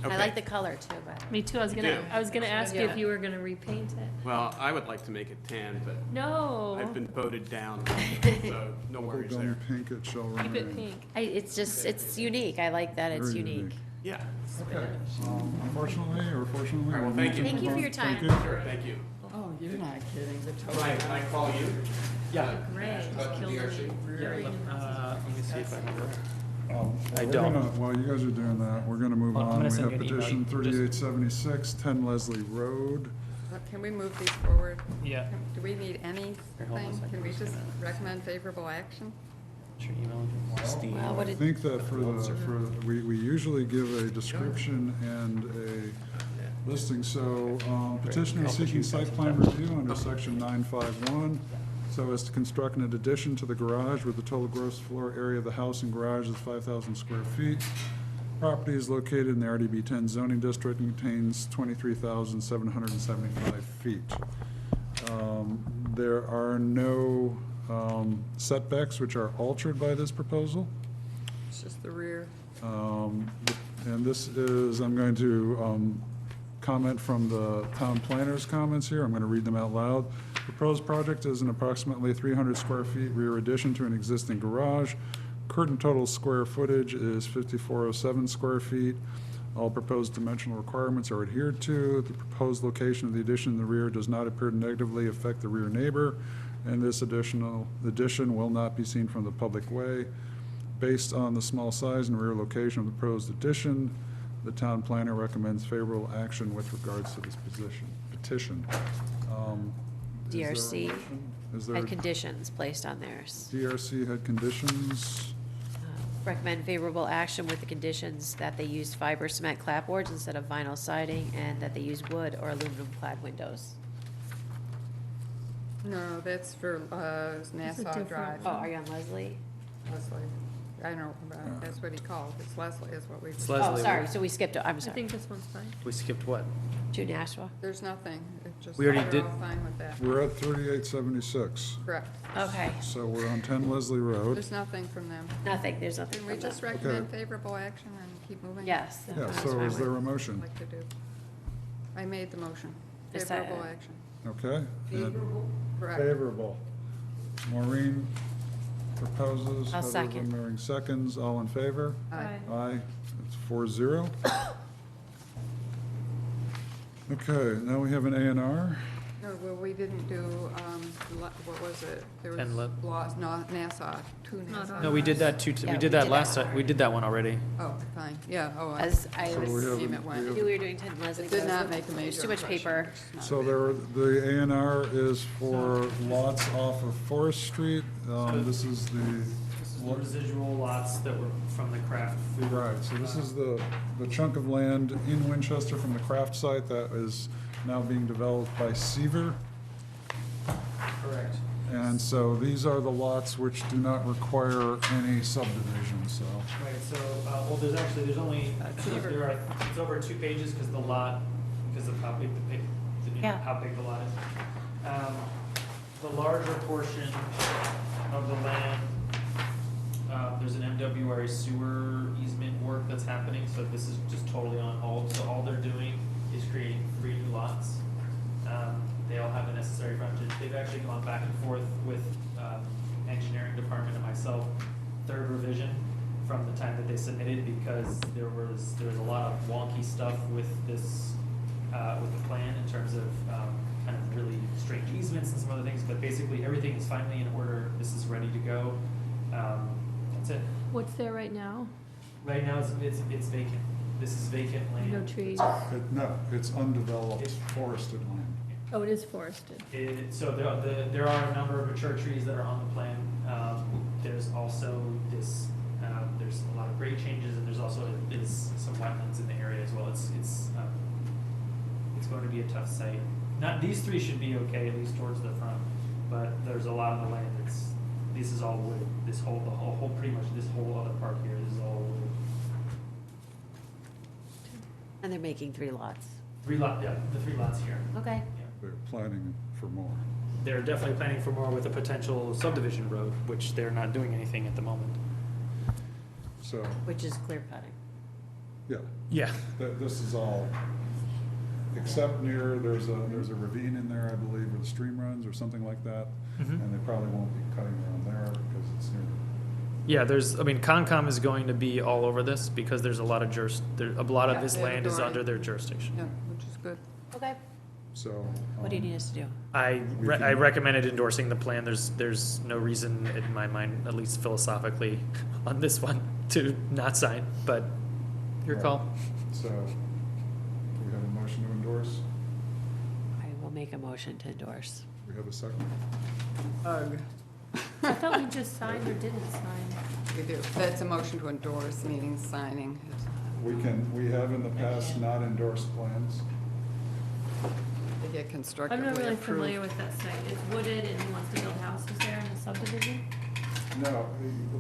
I Okay. like the color, too, but. Me too. I was You gonna do? ask you Yeah. if you were gonna repaint it. Well, I would like to make it tan, but No. I've been voted down, so no worries Bubblegum there. pink it shall remain. Keep it pink. It's unique. I like that it's Very unique. Yeah. Okay. Unfortunately or fortunately. All right, well, we thank need you. to Thank you move for on. your time. Thank you. Sure, thank you. Oh, you're not kidding. The total. Brian, can I call you? Yeah. Great. Let me see if I can. I don't. While you guys are doing that, we're gonna move Well, I'm on. gonna We send have you an email. petition You just- 3876, 10 Leslie Road. Can we move these forward? Yeah. Do we need Here, hold on a anything? second. Can we just recommend favorable action? What's your email address? Steve. Well, what I did- think that we usually give a description and a listing, so petitioner seeking site plan review under section 951, so as to construct an addition to the garage with the total gross floor area of the house and garage is 5,000 square feet. Property is located in the RDB 10 zoning district and contains 23,775 feet. There are no setbacks which are altered by this proposal. It's just the rear. And this is, I'm going to comment from the town planner's comments here. I'm going to read them out loud. Proposed project is an approximately 300 square feet rear addition to an existing garage. Current total square footage is 5,407 square feet. All proposed dimensional requirements are adhered to. The proposed location of the addition in the rear does not appear to negatively affect the rear neighbor, and this addition will not be seen from the public way. Based on the small size and rear location of the proposed addition, the town planner recommends favorable action with regards to this petition. Is there a DRC motion? Is there, had conditions placed on theirs. DRC had conditions. Recommend favorable action with the conditions that they use fiber cement clapboards instead of vinyl siding, and that they use wood or aluminum clad windows. No, that's for Nassau different Drive. Oh, are you on Leslie? Leslie. I know, that's what he called. It's Leslie, is what we. It's Oh, Leslie. sorry, so we skipped, I'm I sorry. think this one's fine. We skipped what? To Nashua? There's nothing. It just, We already we're did- all fine with that. We're at 3876, Correct. Okay, so we're on 10 Leslie Road. There's nothing from them. nothing, there's nothing Can we from just them. recommend favorable action and keep moving? Yes. Yeah, that's so fine is with- there a motion? Like to do. I made the motion. Is that- Favorable action. Okay? and Correct. Favorable. Maureen proposes. I'll Heather second. Van Mering seconds. All in favor? Aye. Aye. It's 4-0. Okay, now we have an A and R. No, well, we didn't do, what was it? There And was let- laws, not Nassau, two Not Nassau. on No, we did that too, Yeah, we did that last time, we did that one already. Oh, fine, yeah, oh. As I So we was, have- Name it when. I knew we were doing 10 Leslie. It did but not make a major There's too much impression. paper. It's not So big. the A and R is for lots off of Forest Street. This is the, This is the residual lots that were from the craft food. right, so this is the chunk of land in Winchester from the craft site that is now being developed by Seaver. Correct. And so these are the lots which do not require any subdivision, so. Right, so, well, there's only, it's over 2 pages because the lot, because of how big Yeah. how big the lot is. The larger portion of the land, there's an MWRA sewer easement work that's happening, so this is just totally on hold. So all they're doing is creating 3 new lots. They all have the necessary frontage. They've actually gone back and forth with engineering department and myself, 3rd revision from the time that they submitted, because there was a lot of wonky stuff with this, with the plan in terms of kind of really strange easements and some other things, but basically everything is finally in order. This is ready to go. That's it. What's there right now? Right now, it's vacant. This is vacant land. No trees. No, it's undeveloped It's- forested land. Oh, it is forested. So there are a number of mature trees that are on the plan. There's also this, there's a lot of grade changes, and there's also some wetlands in the area as well. It's going to be a tough site. These 3 should be okay, at least towards the front, but there's a lot of the land this is all wood. This whole, pretty much this whole other part here, this is all wood. And they're making 3 lots. 3 lot, yeah, the 3 lots here. Okay. Yeah. They're planning for more. They're definitely planning for more with a potential subdivision road, which they're not doing anything at the moment. So, Which is clear cutting. yeah, Yeah. this is all, except near, there's a ravine in there, I believe, where the stream runs or something like that. Mhm. And they probably won't be cutting around there because it's near. Yeah, Concom is going to be all over this because there's a lot of a lot of Yeah, this they have land is authority. under their jurisdiction. Yeah, which is good. Okay. So. What do you need us to do? I recommended endorsing the plan. There's no reason in my mind, at least philosophically, on this one to not sign, but your call. So, do we have a motion to endorse? I will make a motion to endorse. We have a second. Ugh. I thought we just signed or didn't sign. We do. That's a motion to endorse, meaning signing. We have in the past not endorsed plans. They get I'm constructively not really approved. familiar with that site. It's wooded and he wants to build houses there in the subdivision? No,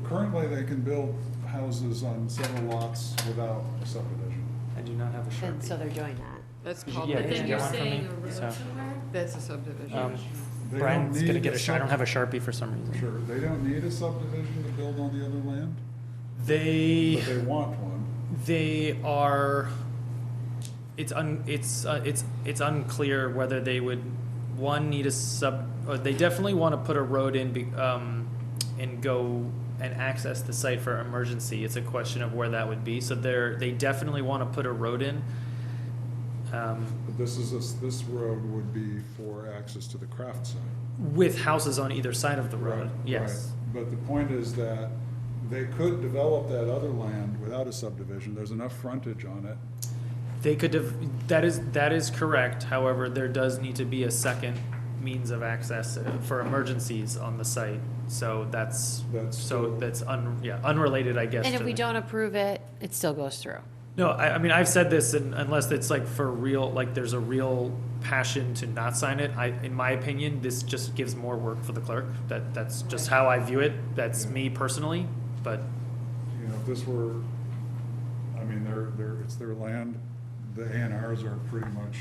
currently they can build houses on several lots without a subdivision. I do not have a And so Sharpie. they're doing that. That's Did you- called, yeah, But did you then get you're one from saying me? a road So- somewhere? that's a subdivision. They Brian's don't gonna need get a sub- I don't have a Sharpie for some reason. Sure, they don't need a subdivision to build on the other land, but They, they want one. they are, it's unclear whether they would, one, need a or they definitely want to put a road in, and go and access the site for emergency. It's a question of where that would be. So they definitely want to put a road in. But this road would be for access to the craft site. With houses on either side of the road, Right, yes. right. But the point is that they could develop that other land without a subdivision. There's enough frontage on it. They could have, that is correct. However, there does need to be a second means of access for emergencies on the site. So that's still- unrelated, I guess. And if to we the- don't approve it, it still goes through. No, I mean, I've said this, and unless it's like for real, like there's a real passion to not sign it, in my opinion, this just gives more work for the clerk. That's just how I view it. That's me personally, but You know, if this were, I mean, it's their land. The A&Rs are pretty much,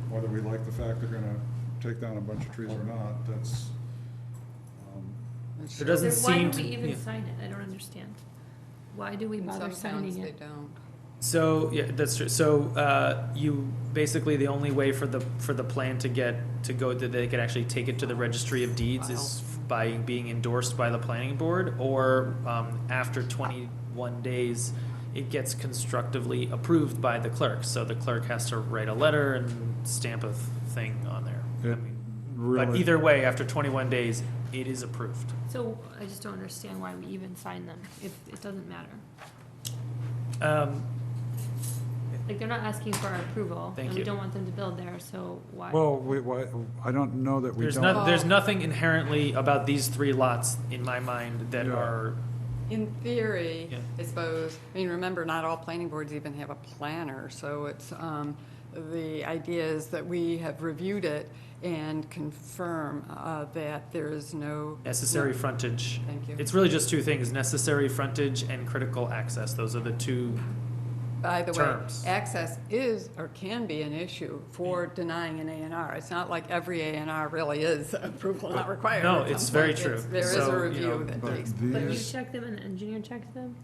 whether we like the fact they're gonna take down a bunch of trees or not, that's, there doesn't Then why seem do to. we even yeah. sign it? I don't understand. Why do we In bother some towns, signing they it? don't. So, yeah, that's true. So, you, basically, the only way for the plan to go, that they could actually take it to the registry of deeds is by being endorsed by the planning board, or, after 21 days, it gets constructively approved by the clerk. So the clerk has to write a letter and stamp a thing on there. I It mean, really. But either way, after 21 days, it is approved. So I just don't understand why we even sign them if it doesn't matter. Like, they're not asking for our approval. Thank And we you. don't want them to build there, so why? Well, I don't know that we There's don't. there's nothing inherently about these three lots in my mind that Yeah. are, In theory, Yeah. I suppose, I mean, remember, not all planning boards even have a planner, so it's, the idea is that we have reviewed it and confirm that there is no. necessary frontage. Thank you. It's really just two things, necessary frontage and critical access. Those are the two. By the way, terms. access is or can be an issue for denying an A&R. It's not like every A&R really is approval not required. No, At some it's very point, true. There is So, a you review know, that But takes. But you these, check them and the engineer checks them?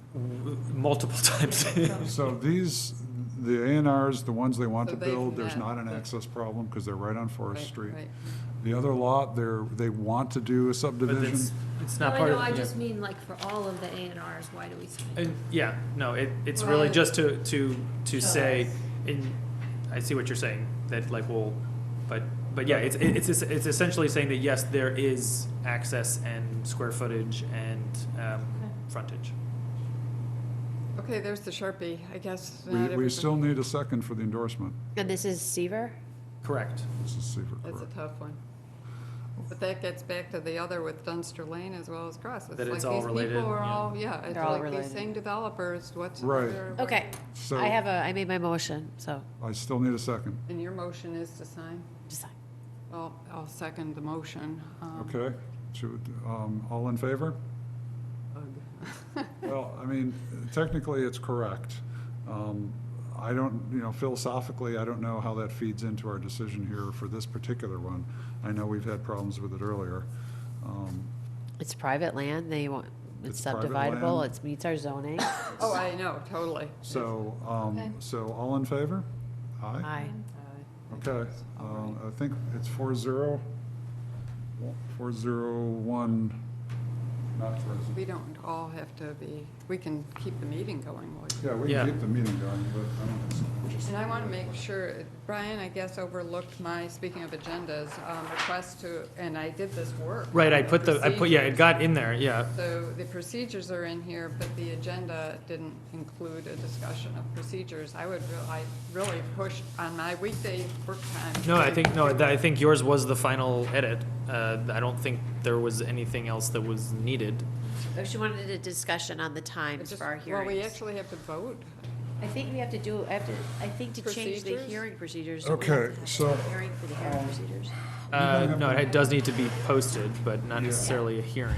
Multiple times. so these, the A&Rs, the ones they want So to they've build, there's met not an the- access problem because they're right on Forest Right, Street. right. The other lot, they want to do a But subdivision. it's No, not I part know, of. I yeah. just mean like for all of the A&Rs, why do we sign it? And, yeah, no, it's really Well- just to say, I see what you're saying, that like, well, but yeah, it's essentially saying that yes, there is access and square footage and, frontage. Okay, there's the Sharpie, I guess. not We everybody- still need a second for the endorsement. And this is Seaver? Correct. This is Seaver, That's a correct. tough one. But that gets back to the other with Dunster Lane as well as Cross. That it's like all these related, people are yeah. all, yeah, it's They're all like related. these same developers, what's Right. their. Okay, So I made my motion, so I still need a second. And your motion is to sign? decide. Well, I'll second the motion. Okay? All in favor? Ugh. Well, I mean, technically, it's correct. I don't, philosophically, I don't know how that feeds into our decision here for this particular one. I know we've had problems with it earlier. It's private land, it's It's private subdividable, land. it meets our zoning. Oh, I know, totally. So, Okay. so all in favor? Aye? Aye. Okay, I think it's 4-0. 4-0-1, not present. We don't all have to be, we can keep the meeting going. while you- Yeah, we Yeah. can keep the meeting going, but I don't, just And I want to make sure, Brian, I guess, overlooked my, speaking of agendas, request to, and I did this work. Right, on yeah, it procedures. got in there, yeah. So the procedures are in here, but the agenda didn't include a discussion of procedures. I really pushed on my weekday work time. No, I think yours was the final edit. I don't think there was anything else that was needed. Oh, she wanted a discussion on the times Just- for our Well, we hearings. actually have to vote. I think we have to do, I think to change the Procedures? hearing procedures. Okay, we have to so, have a Hearing for the hearing procedures. No, it does need to be posted, but not necessarily a hearing.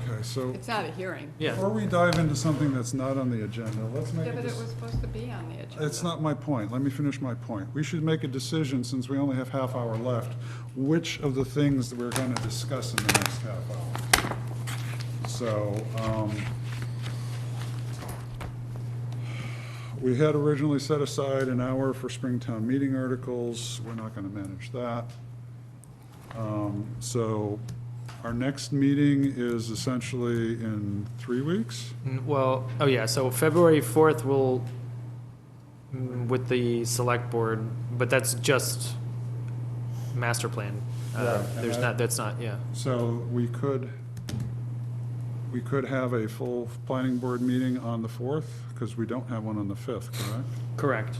Okay, so It's not a hearing. Yeah. before we dive into something that's not on the agenda, let's make Yeah, a but it was decision. supposed to be on the agenda. It's not my point. Let me finish my point. We should make a decision, since we only have half hour left, which of the things that we're going to discuss in the next half hour. So, we had originally set aside an hour for Springtown meeting articles. We're not going to manage that. So, our next meeting is essentially in 3 weeks? Well, oh yeah, so February 4th will, with the select board, but that's just master plan. Right, and That's not, yeah. So we could have a full planning board meeting on the 4th, because we don't have one on the 5th, correct? Correct.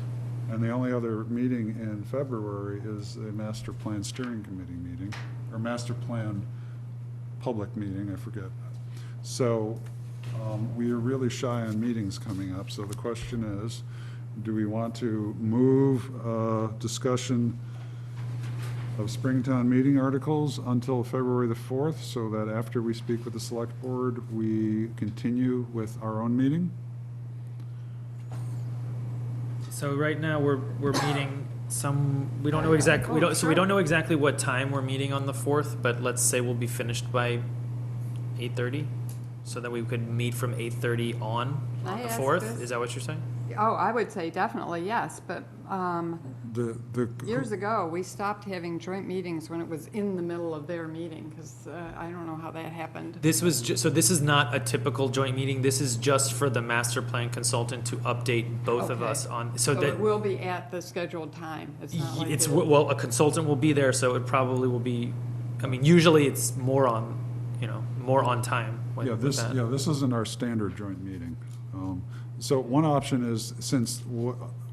And the only other meeting in February is a master plan steering committee meeting, or master plan public meeting, I forget. So we are really shy on meetings coming up, so the question is, do we want to move discussion of Springtown meeting articles until February the 4th, so that after we speak with the select board, we continue with our own meeting? So right now, we're meeting we don't know exactly, we don't know exactly what time we're meeting on the 4th, but let's say we'll be finished by 8:30, so that we could meet from 8:30 on Can I the ask 4th? this? Is that what you're saying? Oh, I would say definitely, yes, but The years ago, we stopped having joint meetings when it was in the middle of their meeting, because I don't know how that happened. This was so this is not a typical joint meeting. This is just for the master plan consultant to update both of Okay. us on, So that it will be at the scheduled time. It's not like it's, it- well, a consultant will be there, so it probably will be, I mean, usually it's more on, more on time. Yeah, with this, that. yeah, this isn't our standard joint meeting. So one option is, since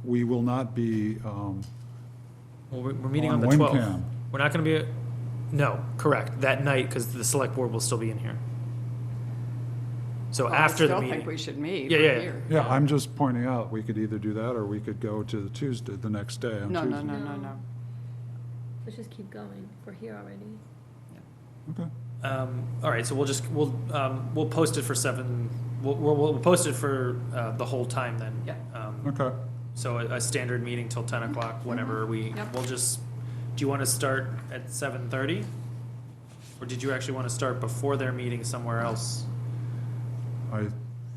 we will not be, Well, we're meeting on on the 12th. WinCam. We're not gonna be, no, correct, that night, because the select board will still be in here. So Well, after the I still think meeting. we should meet. Yeah, We're yeah. here. yeah, I'm just pointing out, we could either do that, or we could go to the Tuesday, the next day on No, Tuesday. no. Let's just keep going. We're here already. Okay. All right, so we'll post it for 7, we'll post it for the whole time then. Yeah. Okay. So a standard meeting till 10 o'clock, whenever Yep. we'll just, do you want to start at 7:30? Or did you actually want to start before their meeting somewhere else?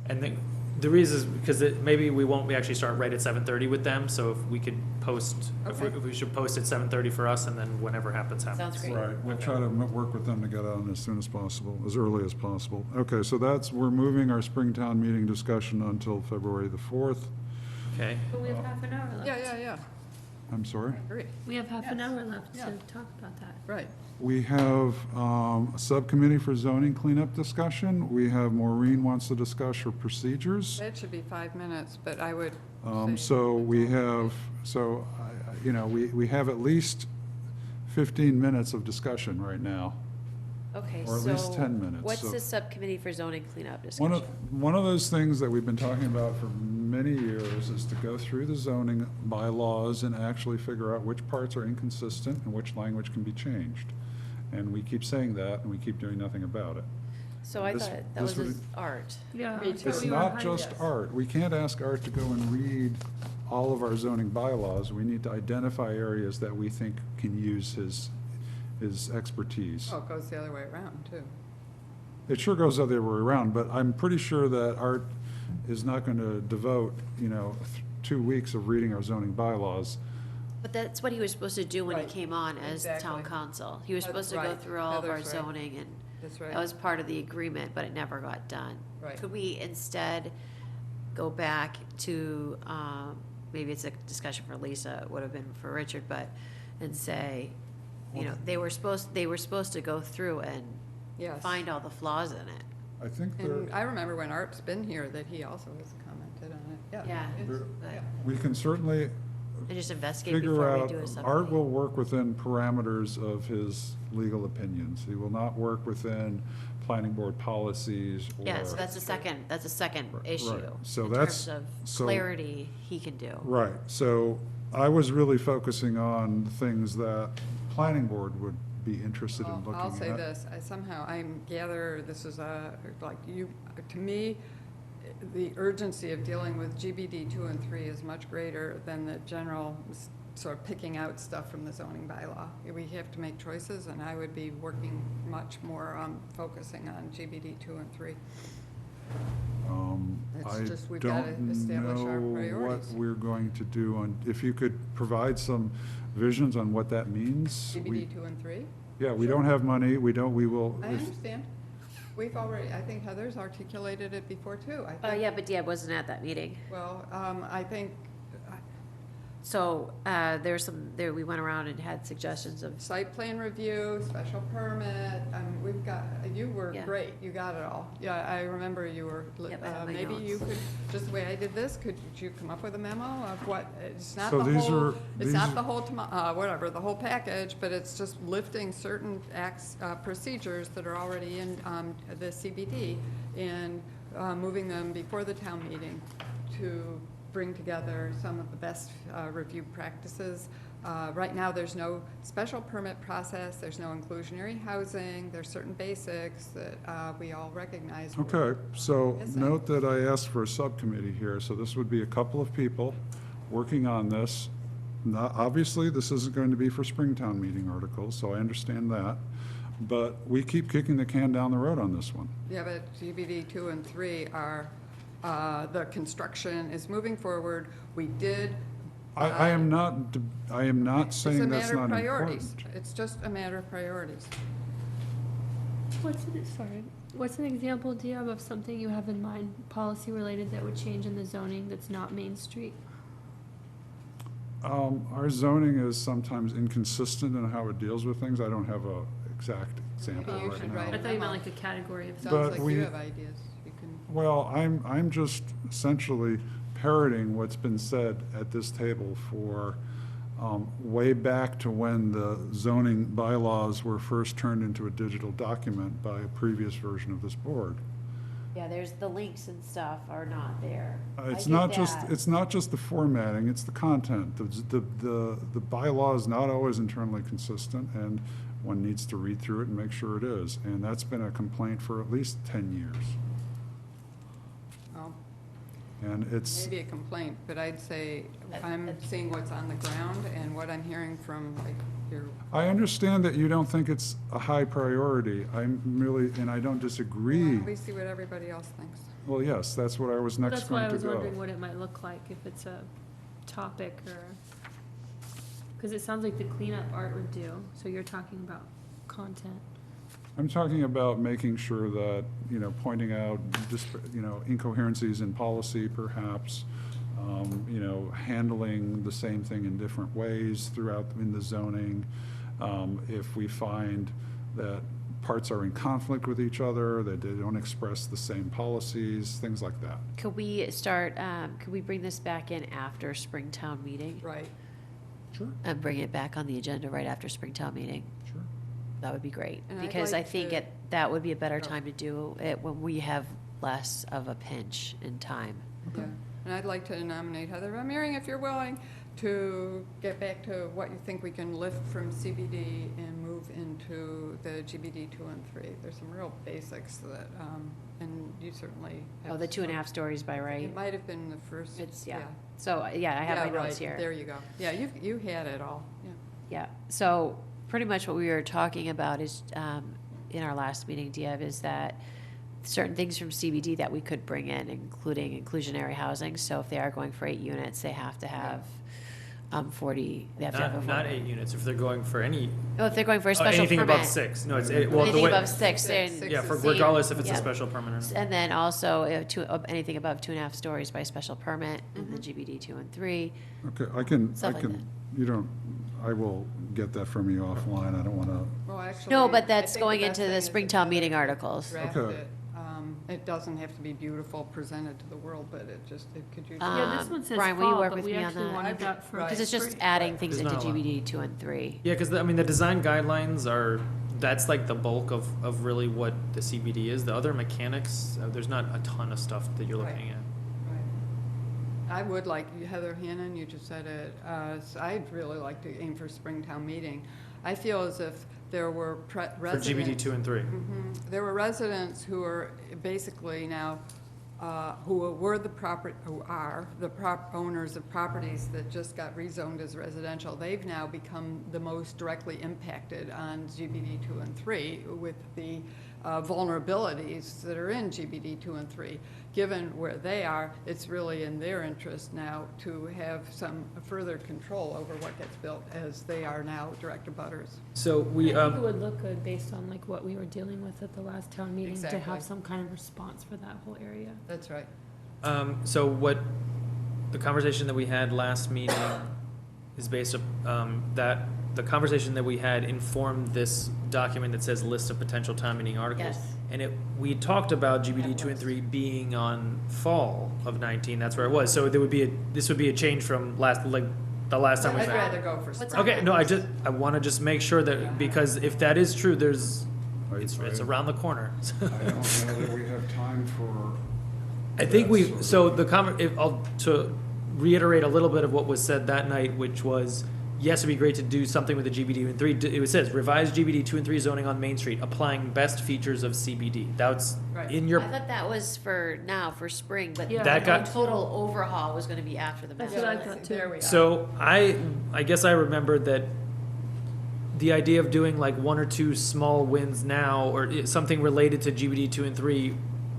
And the reason is because maybe we won't actually start right at 7:30 with them, so if we could post, Okay. if we should post at 7:30 for us, and then whenever happens, happens. Sounds great. Right, we'll try to work with them to get on as soon as possible, as early as possible. Okay, so we're moving our Springtown meeting discussion until February the 4th. Okay, But we have half an hour left. Yeah. I'm sorry? Agree. We have half an Yes. hour left Yeah. to talk about that. Right. We have a subcommittee for zoning cleanup discussion. We have Maureen wants to discuss her procedures. That should be 5 minutes, but I would say. So we have, we have at least 15 minutes of discussion right now. Okay, Or at least so 10 minutes, what's so- the subcommittee for zoning cleanup One discussion? of those things that we've been talking about for many years is to go through the zoning bylaws and actually figure out which parts are inconsistent and which language can be changed. And we keep saying that, and we keep doing nothing about it. So I this- thought that this was would- art. Yeah. Me too. It's we were not behind just this. art. We can't ask Art to go and read all of our zoning bylaws. We need to identify areas that we think can use his expertise. Oh, it goes the other way around, too. It sure goes the other way around, but I'm pretty sure that Art is not going to devote, 2 weeks of reading our zoning bylaws. But that's what he was supposed to do when he Right. came on as town Exactly. council. He was That's supposed to go right. through all of our Heather's right. zoning, and That's right. that was part of the agreement, but it never got done. Right. Could we instead go back to maybe it's a discussion for Lisa, it would have been for Richard, but, and say, you know, they were supposed to go through and Yes. find all the flaws in it. I think there, And I remember when Art's been here that he also has commented on it. Yeah. it's- But- yeah. we can certainly And just investigate figure before we out, do a Art subcommittee. will work within parameters of his legal opinions. He will not work within planning board policies or. Yeah, so that's a second Right, issue. right. So in that's- terms of so- clarity, he can do. Right, so I was really focusing on things that planning board would be interested in Well, looking at. I'll say this, I gather this is like you, to me, the urgency of dealing with GBD 2 and 3 is much greater than the general sort of picking out stuff from the zoning bylaw. We have to make choices, and I would be working much more on focusing on GBD 2 and 3. It's I just we've gotta establish our don't know what priorities. we're going to do on, if you could provide some visions on what that means. GBD 2 and 3? Yeah, we don't have money, we will. I understand. We've already, I think Heather's articulated it before, too. I Oh, think- yeah, but Deb wasn't at that meeting. Well, I think So, we went around and had suggestions of, site plan review, special permit, we've got, you were Yeah. great, you got it all. Yeah, I remember you were, Yep, I have my maybe you notes. could, just the way I did this, could you come up with a memo of what, it's not So the these whole, are- it's not these- the whole, whatever, the whole package, but it's just lifting certain acts, procedures that are already in, the CBD and, moving them before the town meeting to bring together some of the best review practices. Right now, there's no special permit process, there's no inclusionary housing, there's certain basics that we all recognize. Okay, so Missing. note that I asked for a subcommittee here, so this would be a couple of people working on this. Not, obviously, this isn't going to be for Springtown meeting articles, so I understand that. But we keep kicking the can down the road on this one. Yeah, but GBD 2 and 3 are, the construction is moving forward. We did. I am not It's a saying that's matter of not priorities. important. It's just a matter of priorities. What's an example, do you have, of something you have in mind, policy related, that would change in the zoning that's not Main Street? Our zoning is sometimes inconsistent in how it deals with things. I don't have a exact example Maybe you right should now. write I it. thought you meant like a category of. Sounds But like we- you have ideas. You can. Well, I'm just essentially parroting what's been said at this table for way back to when the zoning bylaws were first turned into a digital document by a previous version of this board. yeah, there's, the links and stuff are not there. I It's get not just, that. it's not just the formatting, it's the content. The bylaw is not always internally consistent, and one needs to read through it and make sure it is. And that's been a complaint for at least 10 years. Well, And it's, maybe a complaint, but I'd say I'm seeing what's on the ground and what I'm hearing from like your, I understand that you don't think it's a high priority. I'm really, and I don't disagree. we see what everybody else thinks. Well, yes, that's what I was next That's why I going to was wondering go. what it might look like, if it's a topic or, because it sounds like the cleanup Art would do, so you're talking about content. I'm talking about making sure that, pointing out, incoherencies in policy perhaps, handling the same thing in different ways throughout, in the zoning. If we find that parts are in conflict with each other, that they don't express the same policies, things like that. Could we bring this back in after Springtown meeting? Right. Sure, And bring it back on the agenda right after Springtown meeting? sure. That would be great, And I'd because I like think to- that would be a better Go. time to do it when we have less of a pinch in time. Yeah, and I'd like to nominate Heather Van Meering, if you're willing, to get back to what you think we can lift from CBD and move into the GBD 2 and 3. There's some real basics that, and you certainly have. Oh, the 2.5 stories by right? It might have been the first. It's, yeah. So, yeah, I have Yeah, my notes right. here. There you go. Yeah, you had it all, yeah. Yeah, so pretty much what we were talking about is, in our last meeting, Diev, is that certain things from CBD that we could bring in, including inclusionary housing. So if they are going for 8 units, they have to have 40, they have to have a. Not 8 units, if they're going for any, Oh, if they're going for a special anything above permit. 6. No, it's, well, the Anything way, above 6, Six. then, yeah, for Same. regardless if it's a Yeah. special permit or not. and then also anything above 2.5 stories by special permit, and the GBD 2 and 3. Okay, I can, Stuff like that. you don't, I will get that from you offline. I don't want to, Well, actually. No, I but that's think going best into thing the is to Springtown have meeting it articles. draft Okay. it. It doesn't have to be beautiful presented to the world, but could you? Yeah, this one says Brian, will you fall, work but with we me on actually that? wanted that for. Right. Because it's just Spring- adding right. things There's into not a lot. GBD 2 and 3. Yeah, because, I mean, the design guidelines are, that's like the bulk of really what the CBD is. The other mechanics, there's not a ton of stuff that you're Right. looking at. Right. I would like, Heather Hannon, you just said it, so I'd really like to aim for Springtown meeting. I feel as if there were For residents. GBD 2 and 3. There were residents who are basically now, who are the owners of properties that just got rezoned as residential. They've now become the most directly impacted on GBD 2 and 3 with the vulnerabilities that are in GBD 2 and 3. Given where they are, it's really in their interest now to have some further control over what gets built, as they are now direct abutters. So we, I think it would look good based on like what we were dealing with at the last town meeting, to Exactly. have some kind of response for that whole area. That's right. so what, the conversation that we had last meeting is based on, that, the conversation that we had informed this document that says list of potential town meeting articles. Yes. And we talked about GBD 2 and 3 being on fall of 19, that's where it was. So this would be a change from the last time we I'd met. rather go for What's spring. Okay, no, I want to just make sure that, because if that is true, it's around the corner. I don't know that we have time for. I think that we, sort of- so to reiterate a little bit of what was said that night, which was, yes, it'd be great to do something with the GBD 2 and 3. It says revise GBD 2 and 3 zoning on Main Street, applying best features of CBD. That's Right. in I your, thought that was for spring, but Yeah. That the got- total overhaul was gonna be after the That's master. what I thought too. There we are. so I guess I remembered that the idea of doing like 1 or 2 small wins now, or something related to GBD 2 and 3,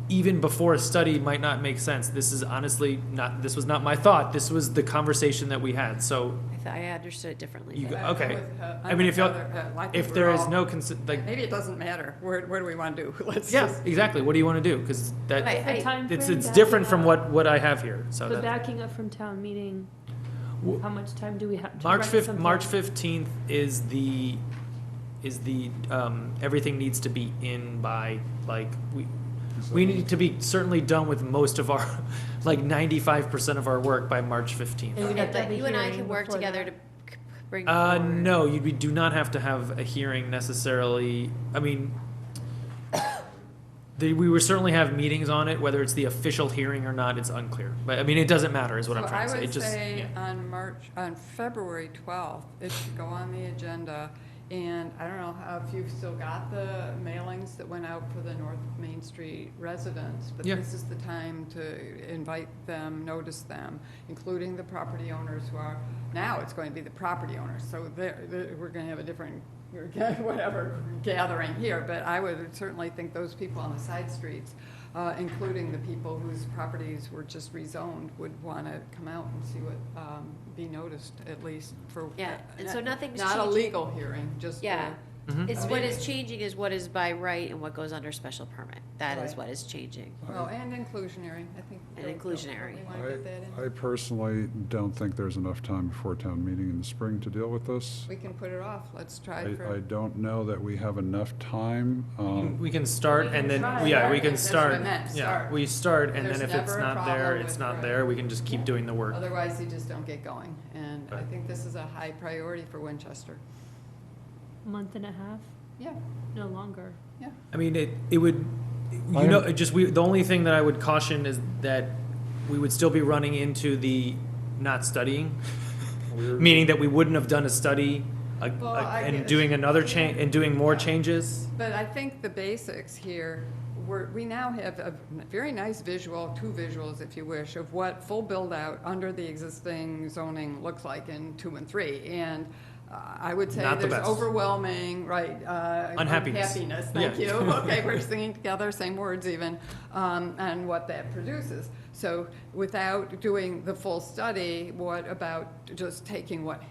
even before a study might not make sense. This is honestly this was not my thought. This was the conversation that we had. So I understood it differently. You but- go- okay. I'm I mean, with if you, Heather. I think if we're there is all- no, like, Maybe it doesn't matter. Where do we want to do? Let's yeah, just. exactly. What do you want to do? Because that, Right. The timeframe it's backing different from up- what I have here, so The that. backing up from town meeting, how much time do we have to March write 5th, something? March 15th is the, everything needs to be in by, like, we need to be certainly done with most of our, like 95% of our work by March 15th. And we'd Okay, have to have but a you and I hearing can work before together that. to bring forward. No, we do not have to have a hearing necessarily. I mean, we would certainly have meetings on it, whether it's the official hearing or not, it's unclear. But, I mean, it doesn't matter, is what I'm trying to say. I It would just, say yeah. on February 12th, it should go on the agenda. And I don't know if you've still got the mailings that went out for the North Main Street residents, but Yeah. this is the time to invite them, notice them, including the property owners who are, now it's going to be the property owners. So we're going to have a different, whatever, gathering here. But I would certainly think those people on the side streets, including the people whose properties were just rezoned, would want to come out and see what, be noticed, at least for. Yeah, and so nothing's Not a changing. legal hearing, just. Yeah. Mhm. It's what is changing is what is by right and what goes under special permit. That is Right. what is changing. Well, and inclusionary, I think. And inclusionary. You want to get that in? I personally don't think there's enough time before town meeting in the spring to deal with this. We can put it off, let's try I for. don't know that we have enough time. We can start We and then, can try. yeah, we can That's what I start. meant, Yeah, start. we start and There's then if it's never a not there, problem it's with- not right. there, we can just keep doing the work. Otherwise, you just don't get going. And I Right. think this is a high priority for Winchester. Month and a half, Yeah, no longer. yeah. I mean, it would, I you know, am- it just, the only thing that I would caution is that we would still be running into the not studying, meaning that we wouldn't have done a study Well, I get and it. doing another Yeah. change, and doing more changes. But I think the basics here, we now have a very nice visual, 2 visuals if you wish, of what full build-out under the existing zoning looks like in 2 and 3. And I would say Not the there's best. overwhelming, right? Unhappiness. Unhappiness, thank Yeah. you. Okay, we're singing together, same words even, and what that produces. So without doing the full study, what about just taking what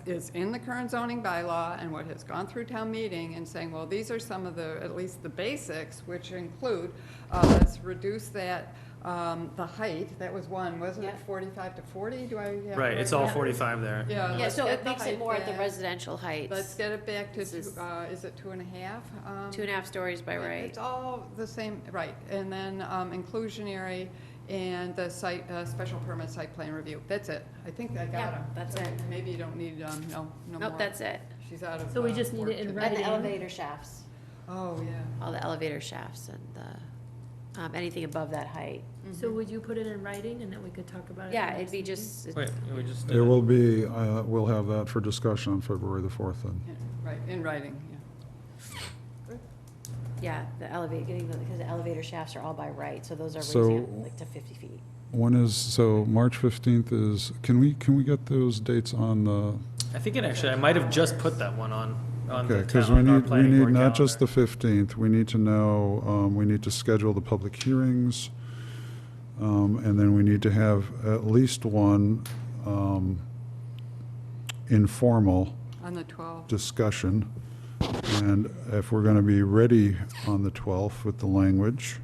is in the current zoning bylaw and what has gone through town meeting and saying, well, these are some of the, at least the basics, which include, let's reduce that, the height, that was one, wasn't it, Yeah. 45 to 40? Do I have it Right, it's all Yeah. 45 there. Yeah. Yeah, let's so get it the makes it height more at the back. residential heights. Let's get it back to, This is- is it 2.5? 2.5 stories by right. It's all the same, right, and then inclusionary and the site, special permit site plan review, that's it. I think I got Yeah, them. that's it. Maybe you don't need, no more. Nope, that's it. She's out of. So we just need work it in today. And the Writing. elevator shafts, Oh, yeah. all the elevator shafts and anything above that height. So would you put it in writing and then we could talk about it? Yeah, next it'd be meeting? just, Wait, we just did It it. will be, we'll have that for discussion on February the 4th then. Yeah, right, in writing, yeah. yeah, the elevator, because the elevator shafts are all by right, so those are So- raising it like to 50 feet. When is, so March 15th is, can we get those dates on the, I think it actually, I might have just put that one on the okay, because we town, our need planning board not just the calendar. 15th, we need to know, we need to schedule the public hearings, and then we need to have at least one informal On the 12th. discussion. And if we're going to be ready on the 12th with the language,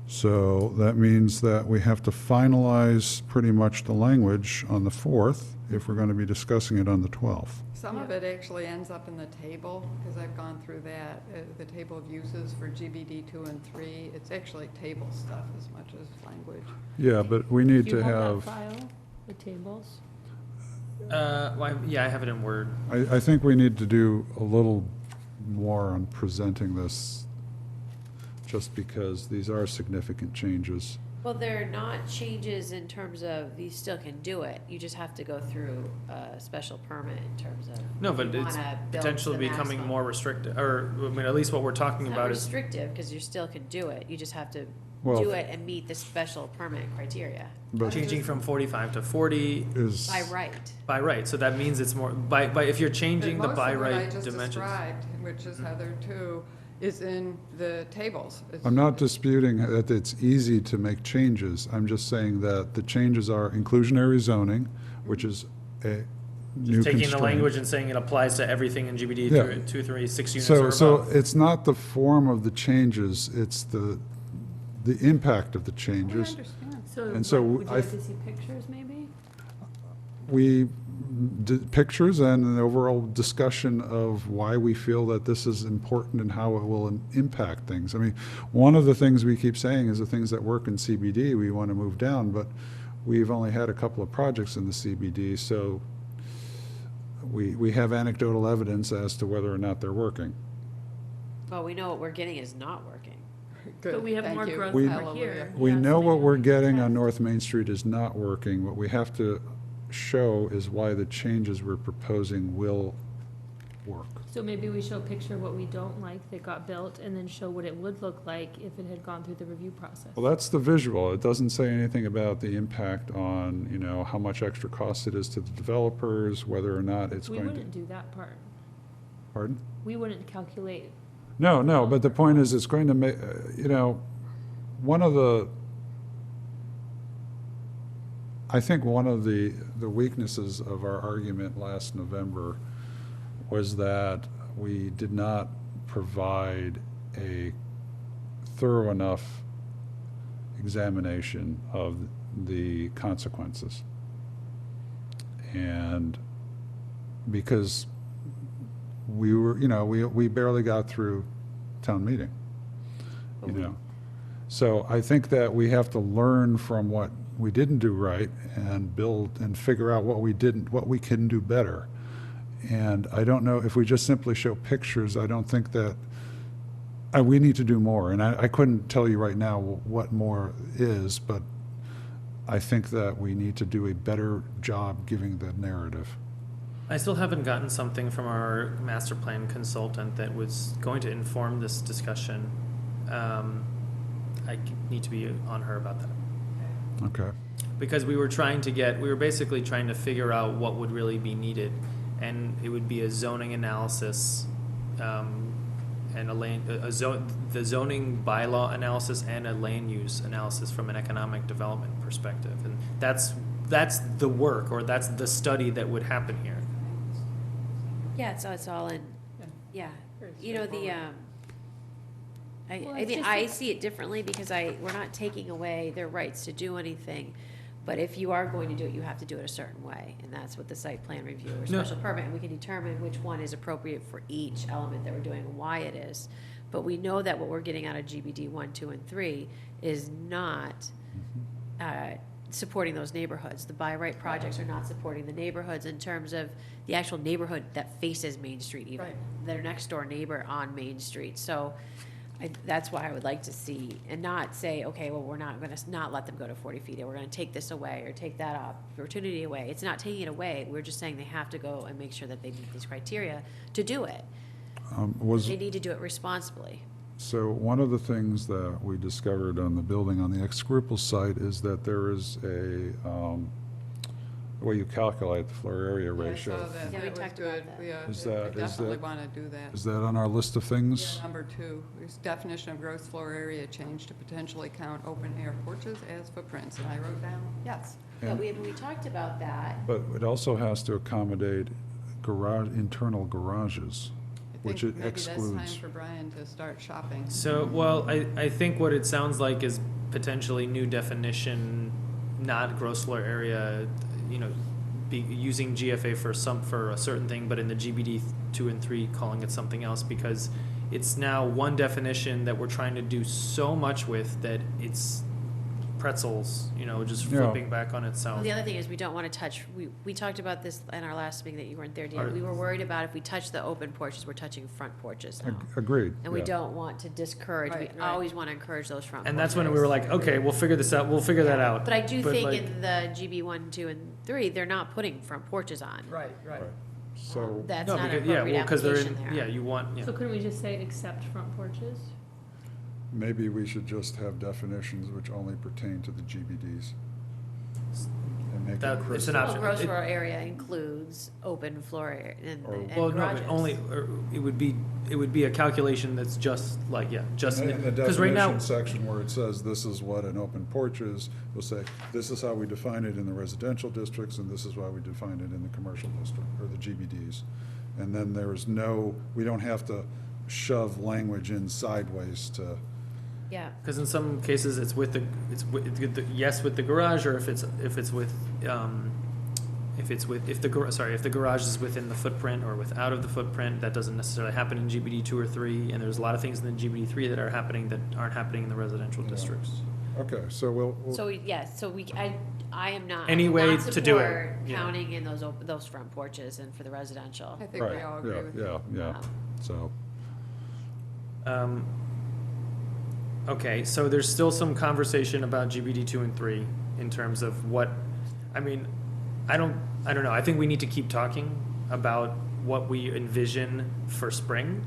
so that means that we have to finalize pretty much the language on the 4th if we're going to be discussing it on the 12th. Some of it actually ends up in the table, because I've gone through that, the table of uses for GBD 2 and 3. It's actually table stuff as much as language. Yeah, but we need Do you to have have, that file, the tables? Yeah, I have it in Word. I think we need to do a little more on presenting this, just because these are significant changes. Well, they're not changes in terms of, you still can do it, you just have to go through a special permit in terms of. No, if but you it's wanna build potentially to the becoming maximum. more restrictive, or, I mean, at least what we're talking It's not about is, restrictive, because you still can do it, you just have to Well- do it and meet the special permit criteria But changing from 45 to 40 is, by right. by right, so that means it's more, by if you're changing the But by most of what I right just dimensions. described, which is Heather too, is in the tables. It's- I'm not disputing that it's easy to make changes. I'm just saying that the changes are inclusionary zoning, which is a new constraint. Taking the language and saying it applies to everything in GBD Yeah. 2, 3, 6 units So, or so above. it's not the form of the changes, it's the impact of the I changes. understand. So And so would you I like th- to see pictures maybe? We did pictures and an overall discussion of why we feel that this is important and how it will impact things. I mean, one of the things we keep saying is the things that work in CBD, we want to move down, but we've only had a couple of projects in the CBD, so we have anecdotal evidence as to whether or not they're working. Well, we know what we're getting is not working. Good, But we have thank more you. growth We- over Hallelujah. here. We Yeah, know so what maybe we're we can getting on test. North Main Street is not working. What we have to show is why the changes we're proposing will work. So maybe we show a picture of what we don't like that got built and then show what it would look like if it had gone through the review process. Well, that's the visual. It doesn't say anything about the impact on, how much extra cost it is to the developers, whether or not it's We going to. wouldn't do that part. Pardon? We wouldn't calculate. No, but the point is, it's going to make, one of the, I think one of the weaknesses of our argument last November was that we did not provide a thorough enough examination of the consequences. And because we were, we barely got through town meeting, So I think that we have to learn from what we didn't do right and build and figure out what we can do better. And I don't know, if we just simply show pictures, I don't think that, we need to do more. And I couldn't tell you right now what more is, but I think that we need to do a better job giving the narrative. I still haven't gotten something from our master plan consultant that was going to inform this discussion. I need to be on her about that. Okay. Because we were basically trying to figure out what would really be needed. And it would be a zoning analysis, and the zoning bylaw analysis and a land use analysis from an economic development perspective. And that's the work, or that's the study that would happen here. Yeah, it's all in, yeah. You know, Well, I it's think just I like- see it differently because we're not taking away their rights to do anything. But if you are going to do it, you have to do it a certain way, and that's what the site plan review or No. special permit, and we can determine which one is appropriate for each element that we're doing and why it is. But we know that what we're getting out of GBD 1, 2, and 3 is not supporting those neighborhoods. The by right projects are not supporting the neighborhoods in terms of the actual neighborhood that faces Main Street even, Right. their next door neighbor on Main Street. So that's why I would like to see, and not say, okay, well, we're not gonna not let them go to 40 feet, or we're gonna take this away, or take that opportunity away. It's not taking it away, we're just saying they have to go and make sure that they meet these criteria to do it. They need to do it responsibly. So one of the things that we discovered on the building on the ex-Scruples site is that there is a way you calculate the floor area ratio. So that Yeah, we was talked good. about that. We Is we that- is definitely that- want to do that. Is that on our list of things? Yeah, number 2, is definition of gross floor area change to potentially count open air porches as footprints. And I wrote down, yes. But And- we talked about that. But it also has to accommodate internal garages, I which think it maybe that's time excludes. for Brian to start shopping. So, well, I think what it sounds like is potentially new definition, not gross floor area, you know, be using GFA for a certain thing, but in the GBD 2 and 3 calling it something else, because it's now one definition that we're trying to do so much with that it's pretzels, you know, just Yeah. flipping back on Well, itself. the other thing is, we don't want to touch, we talked about this in our last meeting that you weren't there, Dan. Are- We were worried about if we touch the open porches, we're touching front porches now. Agreed. And we yeah. don't want to discourage, we Right, right. always want to encourage those front porches. And that's when we were like, okay, we'll figure this out, we'll figure that out. But I do think like- in the GB 1, 2, and 3, they're not putting front porches on. Right, right. Right. So, That's No, not an because, yeah, appropriate well, because they're application in, there. yeah, you want, yeah. So couldn't we just say except front porches? maybe we should just have definitions which only pertain to the GBDs. And make That- it it's crystal. an Well, option. gross It- floor area includes open floor area and Or- Well, no, garages. but only, or it would be a calculation that's just like, yeah, just, In the because right now, definition section where it says this is what an open porch is, we'll say, this is how we define it in the residential districts, and this is why we define it in the commercial district, or the GBDs. And then there's no, we don't have to shove language in sideways to, Yeah, because in some cases it's with the, yes, with the garage, or if the garage is within the footprint or out of the footprint, that doesn't necessarily happen in GBD 2 or 3, and there's a lot of things in the GBD 3 that are happening that aren't happening in the residential Yeah. districts. okay, so we'll, so, yes, so I am not. Any I will way not to do it, support yeah. Counting in those front porches and for the residential. I think we all agree with that. yeah, so, Okay, so there's still some conversation about GBD 2 and 3 in terms of what, I mean, I don't know. I think we need to keep talking about what we envision for spring,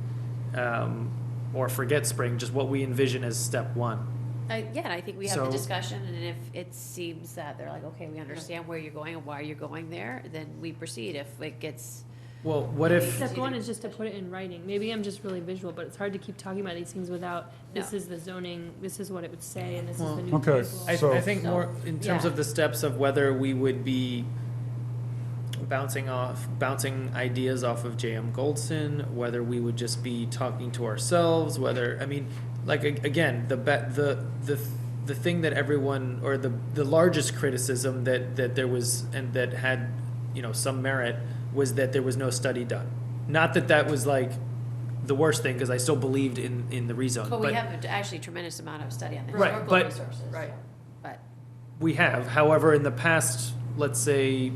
or forget spring, just what we envision as step 1. Yeah, and I think we have the So- discussion, and if it seems that they're like, okay, we understand where you're going and why you're going there, then we proceed. If it gets, Well, what if, Step 1 is just to put it in writing. Maybe I'm just really visual, but it's hard to keep talking about these things without, this No. is the zoning, this is what it would say, and this is Well, the new okay, table. So- I think more in terms Yeah. of the steps of whether we would be bouncing ideas off of J.M. Goldson, whether we would just be talking to ourselves, whether, I mean, like, again, the thing that everyone, or the largest criticism that there was, and that had, you know, some merit, was that there was no study done. Not that that was like the worst thing, because I still believed in the rezone, but we have actually tremendous amount of study on the Right, historical but- resources. Right. But, we have. However, in the past, let's say,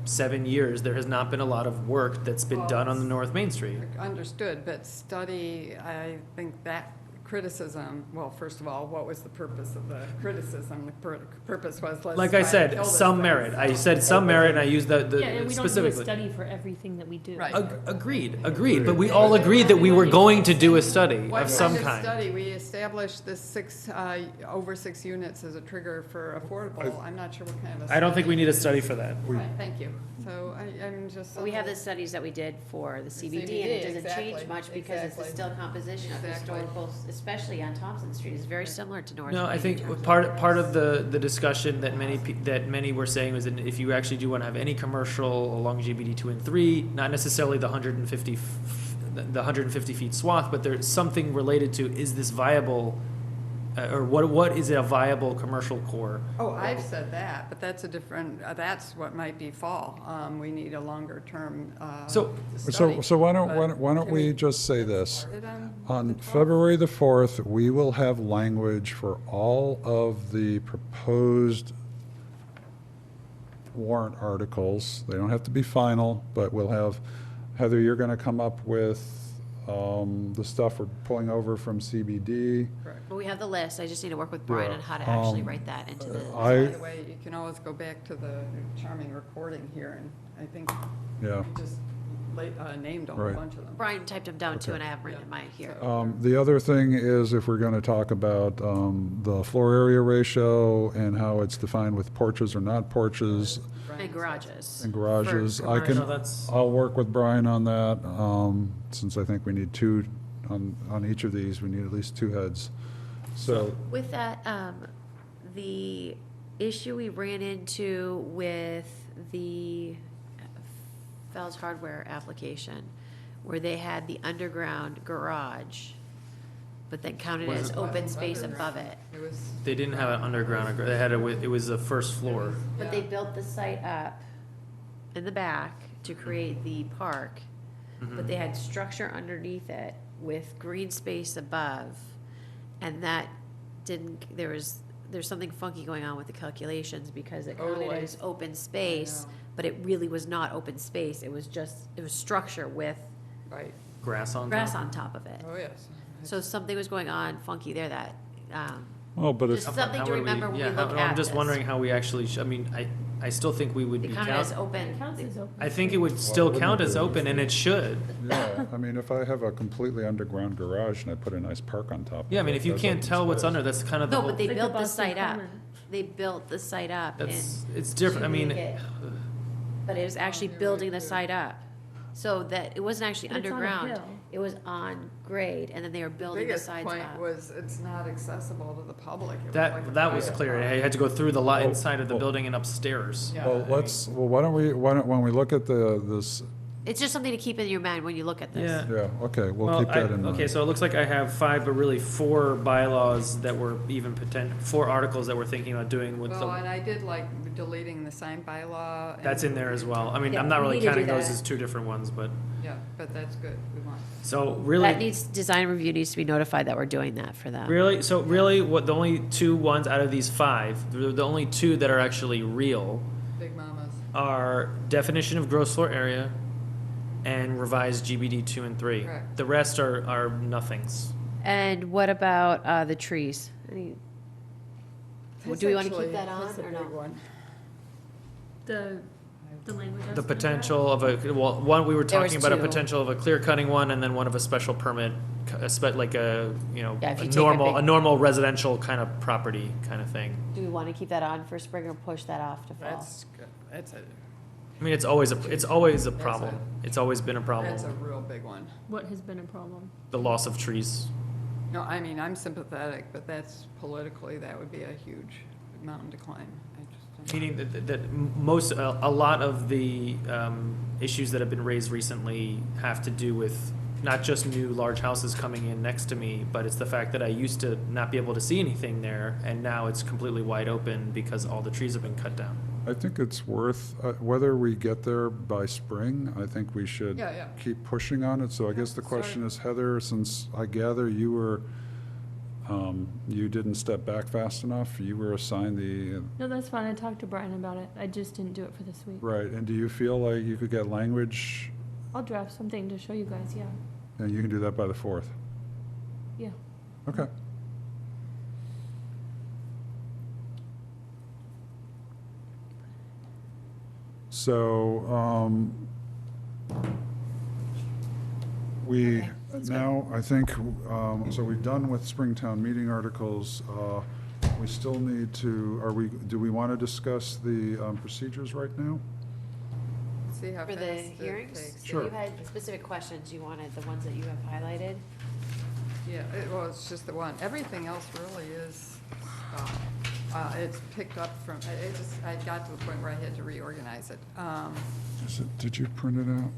7 years, there has not been a lot of work that's been Well, done on the North Main Street. Understood, but study, I think that criticism, well, first of all, what was the purpose of the criticism? The purpose was, let's Like try I to said, kill this some thing. merit. I said some merit, and I used Yeah, and the we don't do a specifically. study for everything that we do. Right. Agreed. But we all agreed that we were going to do a study What of some kind of kind. study? We established this over 6 units as a trigger for affordable. I'm not sure what kind of a study. I don't think we need a study for that. Right, thank you. So I'm just. But we have the studies that we did for the CBD, and CBD, it doesn't change exactly, much because it's the exactly. still composition of Exactly. historical, especially on Thompson Street, is very similar to North. No, I Main in think terms of part of the discussion that many were saying was that if you actually do want to have any commercial along GBD 2 and 3, not necessarily the 150 feet swath, but there's something related to, is this viable, or what is a viable commercial core? Oh, I've said that, but that's a different, that's what might be fall. We need a longer term, So- study. So why don't, But why don't can we just say this? start it On the 12th? February the 4th, we will have language for all of the proposed warrant articles. They don't have to be final, but we'll have, Heather, you're going to come up with the stuff we're pulling over from CBD. Correct. But we have the list, I just need to work with Brian Yeah, on how to actually um, write that into the. I- By the way, you can always go back to the charming recording here, and I think Yeah. you just named a whole Right. bunch of them. Brian typed them down too, Okay. and I have written in my here. The other thing is, if we're going to talk about the floor area ratio and how it's defined with porches or not porches And garages. and garages, For I commercial. can, that's- I'll work with Brian on that, since I think we need two, on each of these, we need at least two heads. So, With that, the issue we ran into with the Fells Hardware application, where they had the underground garage, but then counted Was as it- open space above it. It was. They didn't have an underground, they had it was the first floor. But they Yeah. built the site up in the back to create the park, but they had structure underneath it with green space above, and that didn't, there's something funky going on with the calculations, because it counted Totally. as open space, know. but it really was not open space, it was structure with Right, Grass on grass top. on top of it. oh, yes. So something was going on funky there that, well, but if, just something How to would we- remember when we yeah, look how- at I'm just this. wondering how we actually, I mean, I still think we would It be counted as count, open. It counts as open. I think it would still wouldn't count it as be? open, and it should. yeah, I mean, if I have a completely underground garage and I put a nice park on top of it. Yeah, I mean, if you that's can't open tell what's space. under, that's kind of the No, whole, but they Like the built the Boston site up. Common. They built the site up and. it's different, I mean, to make it- But it was actually you're building right, the too. site up. So that, it wasn't actually But it's on a underground. hill. It was on grade, and then they were building the Biggest sides point up. was, it's not accessible to the public. It was like a that was private clear, park. I had to go through the lot Oh, inside of the oh. building and upstairs. Yeah, Well, I let's, well, why don't we, when we look at this, It's just something to keep in your mind when you look at this. Yeah. yeah, okay, we'll Well, keep that in mind. okay, so it looks like I have 5, but really 4 bylaws that were even 4 articles that we're thinking about doing with Well, the, and I did like deleting the sign bylaw. and- that's in there as well. I mean, Yeah, I'm not we really need to do counting those that. as 2 different ones, but, Yeah, but that's good, we want. so That really, needs, design review needs to be notified that we're doing that for them. what, the only 2 ones out of these 5, the only 2 that are actually real Big mamas. are definition of gross floor area and revised GBD 2 and 3. Correct. The rest are nothings. And what about the trees? Any- That's do we wanna keep actually- that on that's a or big no? one. The language. The potential of one, we were There was talking about a 2. potential of a clear cutting one, and then one of a special permit, like a, Yeah, if a you take a normal, big- a normal residential kind of property kind of thing. Do we want to keep that on for spring or push that off to fall? That's good, that's a, I mean, it's always a That's problem. It's always been a that's a problem, real big one. What has been a problem? the loss of trees. No, I mean, I'm sympathetic, but that's politically, that would be a huge mountain to climb. I just don't- Meaning that a lot of the issues that have been raised recently have to do with not just new large houses coming in next to me, but it's the fact that I used to not be able to see anything there, and now it's completely wide open because all the trees have been cut down. I think it's worth, whether we get there by spring, I think we should Yeah, yeah. keep pushing on it. So I guess the question is, Heather, since I gather you were, you didn't step back fast enough, you were assigned the, No, that's fine. I talked to Brian about it. I just didn't do it for this week. right, and do you feel like you could get language, I'll draft something to show you guys, yeah. and you can do that by the 4th? Yeah. Okay. So, we, Okay, that's now, I think, so we've done with Springtown meeting articles. We still need to, do we want to discuss the procedures right now? see how For fast the it hearings? takes. Sure. You had specific questions you wanted, the ones that you have highlighted? Yeah, well, it's just the one. Everything else really is, it's picked up from, I got to the point where I had to reorganize it. Did you print it out?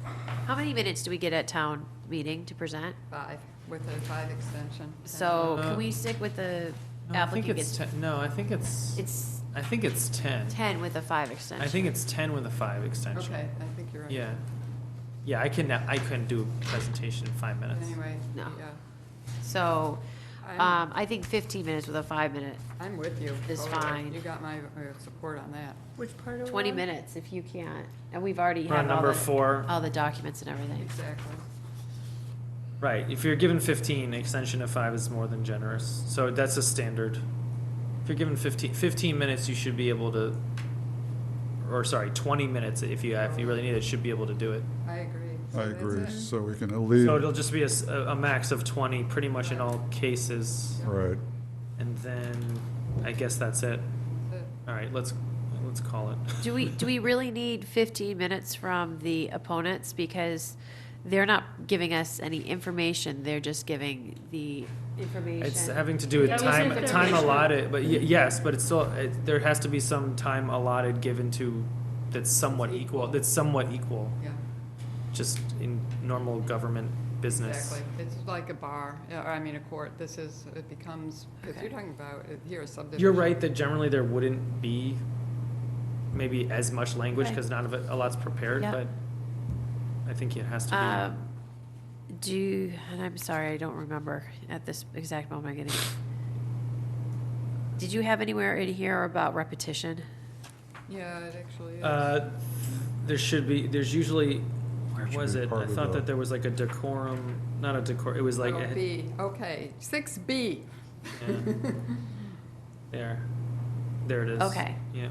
How many minutes do we get at town meeting to present? 5, with a 5 extension. So can we stick with the No, I think applicant it's gets, 10, no, I think it's I think it's 10. 10 with a 5 extension? I think it's 10 with a 5 extension. Okay, I think you're right. Yeah. Yeah, I couldn't do a presentation in 5 minutes. Anyway, No. yeah. So, I'm, I think 15 minutes with a 5-minute, I'm with you. is totally. fine. You got my support on that. Which part of 20 minutes if you can't. And we've already We're on had all number the, 4. all the documents and everything. Exactly. Right, if you're given 15, extension of 5 is more than generous. So that's a standard. If you're given 15 minutes, you should be able to, or sorry, 20 minutes if you really need it, should be able to do it. I agree. I So that's agree, it. so we can leave, So it'll just be a max of 20, pretty much in all cases. right. And then, I guess that's it. That's it. All right, let's call it. Do we really need 15 minutes from the opponents? Because they're not giving us any information, they're just giving the information. It's having to do with That was time information. allotted, but yes, but it's still, there has to be some time allotted given to, that's somewhat equal, Yeah, just in normal government business. exactly. It's like a bar, or I mean, a court. It becomes, because Okay. you're talking about, here, a subdivision. You're right that generally there wouldn't be maybe as much language, Okay. because not of it, a lot's prepared, Yeah. but I think it has to And I'm sorry, I don't remember at this exact moment getting. Did you have anywhere in here about repetition? Yeah, it actually be. is. There's usually, where Should was be it? part I of thought the- that there was like a decorum, not a decor, it was like, Oh, B, okay, 6B. yeah. There it is. Okay. Yeah.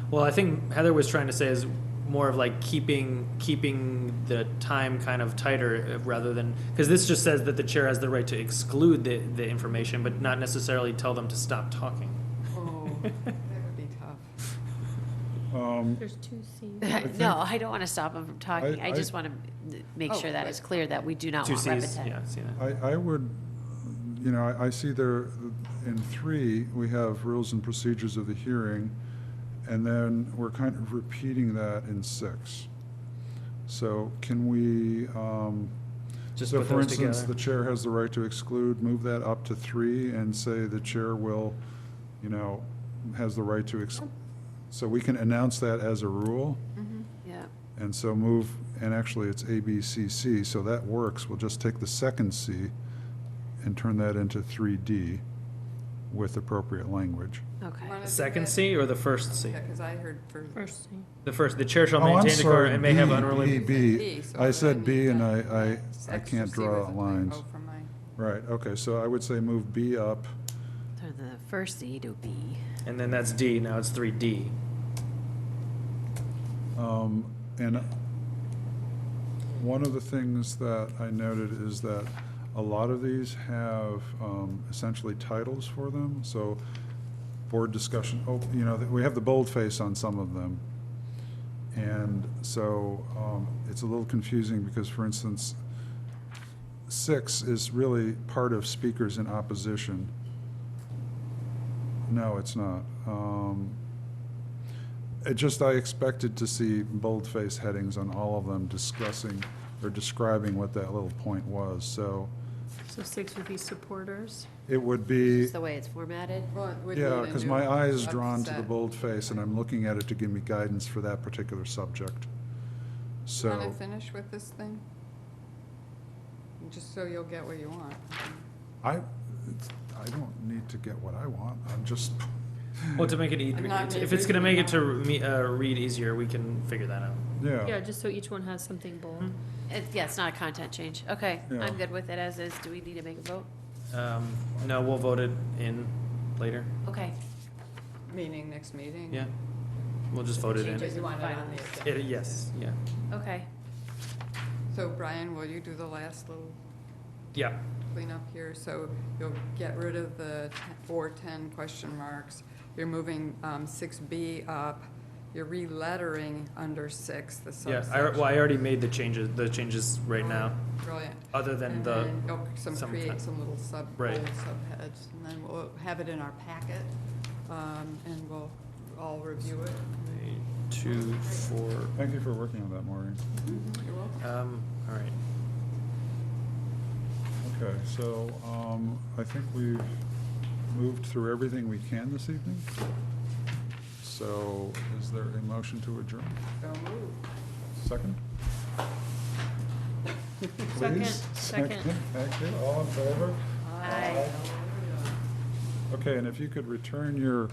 Well, I think Heather was trying to say is more of like keeping the time kind of tighter rather than, because this just says that the chair has the right to exclude the information, but not necessarily tell them to stop talking. Oh, that would be tough. There's 2 Cs. No, I don't want to stop them from talking. I I- just want to make Oh, sure that good. it's clear that we do not Two want Cs, repetition. yeah, see that. I would, I see there, in 3, we have rules and procedures of the hearing, and then we're kind of repeating that in 6. So can we, Just so put for those instance, together. the chair has the right to exclude, move that up to 3 and say the chair will, has the right to, so we can announce that as a rule, Yeah. and so move, and actually it's A, B, C, C, so that works. We'll just take the second C and turn that into 3D with appropriate language. Okay. Wanna The do second that? C or the first C? Yeah, because I heard for. First C. The chair shall Oh, I'm maintain decorum sorry, and may have B, unrelated. B. B, so I then said B need and that. I Extra can't C draw was a lines. typo from mine. Right, okay, so I would say move B up. Turn the first C to B. And then that's D, now it's 3D. And one of the things that I noted is that a lot of these have essentially titles for them. So board discussion, we have the boldface on some of them. And so it's a little confusing because, for instance, 6 is really part of speakers in opposition. No, it's not. I expected to see boldface headings on all of them discussing or describing what that little point was. So So 6 would be supporters. it would be, Just the way it's formatted. Well, it would yeah, need a because new my eye is drawn to the upset. boldface and I'm looking at it to give me guidance for that particular subject. Want to So, finish with this thing? Just so you'll get what you want. I don't need to get what I want. I'm just, Well, to make it I'm not easier, if it's gonna make it to making read easier, we can figure that out. Yeah, yeah. just so each one has something bold. Yeah, it's not a content change. Okay, Yeah. I'm good with it as is. Do we need to make a vote? No, we'll vote it in later. Okay. Meaning next meeting? Yeah, we'll just vote it in. But you want it on the agenda. Yes, yeah, Okay. So Brian, will you do the last little yeah. cleanup here? So you'll get rid of the 410 question marks. You're moving 6B up, you're re-lettering under 6, the Yeah, subsection. well, I already made the changes right now, Brilliant. other than And the, then create kind- some little Right. subheads, and then we'll have it in our packet, and we'll all review it. 2, 4, Thank you for working on that, Maureen. You're welcome. all right. Okay, so I think we've moved through everything we can this evening. So is there a motion to adjourn? So moved. Second? Second, Please? second. Thank you. All in favor? Aye. Okay, and if you could return your